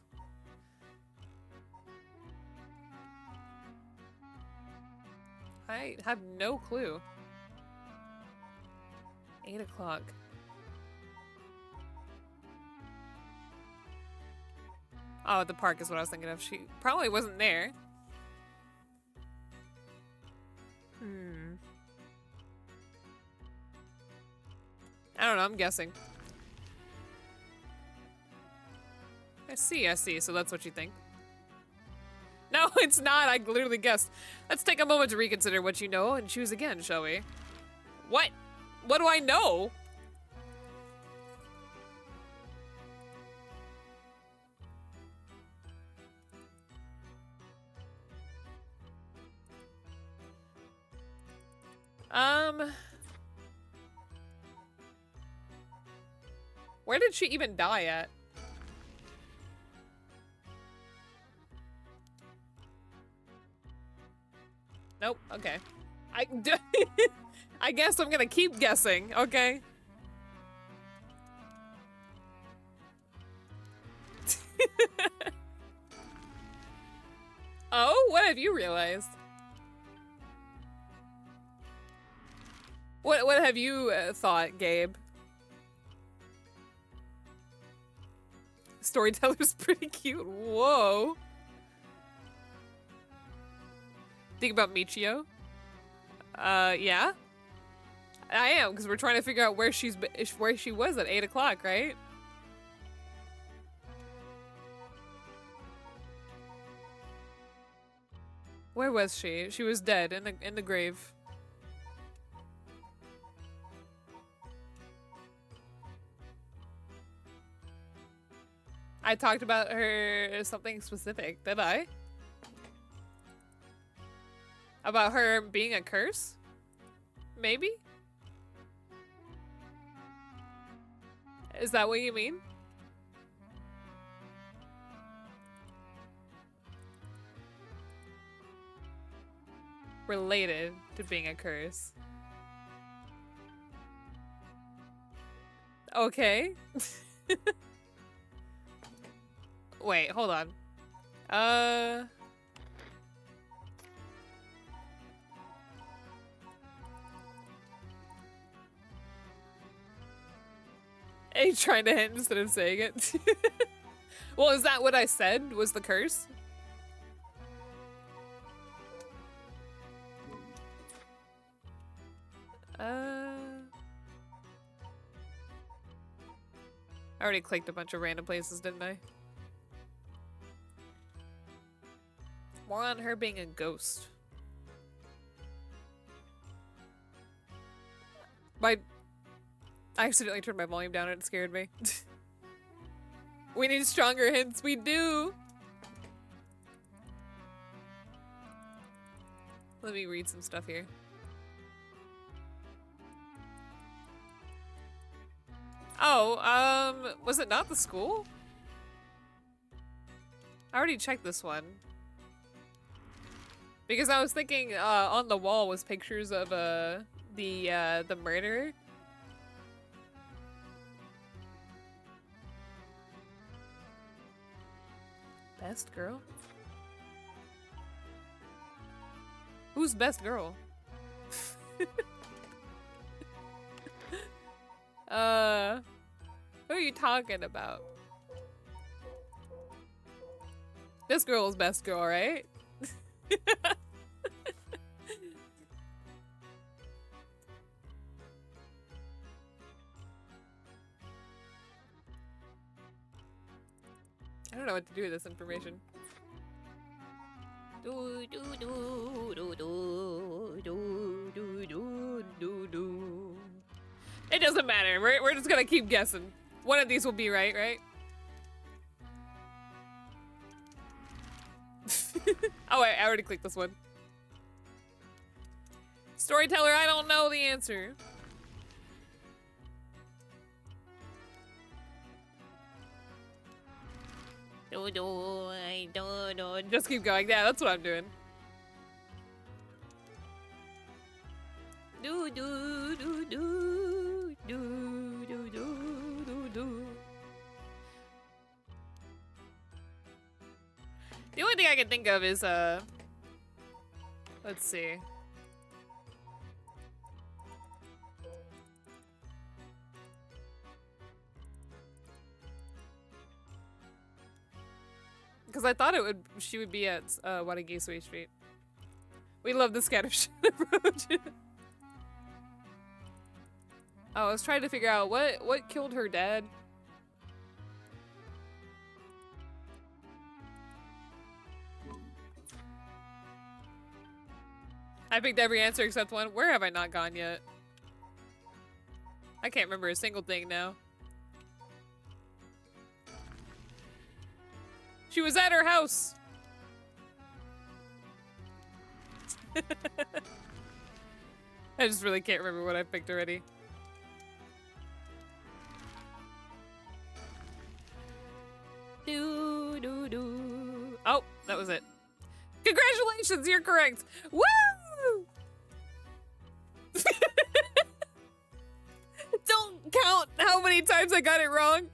I have no clue. 8 o'clock. Oh, the park is what I was thinking of. She probably wasn't there. I don't know, I'm guessing. I see, so that's what you think. No, it's not, I literally guessed. Let's take a moment to reconsider what you know and choose again, shall we? What? What do I know? Where did she even die at? Nope, okay. I guess I'm gonna keep guessing, okay? Oh, what have you realized? What have you thought, Gabe? Storyteller's pretty cute. Whoa. Think about Michio? Yeah. I am, because we're trying to figure out where she was at 8 o'clock, right? Where was she? She was dead in the grave. I talked about her something specific, did I? About her being a curse? Maybe? Is that what you mean? Related to being a curse. Okay. Wait, hold on. Are you trying to hint instead of saying it? Well, is that what I said? Was the curse? I already clicked a bunch of random places, didn't I? More on her being a ghost. I accidentally turned my volume down and it scared me. We need stronger hints. We do. Let me read some stuff here. Oh, was it not the school? I already checked this one. Because I was thinking, on the wall was pictures of, the murderer. Best girl? Who's best girl? Who are you talking about? This girl is best girl, right? I don't know what to do with this information. It doesn't matter. We're just gonna keep guessing. One of these will be right, right? Oh wait, I already clicked this one. Storyteller, I don't know the answer. I don't know. Just keep going. Yeah, that's what I'm doing. Do do do do do do do do do. The only thing I can think of is let's see. Because I thought she would be at Wadagisui Street. We love the scattershot approach. Oh, I was trying to figure out what killed her dad. I picked every answer except one. Where have I not gone yet? I can't remember a single thing now. She was at her house. I just really can't remember what I picked already. Do do do. Oh, that was it. Congratulations, you're correct. Woo! Don't count how many times I got it wrong.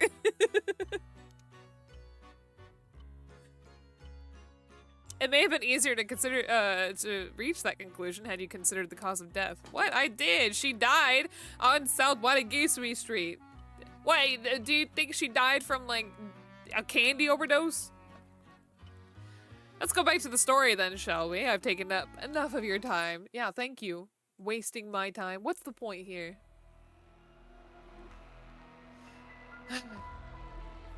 It may have been easier to consider to reach that conclusion had you considered the cause of death. What? I did. She died on South Wadagisui Street. Wait, do you think she died from like a candy overdose? Let's go back to the story then, shall we? I've taken up enough of your time. Yeah, thank you. Wasting my time. What's the point here?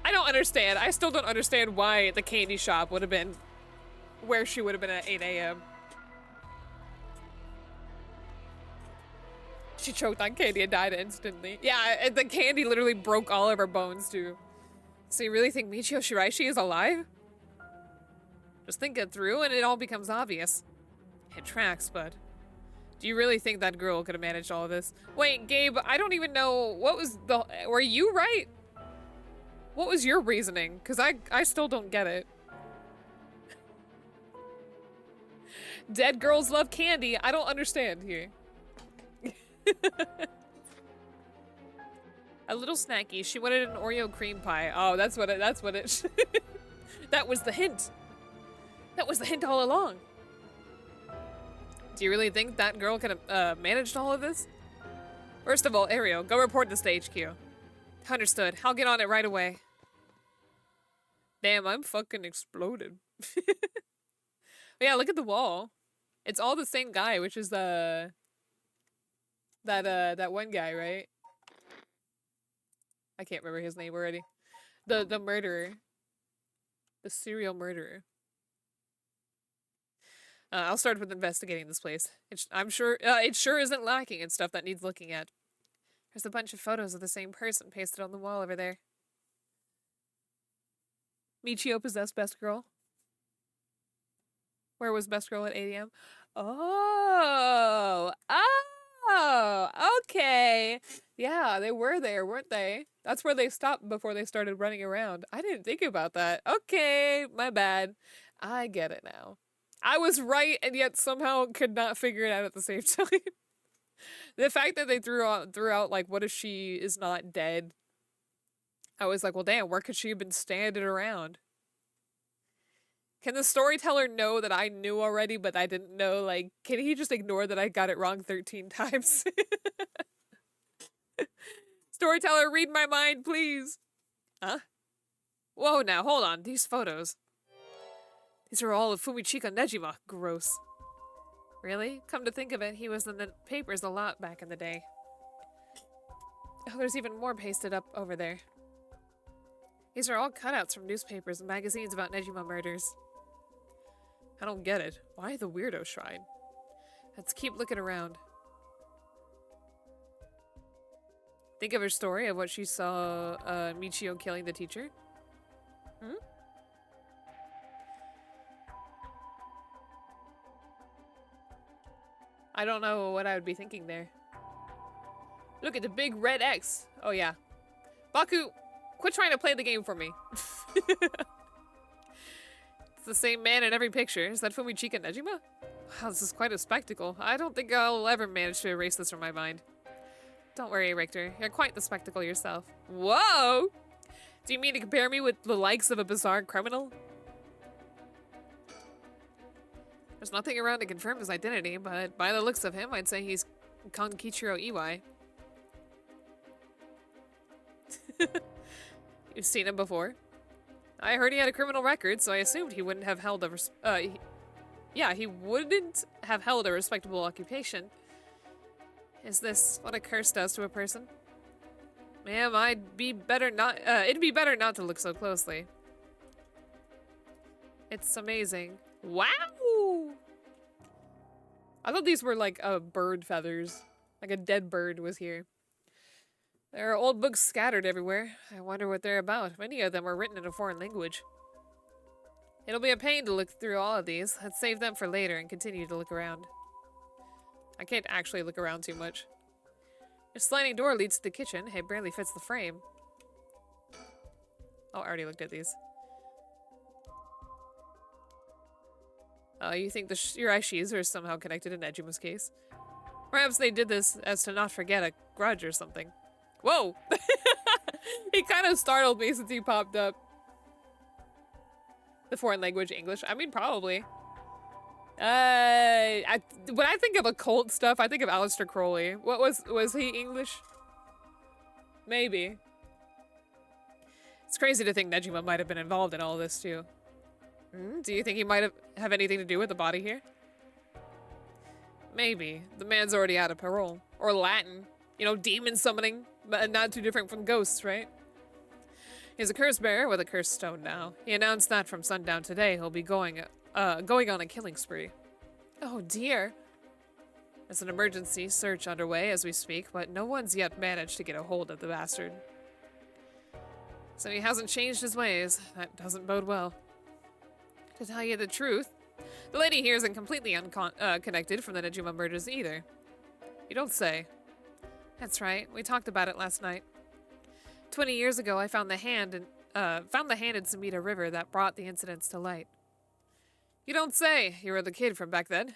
I don't understand. I still don't understand why the candy shop would have been where she would have been at 8 a.m. She choked on candy and died instantly. Yeah, the candy literally broke all of her bones too. So you really think Michio Shiraishi is alive? Just think it through and it all becomes obvious. It tracks, but Do you really think that girl could have managed all of this? Wait, Gabe, I don't even know what was the... Were you right? What was your reasoning? Because I still don't get it. Dead girls love candy. I don't understand here. A little snacky. She wanted an Oreo cream pie. Oh, that's what it... That was the hint. That was the hint all along. Do you really think that girl could have managed all of this? First of all, Ariel, go report this to HQ. Understood. I'll get on it right away. Damn, I'm fucking exploded. Yeah, look at the wall. It's all the same guy, which is that one guy, right? I can't remember his name already. The murderer. The serial murderer. I'll start with investigating this place. I'm sure it sure isn't lacking in stuff that needs looking at. There's a bunch of photos of the same person pasted on the wall over there. Michio possessed Best Girl. Where was Best Girl at 8 a.m.? Oh! Oh! Okay! Yeah, they were there, weren't they? That's where they stopped before they started running around. I didn't think about that. Okay, my bad. I get it now. I was right, and yet somehow could not figure it out at the same time. The fact that they threw out like, what if she is not dead? I was like, well, damn, where could she have been standing around? Can the storyteller know that I knew already, but I didn't know? Like, can he just ignore that I got it wrong 13 times? Storyteller, read my mind, please. Huh? Whoa, now, hold on. These photos. These are all of Fumichika Nejima. Gross. Really? Come to think of it, he was in the papers a lot back in the day. Oh, there's even more pasted up over there. These are all cutouts from newspapers and magazines about Nejima murders. I don't get it. Why the weirdo shrine? Let's keep looking around. Think of her story of what she saw Michio killing the teacher? Hmm? I don't know what I would be thinking there. Look at the big red X. Oh yeah. Baku, quit trying to play the game for me. It's the same man in every picture. Is that Fumichika Nejima? Wow, this is quite a spectacle. I don't think I'll ever manage to erase this from my mind. Don't worry, Richter. You're quite the spectacle yourself. Whoa! Do you mean to compare me with the likes of a bizarre criminal? There's nothing around to confirm his identity, but by the looks of him, I'd say he's Konkichiro Iwai. You've seen him before? I heard he had a criminal record, so I assumed he wouldn't have held a he wouldn't have held a respectable occupation. Is this what a curse does to a person? Ma'am, it'd be better not to look so closely. It's amazing. Wow! I thought these were like bird feathers. Like a dead bird was here. There are old books scattered everywhere. I wonder what they're about. Many of them are written in a foreign language. It'll be a pain to look through all of these. Let's save them for later and continue to look around. I can't actually look around too much. The sliding door leads to the kitchen. It barely fits the frame. Oh, I already looked at these. You think the Shirashis are somehow connected to Nejima's case? Perhaps they did this as to not forget a grudge or something. Whoa! He kind of startled me since he popped up. The foreign language, English? I mean, probably. When I think of occult stuff, I think of Aleister Crowley. What was he English? Maybe. It's crazy to think Nejima might have been involved in all this, too. Do you think he might have anything to do with the body here? Maybe. The man's already out of parole. Or Latin. You know, demon summoning. But not too different from ghosts, right? He's a curse bearer with a cursed stone now. He announced that from sundown today he'll be going on a killing spree. Oh dear. There's an emergency search underway as we speak, but no one's yet managed to get a hold of the bastard. So he hasn't changed his ways. That doesn't bode well. To tell you the truth, The lady here isn't completely unconnected from the Nejima murders either. You don't say. That's right. We talked about it last night. 20 years ago, I found the hand in Sumida River that brought the incidents to light. You don't say. You were the kid from back then.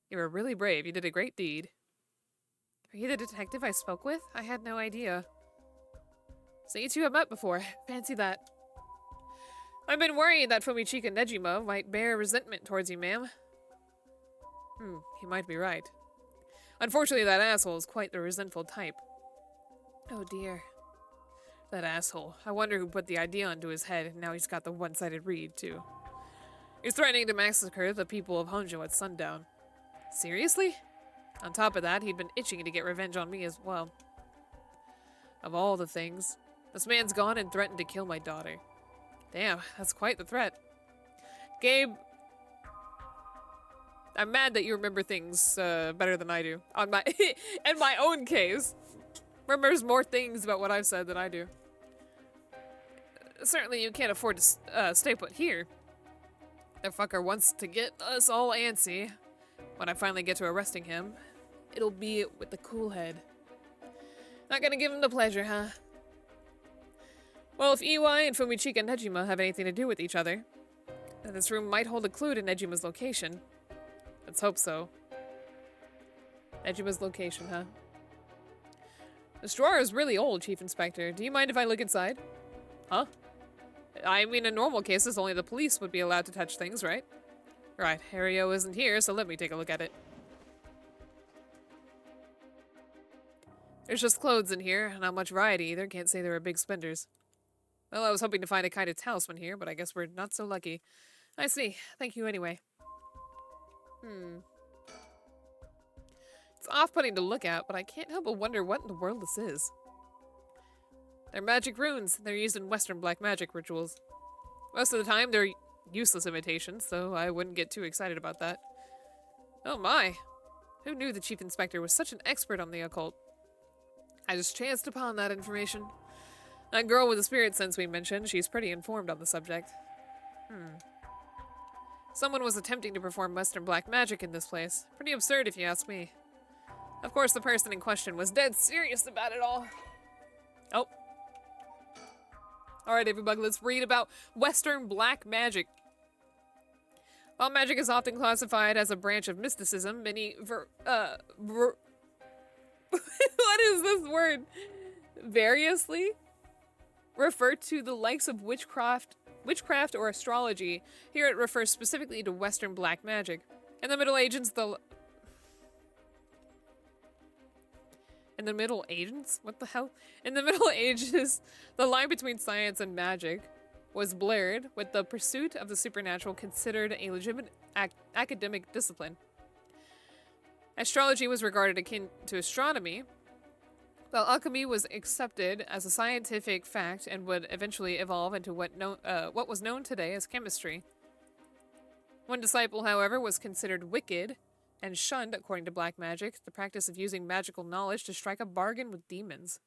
You were really brave. You did a great deed. Are you the detective I spoke with? I had no idea. So you two have met before. Fancy that. I've been worried that Fumichika Nejima might bear resentment towards you, ma'am. He might be right. Unfortunately, that asshole is quite the resentful type. Oh dear. That asshole. I wonder who put the idea into his head, and now he's got the one-sided read, too. He's threatening to massacre the people of Honjo at sundown. Seriously? On top of that, he'd been itching to get revenge on me as well. Of all the things, this man's gone and threatened to kill my daughter. Damn, that's quite the threat. Gabe, I'm mad that you remember things better than I do. On my in my own case, remembers more things about what I've said than I do. Certainly, you can't afford to stay put here. That fucker wants to get us all antsy. When I finally get to arresting him, it'll be with the cool head. Not gonna give him the pleasure, huh? Well, if EY and Fumichika Nejima have anything to do with each other, then this room might hold a clue to Nejima's location. Let's hope so. Nejima's location, huh? This drawer is really old, Chief Inspector. Do you mind if I look inside? Huh? I mean, in normal cases, only the police would be allowed to touch things, right? Right, Hario isn't here, so let me take a look at it. There's just clothes in here, not much variety either. Can't say they were big spenders. Well, I was hoping to find a kind of talisman here, but I guess we're not so lucky. I see. Thank you anyway. It's off-putting to look at, but I can't help but wonder what in the world this is. They're magic runes. They're used in Western black magic rituals. Most of the time, they're useless imitations, so I wouldn't get too excited about that. Oh my! Who knew the Chief Inspector was such an expert on the occult? I just chanced upon that information. That girl with the spirit sense we mentioned, she's pretty informed on the subject. Someone was attempting to perform Western black magic in this place. Pretty absurd if you ask me. Of course, the person in question was dead serious about it all. Oh. Alright, everybody, let's read about Western black magic. While magic is often classified as a branch of mysticism, many what is this word? Variously refer to the likes of witchcraft or astrology. Here it refers specifically to Western black magic. In the Middle Ages, What the hell? In the Middle Ages, the line between science and magic was blurred, with the pursuit of the supernatural considered a legitimate academic discipline. Astrology was regarded akin to astronomy, while alchemy was accepted as a scientific fact and would eventually evolve into what was known today as chemistry. One disciple, however, was considered wicked and shunned, according to black magic, the practice of using magical knowledge to strike a bargain with demons.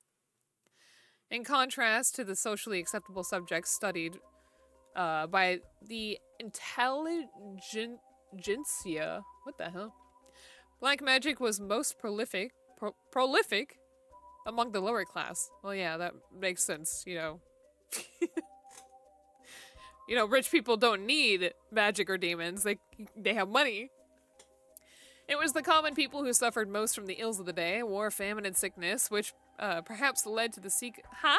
In contrast to the socially acceptable subjects studied by the intelligentsia, what the hell? Black magic was most prolific among the lower class. Well, yeah, that makes sense, you know. You know, rich people don't need magic or demons. They have money. It was the common people who suffered most from the ills of the day, war, famine, and sickness, which perhaps led to the Hi,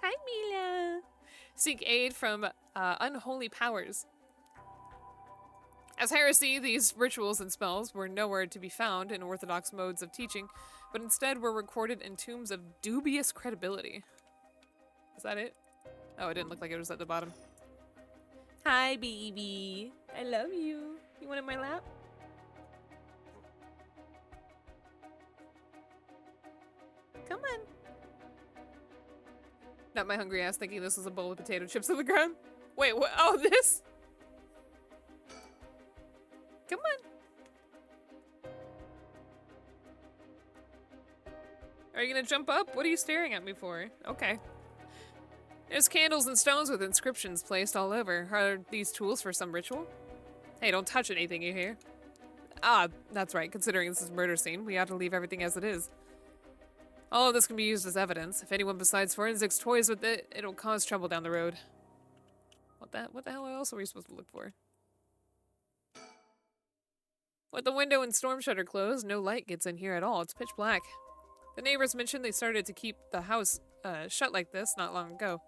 Mila! Seek aid from unholy powers. As heresy, these rituals and spells were nowhere to be found in orthodox modes of teaching, but instead were recorded in tombs of dubious credibility. Is that it? Oh, it didn't look like it was at the bottom. Hi, baby. I love you. You want in my lap? Come on. Not my hungry ass thinking this was a bowl of potato chips on the ground. Wait, what? Oh, this? Come on. Are you gonna jump up? What are you staring at me for? Okay. There's candles and stones with inscriptions placed all over. Are these tools for some ritual? Hey, don't touch anything, you hear? Ah, that's right. Considering this is a murder scene, we ought to leave everything as it is. All of this can be used as evidence. If anyone besides forensics toys with it, it'll cause trouble down the road. What the hell else are we supposed to look for? With the window and storm shutter closed, no light gets in here at all. It's pitch black. The neighbors mentioned they started to keep the house shut like this not long ago.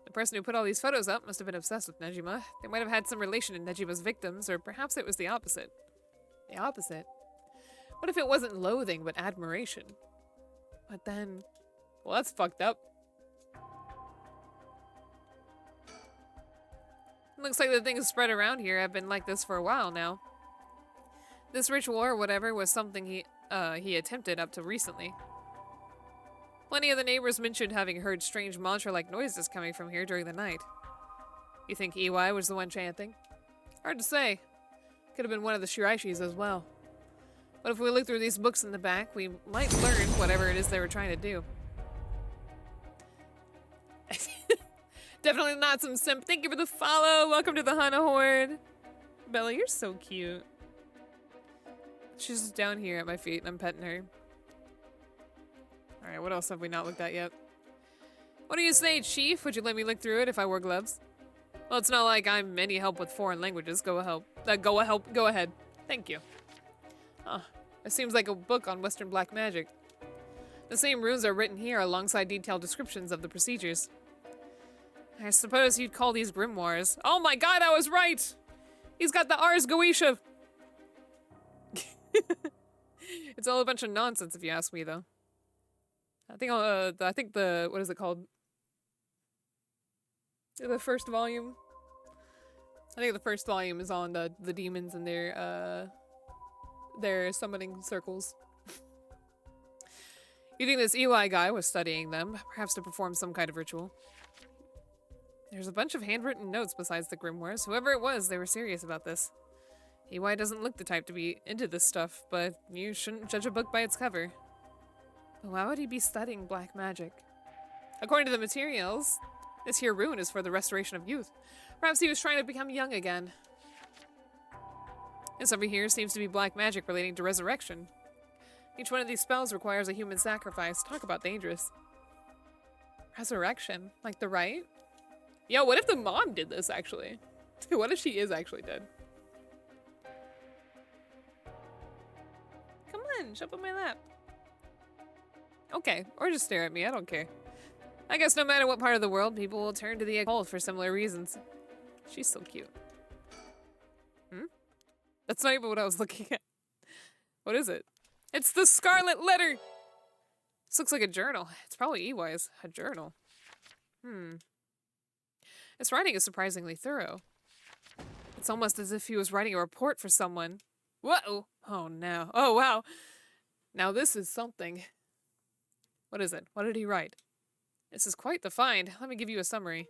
The person who put all these photos up must have been obsessed with Nejima. They might have had some relation to Nejima's victims, or perhaps it was the opposite. The opposite? What if it wasn't loathing, but admiration? But then... well, that's fucked up. Looks like the things spread around here have been like this for a while now. This ritual or whatever was something he attempted up to recently. Plenty of the neighbors mentioned having heard strange mantra-like noises coming from here during the night. You think EY was the one chanting? Hard to say. Could have been one of the Shiraishis as well. But if we look through these books in the back, we might learn whatever it is they were trying to do. Definitely not some simp. Thank you for the follow. Welcome to the Hana Horde. Bella, you're so cute. She's just down here at my feet and I'm petting her. Alright, what else have we not looked at yet? What do you say, Chief? Would you let me look through it if I wore gloves? Well, it's not like I'm any help with foreign languages. Go ahead. Thank you. Huh. It seems like a book on Western black magic. The same runes are written here alongside detailed descriptions of the procedures. I suppose you'd call these grimoires. Oh my god, I was right! He's got the Ars Goetia! It's all a bunch of nonsense if you ask me, though. I think the what is it called? The first volume. I think the first volume is on the demons and their summoning circles. You think this EY guy was studying them, perhaps to perform some kind of ritual? There's a bunch of handwritten notes besides the grimoires. Whoever it was, they were serious about this. EY doesn't look the type to be into this stuff, but you shouldn't judge a book by its cover. But why would he be studying black magic? According to the materials, this here rune is for the restoration of youth. Perhaps he was trying to become young again. This over here seems to be black magic relating to resurrection. Each one of these spells requires a human sacrifice. Talk about dangerous. Resurrection? Like the rite? Yo, what if the mom did this, actually? What if she is actually dead? Come on, jump on my lap. Okay, or just stare at me, I don't care. I guess no matter what part of the world, people will turn to the occult for similar reasons. She's so cute. That's not even what I was looking at. What is it? It's the Scarlet Letter! This looks like a journal. It's probably EY's. A journal. This writing is surprisingly thorough. It's almost as if he was writing a report for someone. Whoa! Oh no. Oh wow! Now this is something. What is it? What did he write? This is quite the find. Let me give you a summary.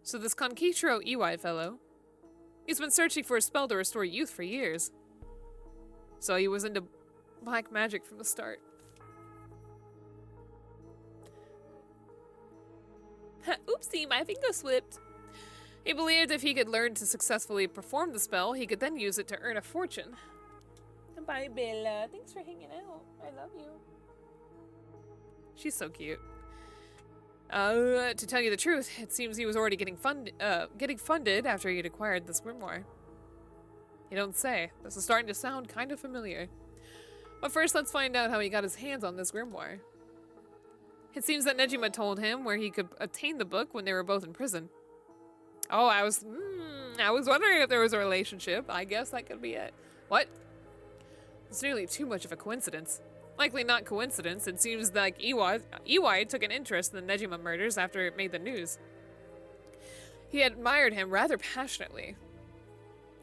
So this Conquistro EY fellow, he's been searching for a spell to restore youth for years. So he was into black magic from the start. Oopsie, my finger slipped. He believed if he could learn to successfully perform the spell, he could then use it to earn a fortune. Bye, Bella. Thanks for hanging out. I love you. She's so cute. To tell you the truth, it seems he was already getting funded after he had acquired this grimoire. You don't say. This is starting to sound kind of familiar. But first, let's find out how he got his hands on this grimoire. It seems that Nejima told him where he could obtain the book when they were both in prison. Oh, I was wondering if there was a relationship. I guess that could be it. What? It's nearly too much of a coincidence. Likely not coincidence. It seems like EY took an interest in the Nejima murders after it made the news. He admired him rather passionately.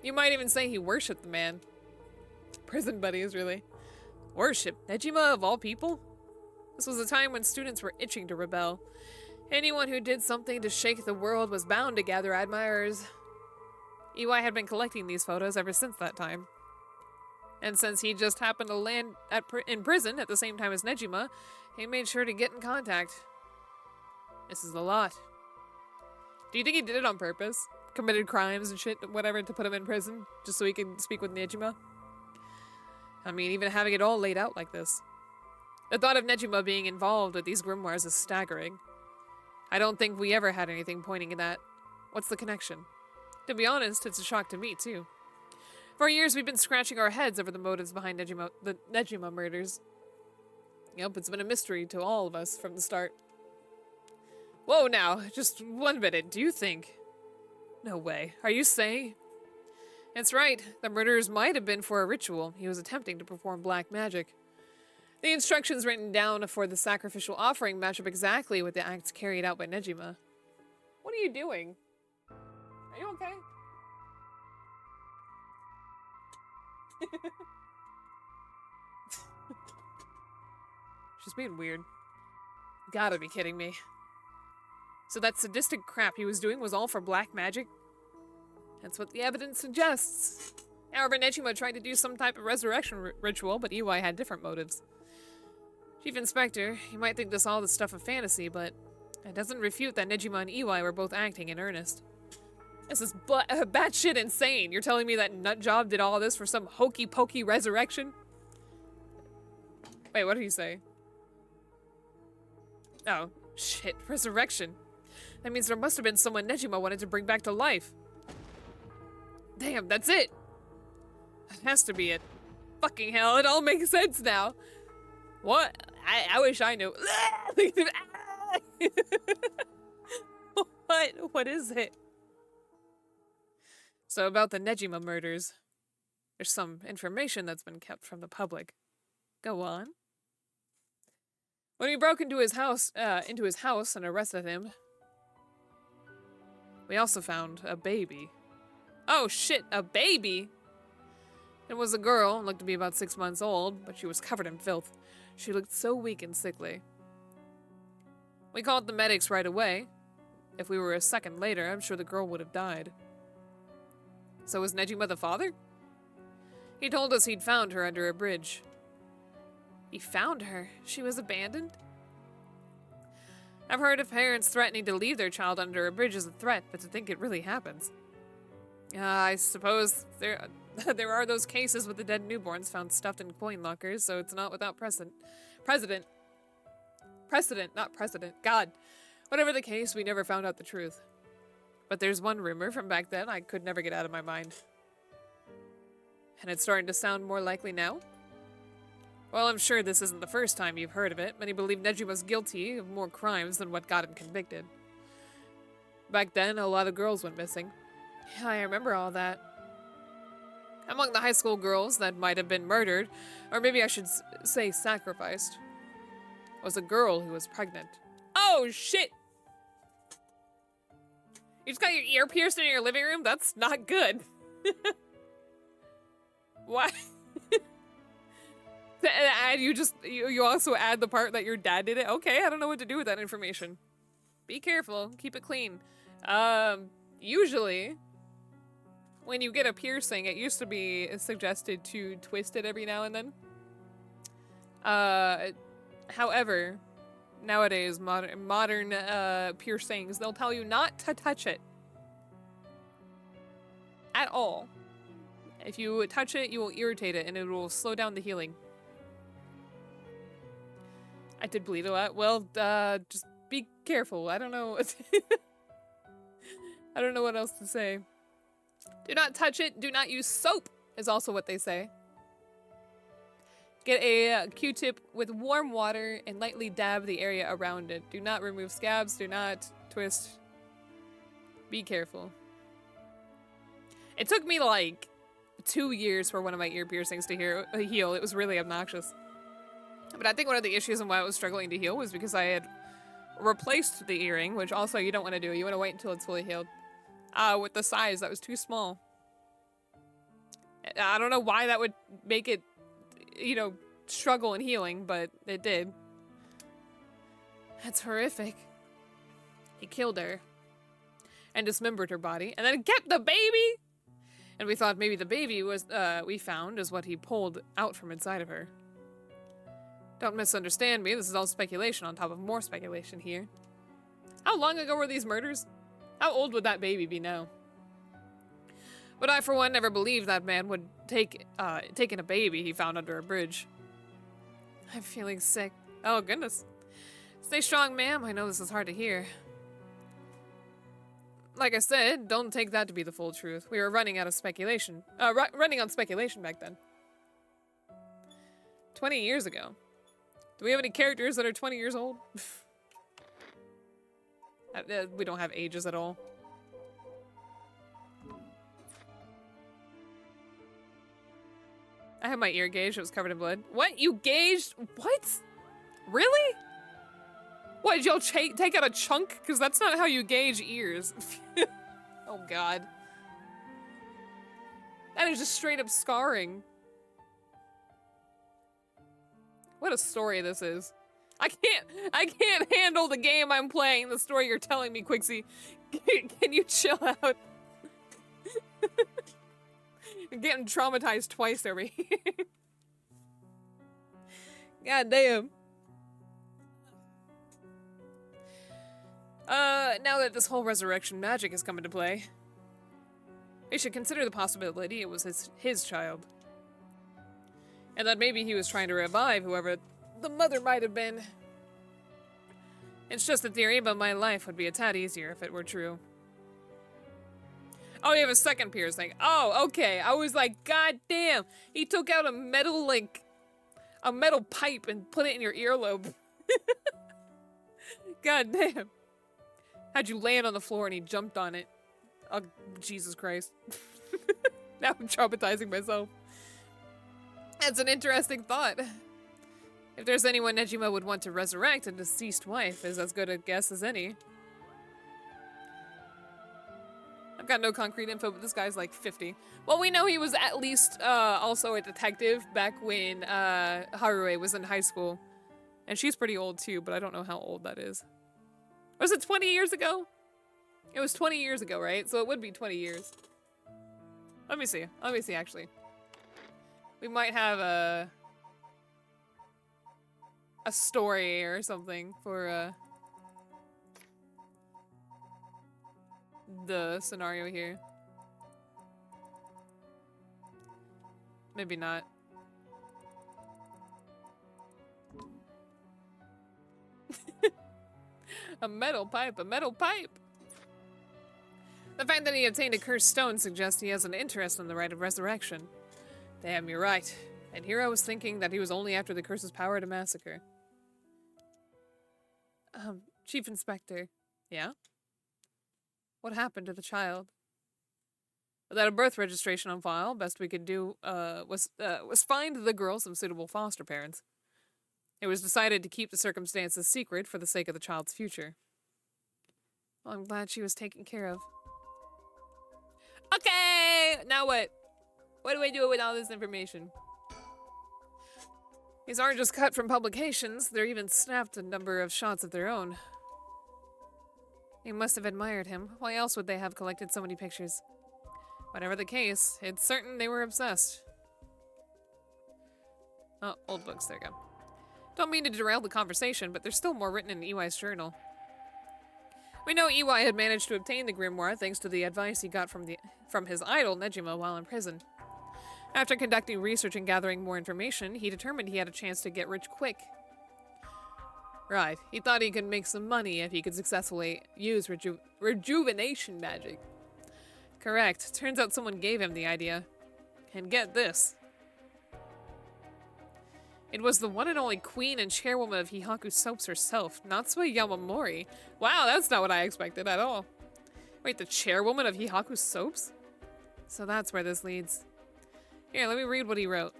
You might even say he worshipped the man. Prison buddies, really. Worship Nejima of all people? This was a time when students were itching to rebel. Anyone who did something to shake the world was bound to gather admirers. EY had been collecting these photos ever since that time. And since he just happened to land in prison at the same time as Nejima, he made sure to get in contact. This is a lot. Do you think he did it on purpose? Committed crimes and shit, whatever, to put him in prison? Just so he can speak with Nejima? I mean, even having it all laid out like this. The thought of Nejima being involved with these grimoires is staggering. I don't think we ever had anything pointing at that. What's the connection? To be honest, it's a shock to me, too. For years, we've been scratching our heads over the motives behind the Nejima murders. Yep, it's been a mystery to all of us from the start. Whoa, now, just 1 minute, do you think? No way. Are you saying? That's right. The murders might have been for a ritual. He was attempting to perform black magic. The instructions written down for the sacrificial offering match up exactly with the acts carried out by Nejima. What are you doing? Are you okay? She's being weird. Gotta be kidding me. So that sadistic crap he was doing was all for black magic? That's what the evidence suggests. However, Nejima tried to do some type of resurrection ritual, but EY had different motives. Chief Inspector, you might think this all the stuff of fantasy, but it doesn't refute that Nejima and EY were both acting in earnest. This is batshit insane. You're telling me that nutjob did all this for some hokey-pokey resurrection? Wait, what did he say? Oh, shit, resurrection. That means there must have been someone Nejima wanted to bring back to life. Damn, that's it. That has to be it. Fucking hell, it all makes sense now. What? I wish I knew. What is it? So about the Nejima murders, there's some information that's been kept from the public. Go on. When we broke into his house and arrested him, we also found a baby. Oh shit, a baby? It was a girl, and looked to be about 6 months old, but she was covered in filth. She looked so weak and sickly. We called the medics right away. If we were a second later, I'm sure the girl would have died. So was Nejima the father? He told us he'd found her under a bridge. He found her? She was abandoned? I've heard of parents threatening to leave their child under a bridge as a threat, but to think it really happens. I suppose there are those cases with the dead newborns found stuffed in coin lockers, so it's not without precedent. Precedent, not precedent. God. Whatever the case, we never found out the truth. But there's one rumor from back then I could never get out of my mind. And it's starting to sound more likely now? Well, I'm sure this isn't the first time you've heard of it. Many believe Nejima's guilty of more crimes than what got him convicted. Back then, a lot of girls went missing. Yeah, I remember all that. Among the high school girls that might have been murdered, or maybe I should say sacrificed, was a girl who was pregnant. Oh, shit! You just got your ear pierced in your living room? That's not good. Why? And you also add the part that your dad did it? Okay, I don't know what to do with that information. Be careful. Keep it clean. Usually, when you get a piercing, it used to be suggested to twist it every now and then. However, nowadays, modern piercings, they'll tell you not to touch it. At all. If you touch it, you will irritate it, and it will slow down the healing. I did bleed a lot. Well, just be careful. I don't know. I don't know what else to say. Do not touch it. Do not use soap, is also what they say. Get a Q-tip with warm water and lightly dab the area around it. Do not remove scabs. Do not twist. Be careful. It took me like 2 years for one of my ear piercings to heal. It was really obnoxious. But I think one of the issues and why it was struggling to heal was because I had replaced the earring, which also you don't want to do. You want to wait until it's fully healed. With the size that was too small. I don't know why that would make it, struggle in healing, but it did. That's horrific. He killed her and dismembered her body and then kept the baby. And we thought maybe the baby was, we found is what he pulled out from inside of her. Don't misunderstand me. This is all speculation on top of more speculation here. How long ago were these murders? How old would that baby be now? But I, for one, never believed that man would take in a baby he found under a bridge. I'm feeling sick. Oh, goodness. Stay strong, ma'am. I know this is hard to hear. Like I said, don't take that to be the full truth. We were running out of speculation. Running on speculation back then. 20 years ago. Do we have any characters that are 20 years old? We don't have ages at all. I had my ear gauged. It was covered in blood. What? You gauged? What? Really? What, did y'all take out a chunk? Because that's not how you gauge ears. Oh, God. That is just straight up scarring. What a story this is. I can't handle the game I'm playing, the story you're telling me, Quixie. Can you chill out? I'm getting traumatized twice over here. God damn. Now that this whole resurrection magic has come into play, we should consider the possibility it was his child. And that maybe he was trying to revive whoever the mother might have been. It's just a theory, but my life would be a tad easier if it were true. Oh, you have a second piercing. Oh, okay. I was like, God damn. He took out a metal pipe and put it in your earlobe. God damn. How'd you land on the floor and he jumped on it? Oh, Jesus Christ. Now I'm traumatizing myself. That's an interesting thought. If there's anyone Nejima would want to resurrect, a deceased wife is as good a guess as any. I've got no concrete info, but this guy's like 50. Well, we know he was at least also a detective back when Harue was in high school. And she's pretty old too, but I don't know how old that is. Was it 20 years ago? It was 20 years ago, right? So it would be 20 years. Let me see. Let me see, actually. We might have a story or something for the scenario here. Maybe not. A metal pipe, a metal pipe! The fact that he obtained a cursed stone suggests he has an interest in the rite of resurrection. Damn, you're right. And here I was thinking that he was only after the curse's power to massacre. Chief Inspector. Yeah? What happened to the child? Without a birth registration on file, best we could do was find the girl some suitable foster parents. It was decided to keep the circumstances secret for the sake of the child's future. Well, I'm glad she was taken care of. Okay! Now what? What do I do with all this information? These aren't just cut from publications, they're even snapped a number of shots of their own. They must have admired him. Why else would they have collected so many pictures? Whatever the case, it's certain they were obsessed. Oh, old books, there you go. Don't mean to derail the conversation, but there's still more written in EY's journal. We know EY had managed to obtain the grimoire thanks to the advice he got from his idol, Nejima, while in prison. After conducting research and gathering more information, he determined he had a chance to get rich quick. Right, he thought he could make some money if he could successfully use rejuvenation magic. Correct. Turns out someone gave him the idea. And get this. It was the one and only queen and chairwoman of Hihaku Soaps herself, Natsue Yamamori. Wow, that's not what I expected at all. Wait, the chairwoman of Hihaku Soaps? So that's where this leads. Here, let me read what he wrote.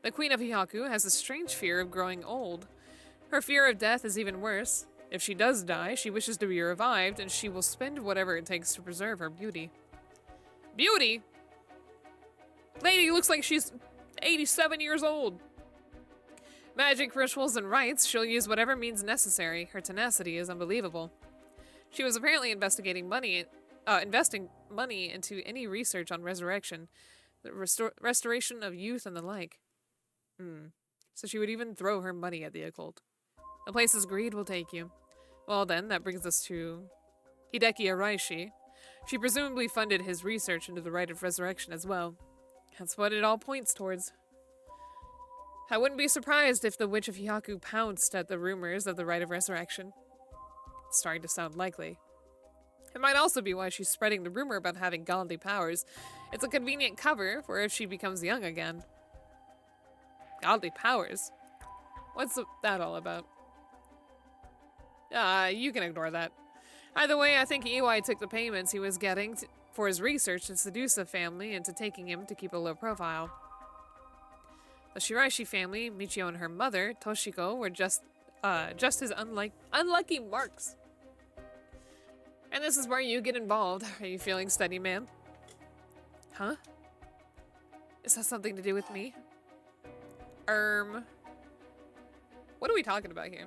The queen of Hihaku has a strange fear of growing old. Her fear of death is even worse. If she does die, she wishes to be revived, and she will spend whatever it takes to preserve her beauty. Beauty? Lady looks like she's 87 years old. Magic rituals and rites, she'll use whatever means necessary. Her tenacity is unbelievable. She was apparently investing money into any research on resurrection, the restoration of youth and the like. So she would even throw her money at the occult. The places greed will take you. Well then, that brings us to Hideki Araishi. She presumably funded his research into the rite of resurrection as well. That's what it all points towards. I wouldn't be surprised if the Witch of Hyaku pounced at the rumors of the rite of resurrection. It's starting to sound likely. It might also be why she's spreading the rumor about having godly powers. It's a convenient cover for if she becomes young again. Godly powers? What's that all about? You can ignore that. Either way, I think EY took the payments he was getting for his research to seduce the family into taking him to keep a low profile. The Shiraishi family, Michio and her mother, Toshiko, were just his unlucky marks. And this is where you get involved. Are you feeling steady, ma'am? Huh? Is that something to do with me? What are we talking about here?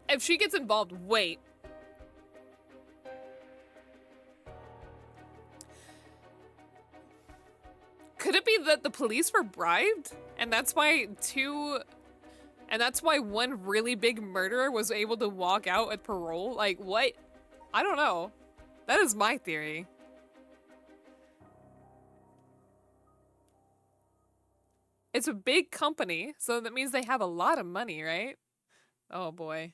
If she gets involved, wait. Could it be that the police were bribed? And that's why one really big murderer was able to walk out with parole? Like, what? I don't know. That is my theory. It's a big company, so that means they have a lot of money, right? Oh boy.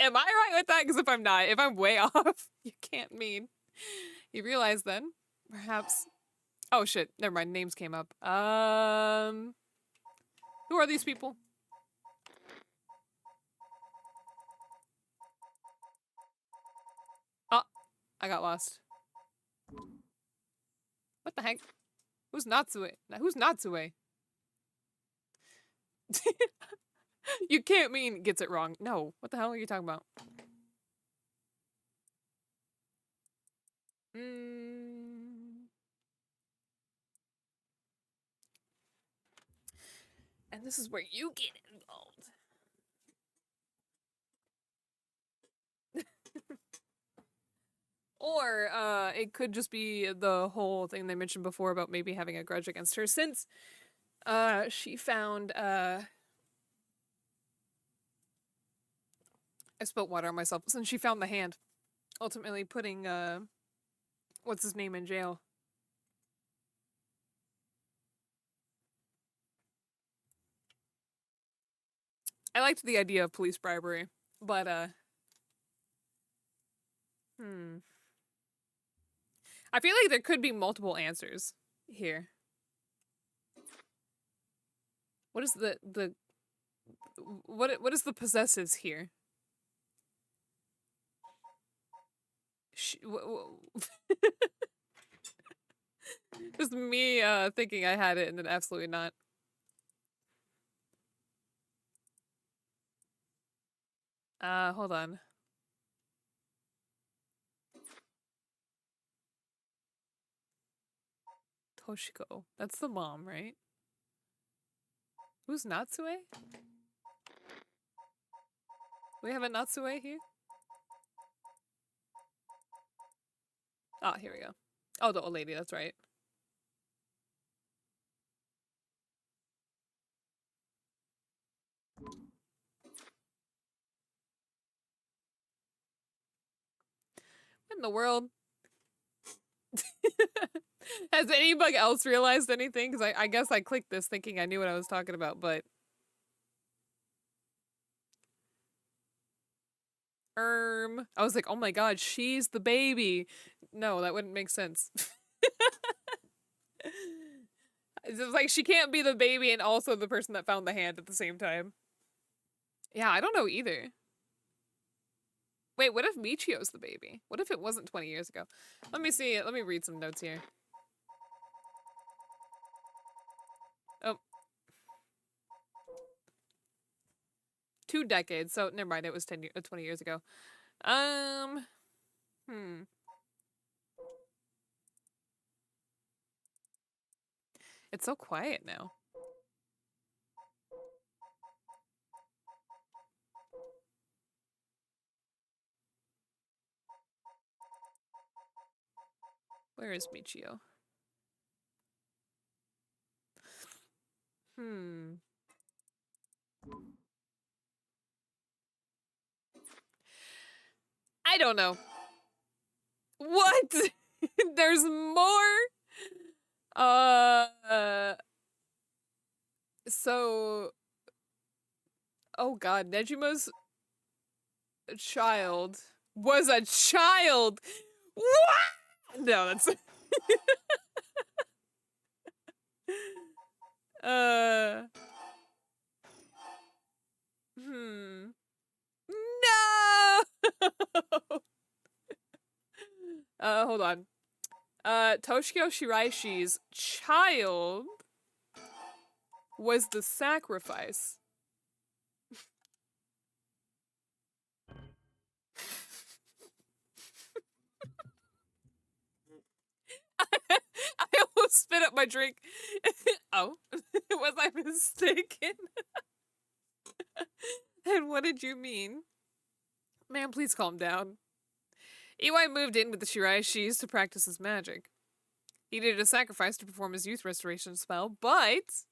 Am I right with that? Because if I'm not, if I'm way off, you can't mean. You realize then, perhaps. Oh shit! Never mind. Names came up. Who are these people? Oh, I got lost. What the heck? Who's Natsue? Who's Natsue? You can't mean gets it wrong. No. What the hell are you talking about? And this is where you get involved. Or it could just be the whole thing they mentioned before about maybe having a grudge against her since she found I spilled water on myself since she found the hand, ultimately putting what's his name in jail. I liked the idea of police bribery, but I feel like there could be multiple answers here. What is what is the possessives here? Just me thinking I had it and then absolutely not. Hold on. Toshiko. That's the mom, right? Who's Natsue? We have a Natsue here? Oh, here we go. Oh, the old lady, that's right. What in the world? Has anybody else realized anything? Because I guess I clicked this thinking I knew what I was talking about, but... I was like, oh my god, she's the baby. No, that wouldn't make sense. It's just like, she can't be the baby and also the person that found the hand at the same time. Yeah, I don't know either. Wait, what if Michio's the baby? What if it wasn't 20 years ago? Let me see. Let me read some notes here. Oh. 2 decades. So, never mind. It was 20 years ago. It's so quiet now. Where is Michio? I don't know. What? There's more? So... Oh god, Nejima's child was a child! What? No, that's... No! Hold on. Toshio Shiraishi's child was the sacrifice. I almost spit up my drink. Oh, was I mistaken? And what did you mean? Man, please calm down. Iwai moved in with the Shiraishis to practice his magic. He needed a sacrifice to perform his youth restoration spell, but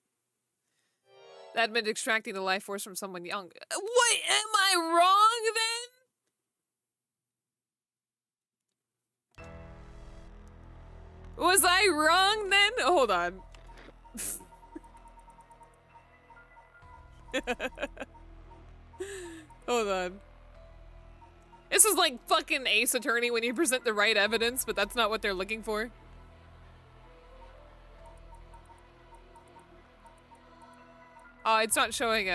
that meant extracting the life force from someone young. What? Am I wrong then? Was I wrong then? Hold on. Hold on. This is like fucking Ace Attorney when you present the right evidence, but that's not what they're looking for. It's not showing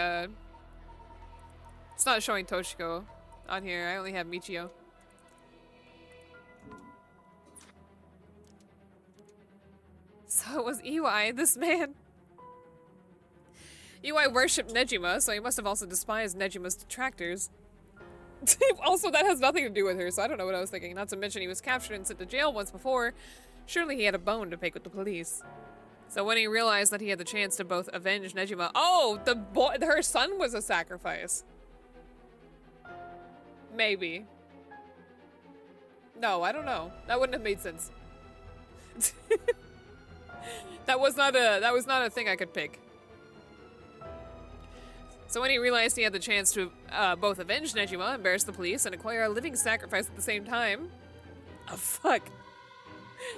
it's not showing Toshiko on here. I only have Michio. So it was Iwai, this man. Iwai worshipped Nejima, so he must have also despised Nejima's detractors. Also, that has nothing to do with her, so I don't know what I was thinking. Not to mention he was captured and sent to jail once before. Surely he had a bone to pick with the police. So when he realized that he had the chance to both avenge Nejima— oh, her son was a sacrifice. Maybe. No, I don't know. That wouldn't have made sense. That was not a thing I could pick. So when he realized he had the chance to both avenge Nejima, embarrass the police, and acquire a living sacrifice at the same time— oh fuck.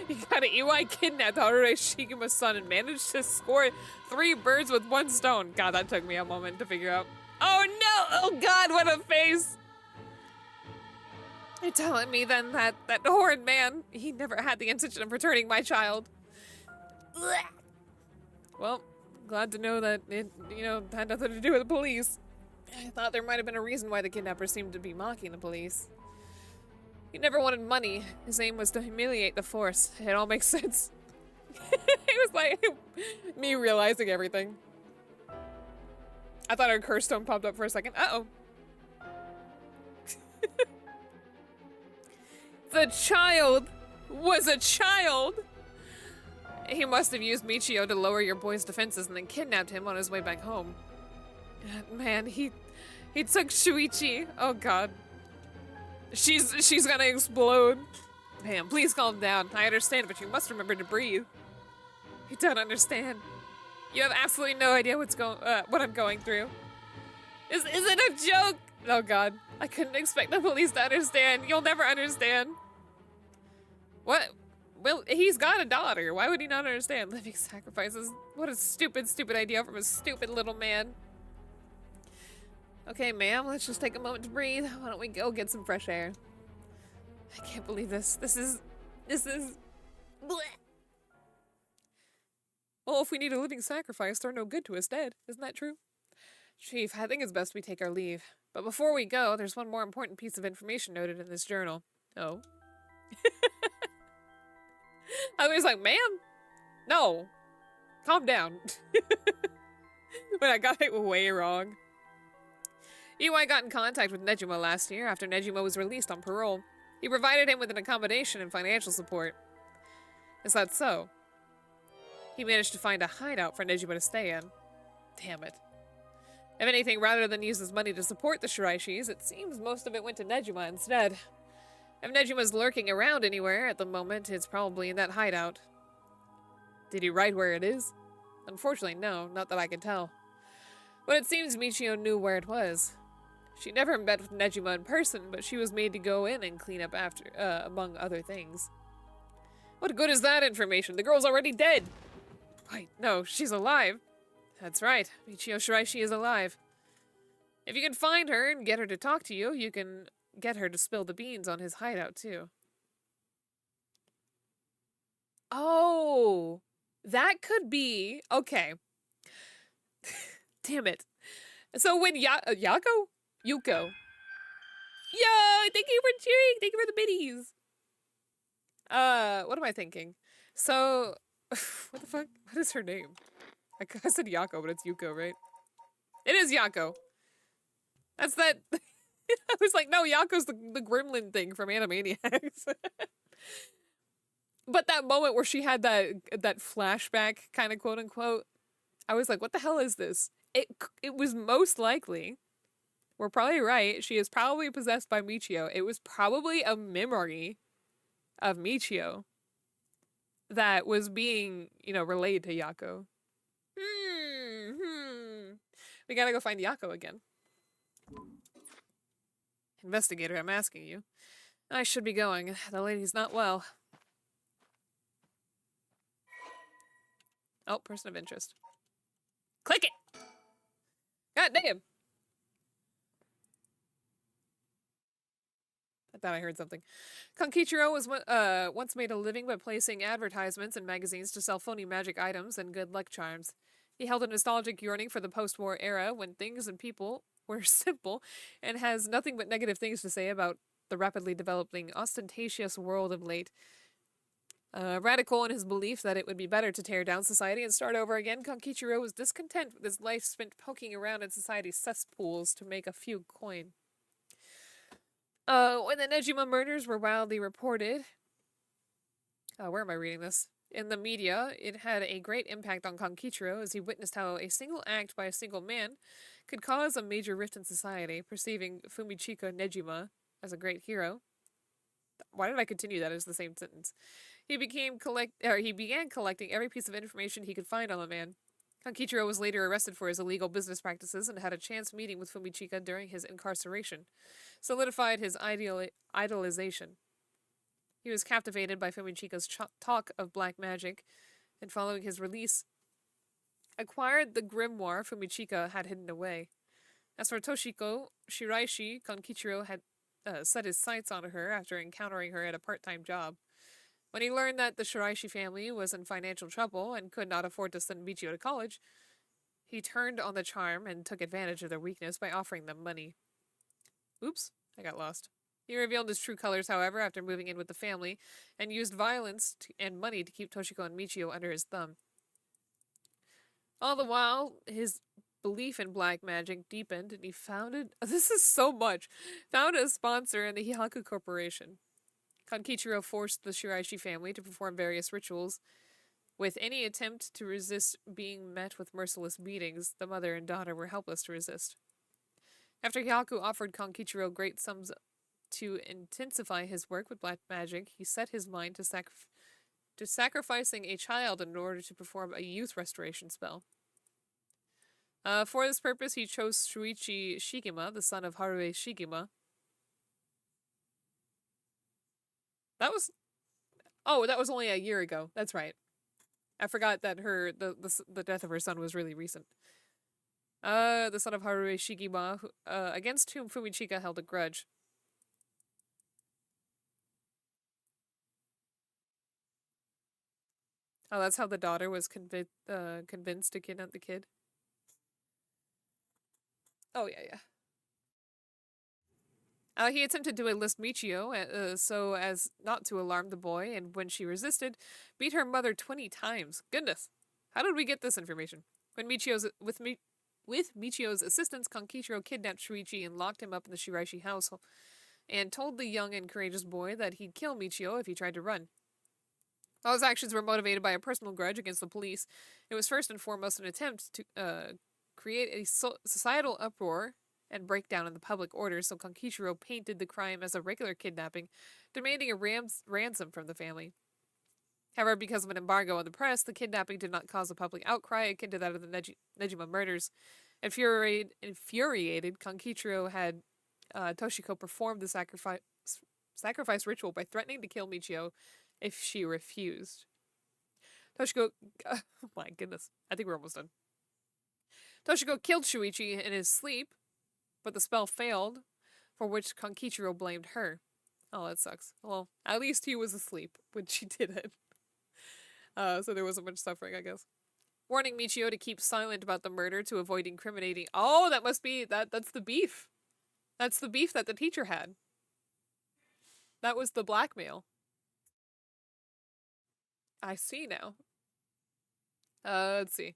He got an Iwai kidnapped Haruhi Shigima's son and managed to score 3 birds with 1 stone. God, that took me a moment to figure out. Oh no! Oh god, what a face! You're telling me then that horrid man, he never had the intention of returning my child. Well, glad to know that it, had nothing to do with the police. I thought there might have been a reason why the kidnapper seemed to be mocking the police. He never wanted money. His aim was to humiliate the force. It all makes sense. It was like me realizing everything. I thought our curse stone popped up for a second. Uh-oh. The child was a child! He must have used Michio to lower your boy's defenses and then kidnapped him on his way back home. Man, he took Shuichi. Oh god. She's gonna explode. Man, please calm down. I understand, but you must remember to breathe. You don't understand. You have absolutely no idea what I'm going through. Is it a joke? Oh god. I couldn't expect the police to understand. You'll never understand. What? Well, he's got a daughter. Why would he not understand? Living sacrifices. What a stupid, stupid idea from a stupid little man. Okay, ma'am, let's just take a moment to breathe. Why don't we go get some fresh air? I can't believe this. This is... Blech. Well, if we need a living sacrifice, they're no good to us dead. Isn't that true? Chief, I think it's best we take our leave. But before we go, there's one more important piece of information noted in this journal. Oh. I was like, ma'am? No. Calm down. But I got it way wrong. Iwai got in contact with Nejima last year after Nejima was released on parole. He provided him with an accommodation and financial support. Is that so? He managed to find a hideout for Nejima to stay in. Damn it. If anything, rather than use his money to support the Shiraishis, it seems most of it went to Nejima instead. If Nejima's lurking around anywhere at the moment, it's probably in that hideout. Did he write where it is? Unfortunately, no, not that I can tell. But it seems Michio knew where it was. She never met with Nejima in person, but she was made to go in and clean up after, among other things. What good is that information? The girl's already dead! Wait, no, she's alive. That's right, Michio Shiraishi is alive. If you can find her and get her to talk to you, you can get her to spill the beans on his hideout, too. Oh, that could be... Okay. Damn it. So when Yako? Yuko. Yo, thank you for cheering. Thank you for the biddies. What am I thinking? So, what the fuck? What is her name? I said Yako, but it's Yuko, right? It is Yako. That's that. I was like, no, Yako's the gremlin thing from Animaniacs. But that moment where she had that flashback, kind of quote unquote, I was like, what the hell is this? It was most likely, we're probably right, she is probably possessed by Michio. It was probably a memory of Michio that was being, relayed to Yako. We gotta go find Yako again. Investigator, I'm asking you. I should be going. The lady's not well. Oh, person of interest. Click it! God damn! I thought I heard something. Konkichiro was once made a living by placing advertisements in magazines to sell phony magic items and good luck charms. He held a nostalgic yearning for the post-war era when things and people were simple, and has nothing but negative things to say about the rapidly developing, ostentatious world of late. Radical in his belief that it would be better to tear down society and start over again, Konkichiro was discontent with his life spent poking around in society's cesspools to make a few coin. When the Nejima murders were wildly reported... where am I reading this? In the media, it had a great impact on Konkichiro as he witnessed how a single act by a single man could cause a major rift in society, perceiving Fumichika Nejima as a great hero. Why did I continue that as the same sentence? He began collecting every piece of information he could find on the man. Konkichiro was later arrested for his illegal business practices and had a chance meeting with Fumichika during his incarceration, solidified his idolization. He was captivated by Fumichika's talk of black magic, and following his release, acquired the grimoire Fumichika had hidden away. As for Toshiko Shiraishi, Konkichiro had set his sights on her after encountering her at a part-time job. When he learned that the Shiraishi family was in financial trouble and could not afford to send Michio to college, he turned on the charm and took advantage of their weakness by offering them money. Oops, I got lost. He revealed his true colors, however, after moving in with the family, and used violence and money to keep Toshiko and Michio under his thumb. All the while, his belief in black magic deepened, and he founded a sponsor in the Hihaku Corporation. Konkichiro forced the Shiraishi family to perform various rituals. With any attempt to resist being met with merciless beatings, the mother and daughter were helpless to resist. After Hihaku offered Konkichiro great sums to intensify his work with black magic, he set his mind to sacrificing a child in order to perform a youth restoration spell. For this purpose, he chose Shuichi Shigema, the son of Harue Shigema. That was only a year ago. That's right. I forgot that the death of her son was really recent. The son of Harue Shigema, against whom Fumichika held a grudge. Oh, that's how the daughter was convinced to kidnap the kid? Oh, yeah. He attempted to enlist Michio, so as not to alarm the boy, and when she resisted, beat her mother 20 times. Goodness! How did we get this information? With Michio's assistance, Konkichiro kidnapped Shuichi and locked him up in the Shiraishi house, and told the young and courageous boy that he'd kill Michio if he tried to run. While his actions were motivated by a personal grudge against the police, it was first and foremost an attempt to create a societal uproar and breakdown in the public order, so Konkichiro painted the crime as a regular kidnapping, demanding a ransom from the family. However, because of an embargo on the press, the kidnapping did not cause a public outcry akin to that of the Nejima murders. Infuriated, Kankichiro had Toshiko perform the sacrifice ritual by threatening to kill Michio if she refused. Toshiko... oh my goodness. I think we're almost done. Toshiko killed Shuichi in his sleep, but the spell failed, for which Kankichiro blamed her. Oh, that sucks. Well, at least he was asleep when she did it. So there wasn't much suffering, I guess. Warning Michio to keep silent about the murder to avoid incriminating... Oh, that must be... That's the beef. That's the beef that the teacher had. That was the blackmail. I see now. Let's see.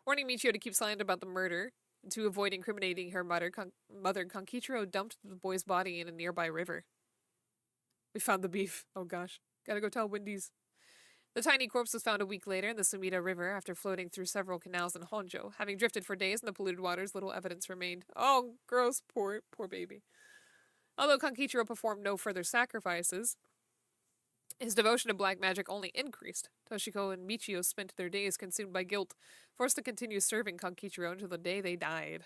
Warning Michio to keep silent about the murder to avoid incriminating her mother, Kankichiro dumped the boy's body in a nearby river. We found the beef. Oh gosh. Gotta go tell Wendy's. The tiny corpse was found a week later in the Sumida River after floating through several canals in Honjo. Having drifted for days in the polluted waters, little evidence remained. Oh, gross. Poor baby. Although Kankichiro performed no further sacrifices, his devotion to black magic only increased. Toshiko and Michio spent their days consumed by guilt, forced to continue serving Kankichiro until the day they died.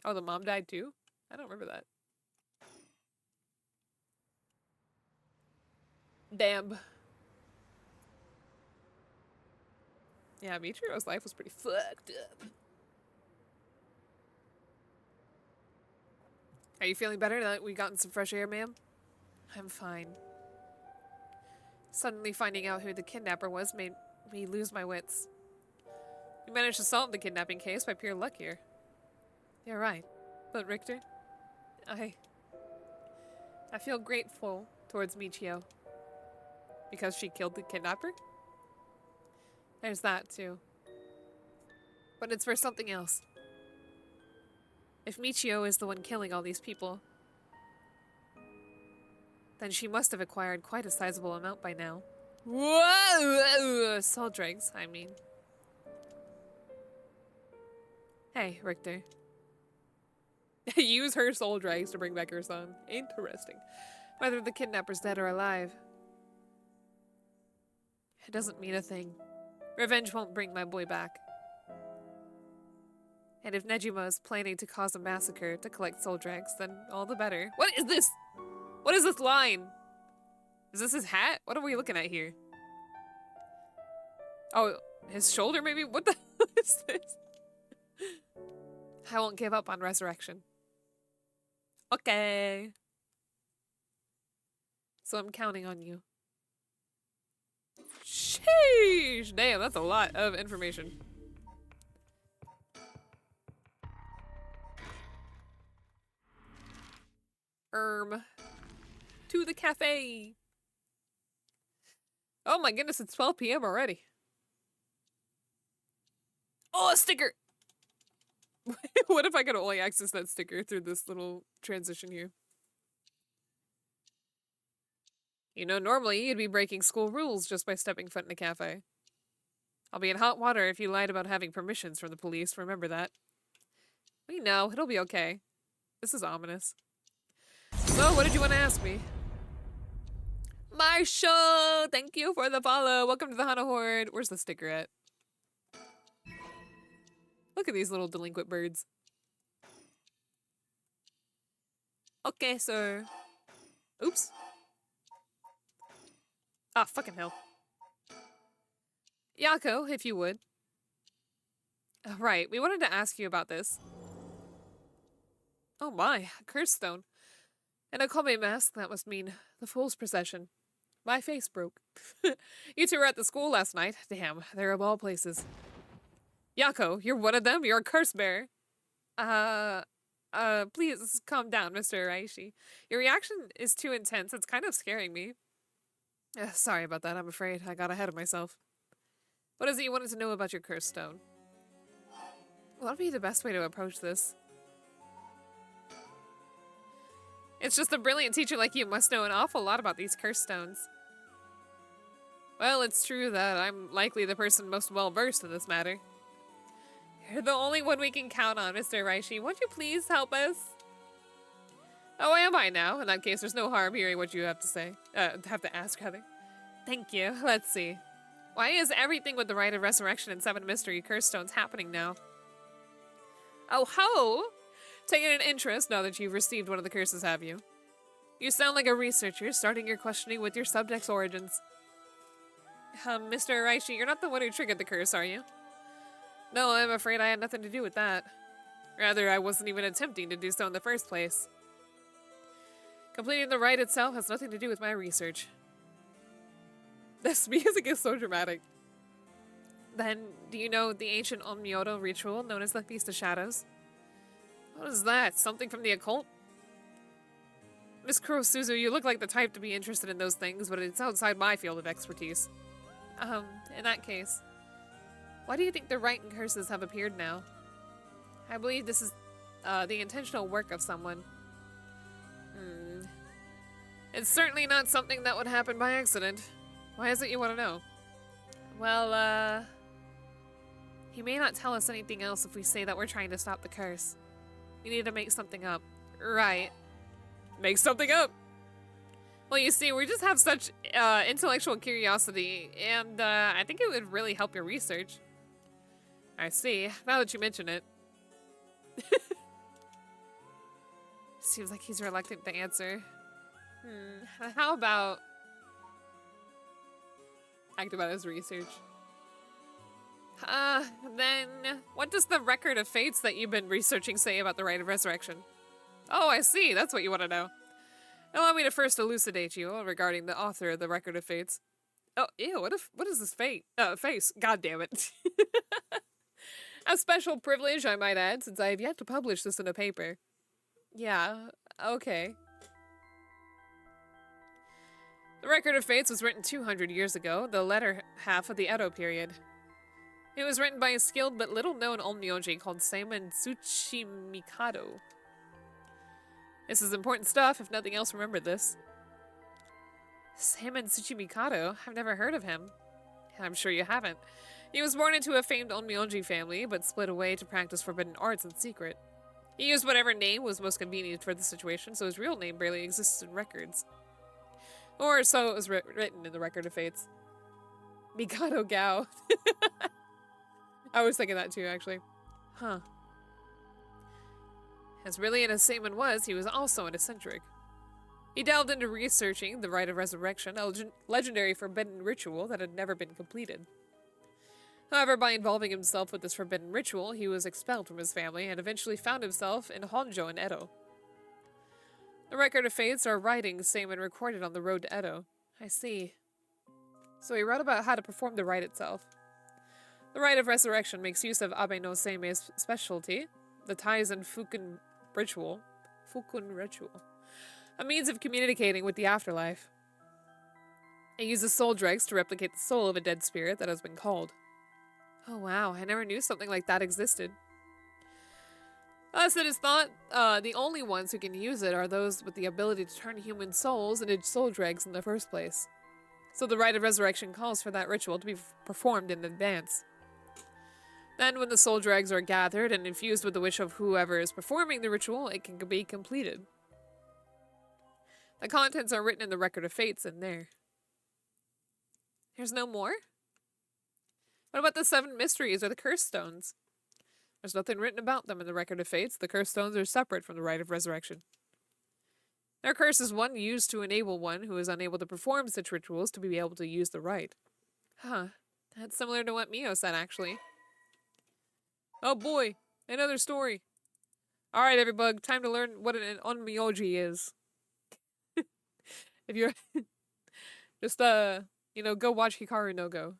Oh, the mom died too? I don't remember that. Damn. Yeah, Michiro's life was pretty fucked up. Are you feeling better now that we gotten some fresh air, ma'am? I'm fine. Suddenly finding out who the kidnapper was made me lose my wits. We managed to solve the kidnapping case by pure luck here. You're right. But Richter, I feel grateful towards Michio. Because she killed the kidnapper? There's that, too. But it's for something else. If Michio is the one killing all these people, then she must have acquired quite a sizable amount by now. Whoa! Soul dregs, I mean. Hey, Richter. Use her soul dregs to bring back her son. Interesting. Whether the kidnapper's dead or alive, it doesn't mean a thing. Revenge won't bring my boy back. And if Nejima is planning to cause a massacre to collect soul dregs, then all the better. What is this? What is this line? Is this his hat? What are we looking at here? Oh, his shoulder maybe? What the hell is this? I won't give up on resurrection. Okay. So I'm counting on you. Sheesh! Damn, that's a lot of information. To the cafe. Oh my goodness, it's 12 p.m. already. Oh, a sticker! What if I could only access that sticker through this little transition here? You know, normally you'd be breaking school rules just by stepping foot in a cafe. I'll be in hot water if you lied about having permissions from the police, remember that. We know, it'll be okay. This is ominous. So, what did you want to ask me? Marshall! Thank you for the follow! Welcome to the Hana Horde! Where's the sticker at? Look at these little delinquent birds. Okay, sir. Oops. Ah, fucking hell. Yako, if you would. Right, we wanted to ask you about this. Oh my, a curse stone. And a Kobe mask, that must mean the Fool's Procession. My face broke. You two were at the school last night. Damn, they're of all places. Yako, you're one of them? You're a curse bearer. Please calm down, Mr. Aishi. Your reaction is too intense. It's kind of scaring me. Sorry about that, I'm afraid. I got ahead of myself. What is it you wanted to know about your curse stone? What would be the best way to approach this? It's just a brilliant teacher like you must know an awful lot about these curse stones. Well, it's true that I'm likely the person most well-versed in this matter. You're the only one we can count on, Mr. Raishi. Won't you please help us? Oh, am I now? In that case, there's no harm hearing what you have to say. Have to ask, rather. Thank you. Let's see. Why is everything with the Rite of Resurrection and 7 Mystery Curse Stones happening now? Oh ho! Taking an interest now that you've received one of the curses, have you? You sound like a researcher, starting your questioning with your subject's origins. Mr. Araishi, you're not the one who triggered the curse, are you? No, I'm afraid I had nothing to do with that. Rather, I wasn't even attempting to do so in the first place. Completing the rite itself has nothing to do with my research. This music is so dramatic. Then, do you know the ancient Onmyoto ritual known as the Feast of Shadows? What is that? Something from the occult? Miss Kurosuzu, you look like the type to be interested in those things, but it's outside my field of expertise. In that case, why do you think the rite and curses have appeared now? I believe this is, the intentional work of someone. It's certainly not something that would happen by accident. Why is it you want to know? Well, he may not tell us anything else if we say that we're trying to stop the curse. We need to make something up. Right. Make something up! Well, you see, we just have such intellectual curiosity, and I think it would really help your research. I see, now that you mention it. Seems like he's reluctant to answer. How about... act about his research. Then, what does the record of fates that you've been researching say about the Rite of Resurrection? Oh, I see, that's what you want to know. Allow me to first elucidate you regarding the author of the Record of Fates. Oh, ew, what is this face? God damn it. A special privilege, I might add, since I have yet to publish this in a paper. Yeah, okay. The Record of Fates was written 200 years ago, the latter half of the Edo period. It was written by a skilled but little-known onmyoji called Seimon Tsuchimikado. This is important stuff, if nothing else, remember this. Seimon Tsuchimikado? I've never heard of him. I'm sure you haven't. He was born into a famed onmyoji family, but split away to practice forbidden arts in secret. He used whatever name was most convenient for the situation, so his real name barely exists in records. Or so it was written in the Record of Fates. Mikado Gao. I was thinking that too, actually. Huh. As brilliant as Seimon was, he was also an eccentric. He delved into researching the Rite of Resurrection, a legendary forbidden ritual that had never been completed. However, by involving himself with this forbidden ritual, he was expelled from his family and eventually found himself in Honjo in Edo. The Record of Fates are writings Seimon recorded on the road to Edo. I see. So he wrote about how to perform the rite itself. The Rite of Resurrection makes use of Abe no Seime's specialty, the Taizen Fukun ritual, a means of communicating with the afterlife. It uses soul dregs to replicate the soul of a dead spirit that has been called. Oh wow, I never knew something like that existed. Thus, it is thought the only ones who can use it are those with the ability to turn human souls into soul dregs in the first place. So the Rite of Resurrection calls for that ritual to be performed in advance. Then, when the soul dregs are gathered and infused with the wish of whoever is performing the ritual, it can be completed. The contents are written in the Record of Fates in there. There's no more? What about the 7 mysteries or the curse stones? There's nothing written about them in the Record of Fates. The curse stones are separate from the Rite of Resurrection. Their curse is one used to enable one who is unable to perform such rituals to be able to use the rite. Huh. That's similar to what Mio said, actually. Oh boy, another story. Alright, everybug, time to learn what an onmyoji is. If you're... just, go watch Hikaru no Go.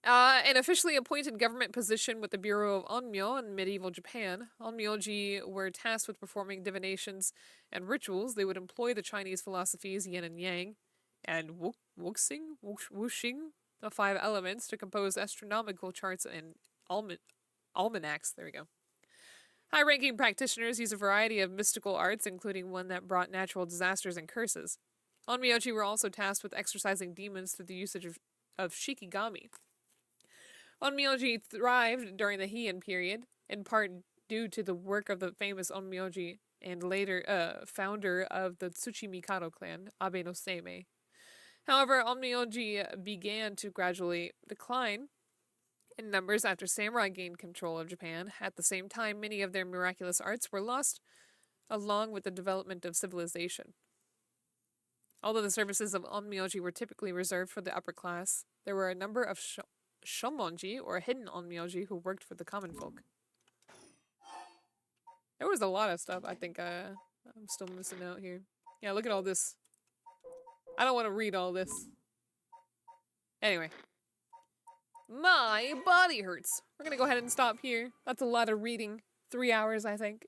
An officially appointed government position with the Bureau of Onmyo in medieval Japan, onmyoji were tasked with performing divinations and rituals. They would employ the Chinese philosophies yin and yang, and wuxing, the 5 elements, to compose astronomical charts and almanacs. There we go. High-ranking practitioners use a variety of mystical arts, including one that brought natural disasters and curses. Onmyoji were also tasked with exorcising demons through the usage of shikigami. Onmyoji thrived during the Heian period, in part due to the work of the famous onmyoji and later founder of the Tsuchimikado clan, Abe no Seimei. However, onmyoji began to gradually decline in numbers after samurai gained control of Japan. At the same time, many of their miraculous arts were lost, along with the development of civilization. Although the services of onmyoji were typically reserved for the upper class, there were a number of shomonji, or hidden onmyoji, who worked for the common folk. There was a lot of stuff I think I'm still missing out here. Yeah, look at all this. I don't want to read all this. Anyway. My body hurts. We're gonna go ahead and stop here. That's a lot of reading. 3 hours, I think.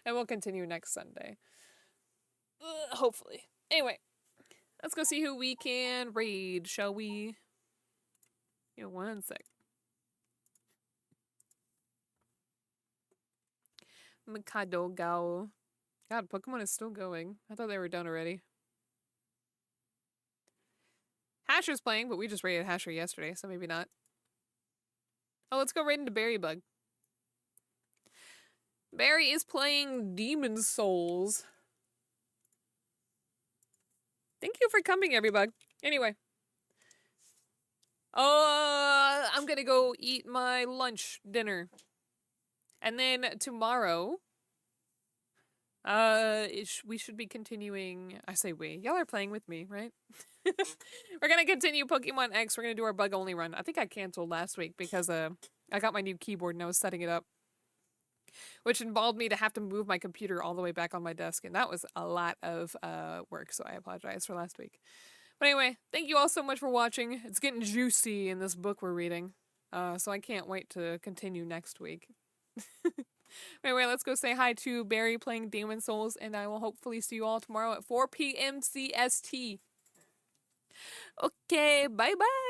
And we'll continue next Sunday. Hopefully. Anyway. Let's go see who we can raid, shall we? Yeah, one sec. Mikado Gao. God, Pokemon is still going. I thought they were done already. Hasher's playing, but we just raided Hasher yesterday, so maybe not. Oh, let's go raid into Berrybug. Barry is playing Demon Souls. Thank you for coming, everybody. Anyway. I'm gonna go eat my dinner. And then tomorrow, we should be continuing. I say we. Y'all are playing with me, right? We're gonna continue Pokemon X. We're gonna do our bug only run. I think I canceled last week because I got my new keyboard and I was setting it up, which involved me to have to move my computer all the way back on my desk, and that was a lot of work. So I apologize for last week. But anyway, thank you all so much for watching. It's getting juicy in this book we're reading, so I can't wait to continue next week. Anyway, let's go say hi to Barry playing Demon Souls, and I will hopefully see you all tomorrow at 4 p.m. CST. Okay, bye-bye!